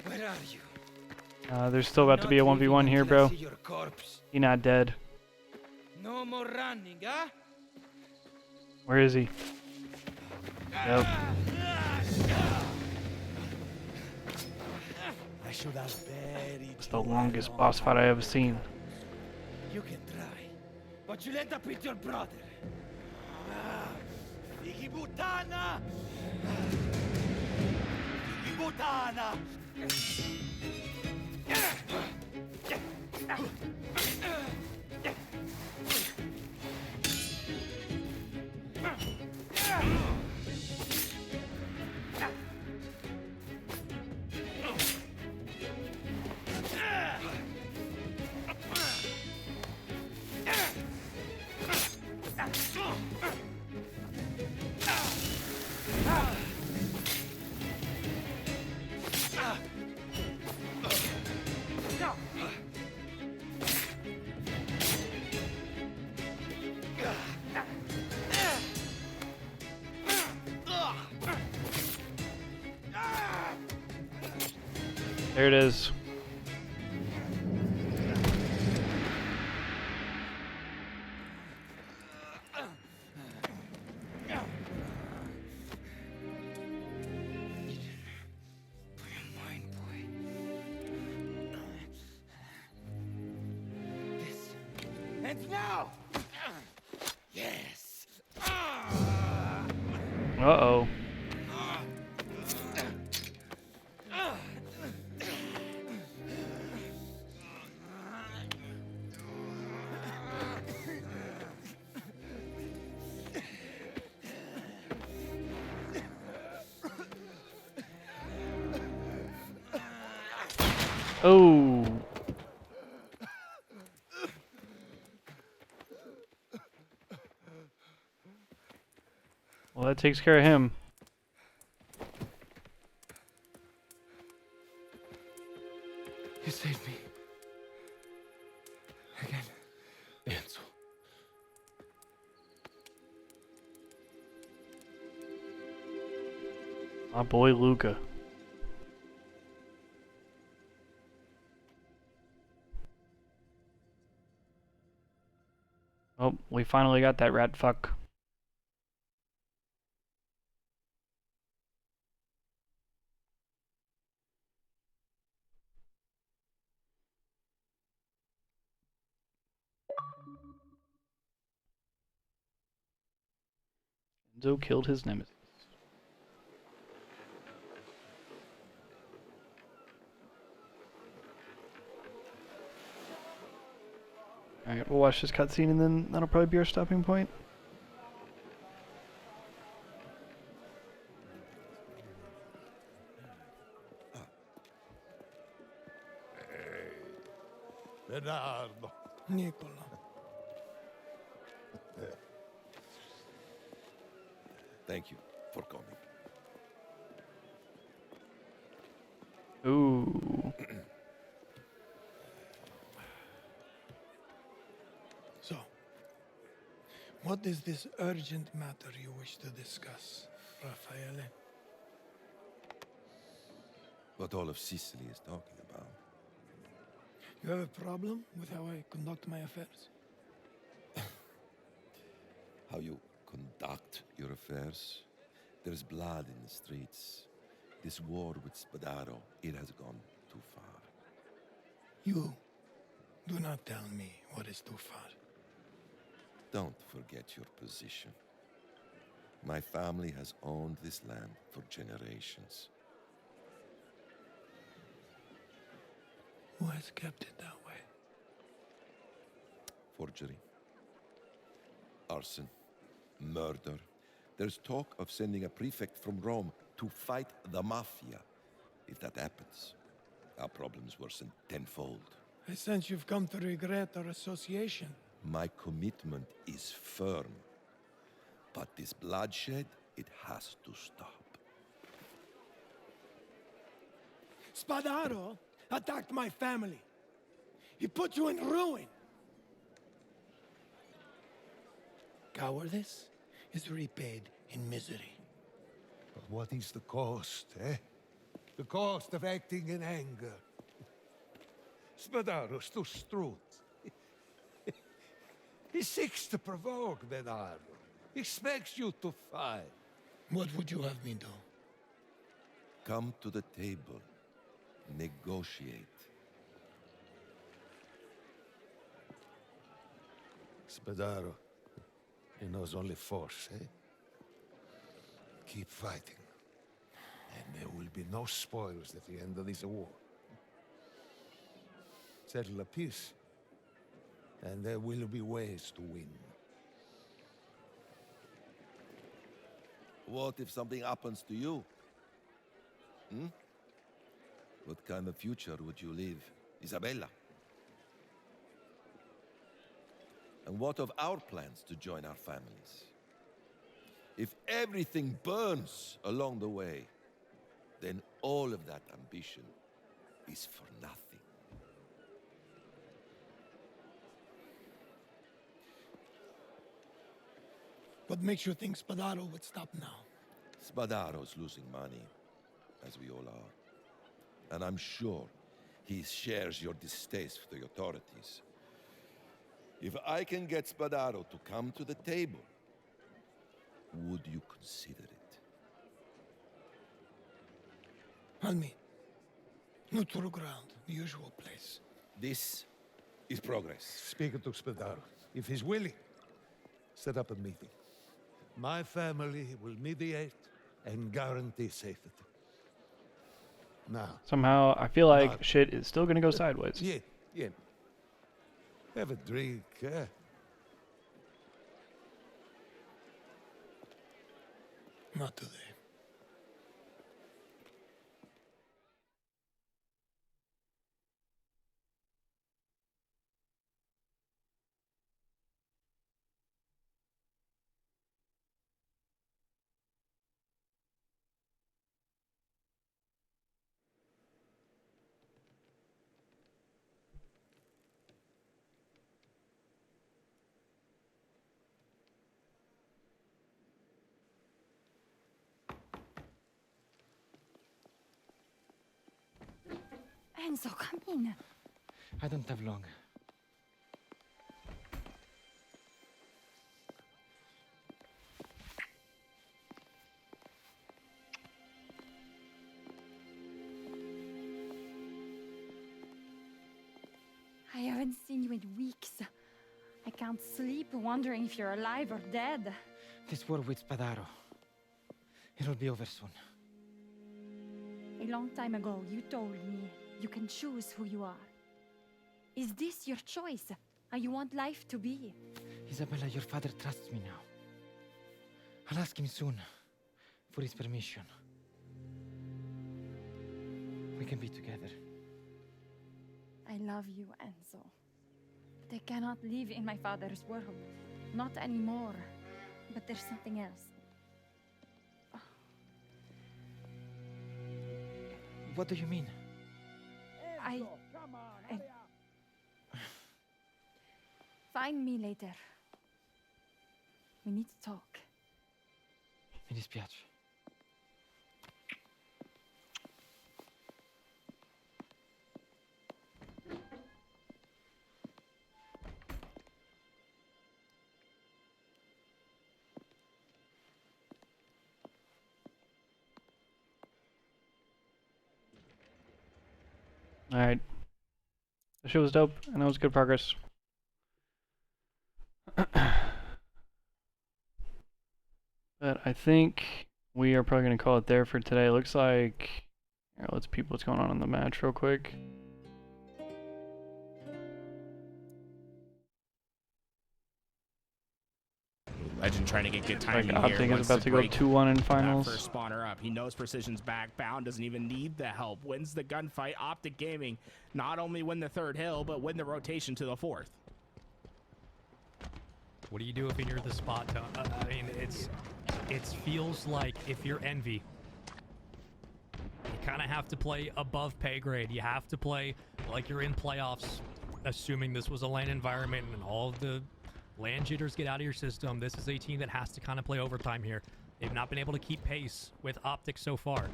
Where are you? There's still about to be a 1v1 here, bro. He not dead. No more running, huh? Where is he? Yep. I should have buried It's the longest boss fight I ever seen. You can try, but you'll end up with your brother. Fighi puttana! Fighi puttana! There it is. And now! Yes! Uh-oh. Oh. Well, that takes care of him. You saved me. Again. Enzo. My boy Luca. Oh, we finally got that rat fuck. Enzo killed his nemesis. Alright, we'll watch this cutscene and then that'll probably be our stopping point. Bernardo. Nicola. Thank you for coming. Ooh. So, what is this urgent matter you wish to discuss, Raffaele? What all of Sicily is talking about. You have a problem with how I conduct my affairs? How you conduct your affairs? There's blood in the streets. This war with Spadaro, it has gone too far. You do not tell me what is too far. Don't forget your position. My family has owned this land for generations. Who has kept it that way? Forgery, arson, murder. There's talk of sending a prefect from Rome to fight the Mafia. If that happens, our problems worsen tenfold. I sense you've come to regret our association. My commitment is firm. But this bloodshed, it has to stop. Spadaro attacked my family. He put you in ruin. Cowardice is repaid in misery. But what is the cost, eh? The cost of acting in anger. Spadaro's too strut. He seeks to provoke Bernardo. Expects you to fight. What would you have me do? Come to the table. Negotiate. Spadaro, he knows only force, eh? Keep fighting. And there will be no spoils at the end of this war. Settle a peace, and there will be ways to win. What if something happens to you? Hmm? What kind of future would you live, Isabella? And what of our plans to join our families? If everything burns along the way, then all of that ambition is for nothing. What makes you think Spadaro would stop now? Spadaro's losing money, as we all are. And I'm sure he shares your distaste for the authorities. If I can get Spadaro to come to the table, would you consider it? Almi. Neutral ground, the usual place. This is progress. Speak to Spadaro. If he's willing, set up a meeting. My family will mediate and guarantee safety. Now. Somehow, I feel like shit is still gonna go sideways. Yeah. Have a drink, eh? Not today. Enzo, come in. I don't have long. I haven't seen you in weeks. I can't sleep wondering if you're alive or dead. This war with Spadaro. It'll be over soon. A long time ago, you told me you can choose who you are. Is this your choice? How you want life to be? Isabella, your father trusts me now. I'll ask him soon for his permission. We can be together. I love you, Enzo. But I cannot live in my father's world. Not anymore. But there's something else. What do you mean? Find me later. We need to talk. Mi dispiace. Alright. The show was dope, and that was good progress. But I think we are probably going to call it there for today. It looks like... Here, let's peep what's going on the match real quick. Legend trying to get good timing Like here. Optic is Wants about to go break 2-1 in that finals. first spawner up. He knows Precision's back. Bound doesn't even need the help. Wins the gunfight. Optic Gaming not only win the third hill, but win the rotation to the fourth. What do you do if you're the spot? I mean, it feels like if you're Envy, you kind of have to play above pay grade. You have to play like you're in playoffs, assuming this was a LAN environment and all of the LAN jitters get out of your system. This is a team that has to kind of play overtime here. They've not been able to keep pace with Optic so far.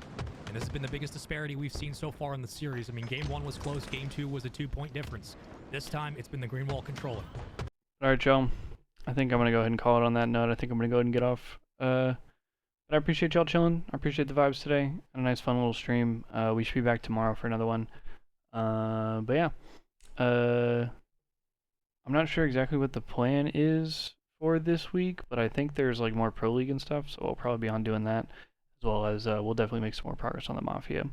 And this has been the biggest disparity we've seen so far in the series. I mean, game 1 was close. Game 2 was a 2-point difference. This time, it's been the green wall controlling. All right, y'all. I think I'm going to go ahead and call it on that note. I think I'm going to go ahead and get off. But I appreciate y'all chilling. I appreciate the vibes today. And a nice, fun little stream. We should be back tomorrow for another one. But yeah. I'm not sure exactly what the plan is for this week, but I think there's like more Pro League and stuff, so we'll probably be on doing that, as well as we'll definitely make some more progress on the Mafia.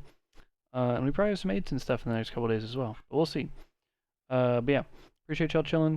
And we probably have some 8s and stuff in the next couple days as well, but we'll see. But yeah, appreciate y'all chilling.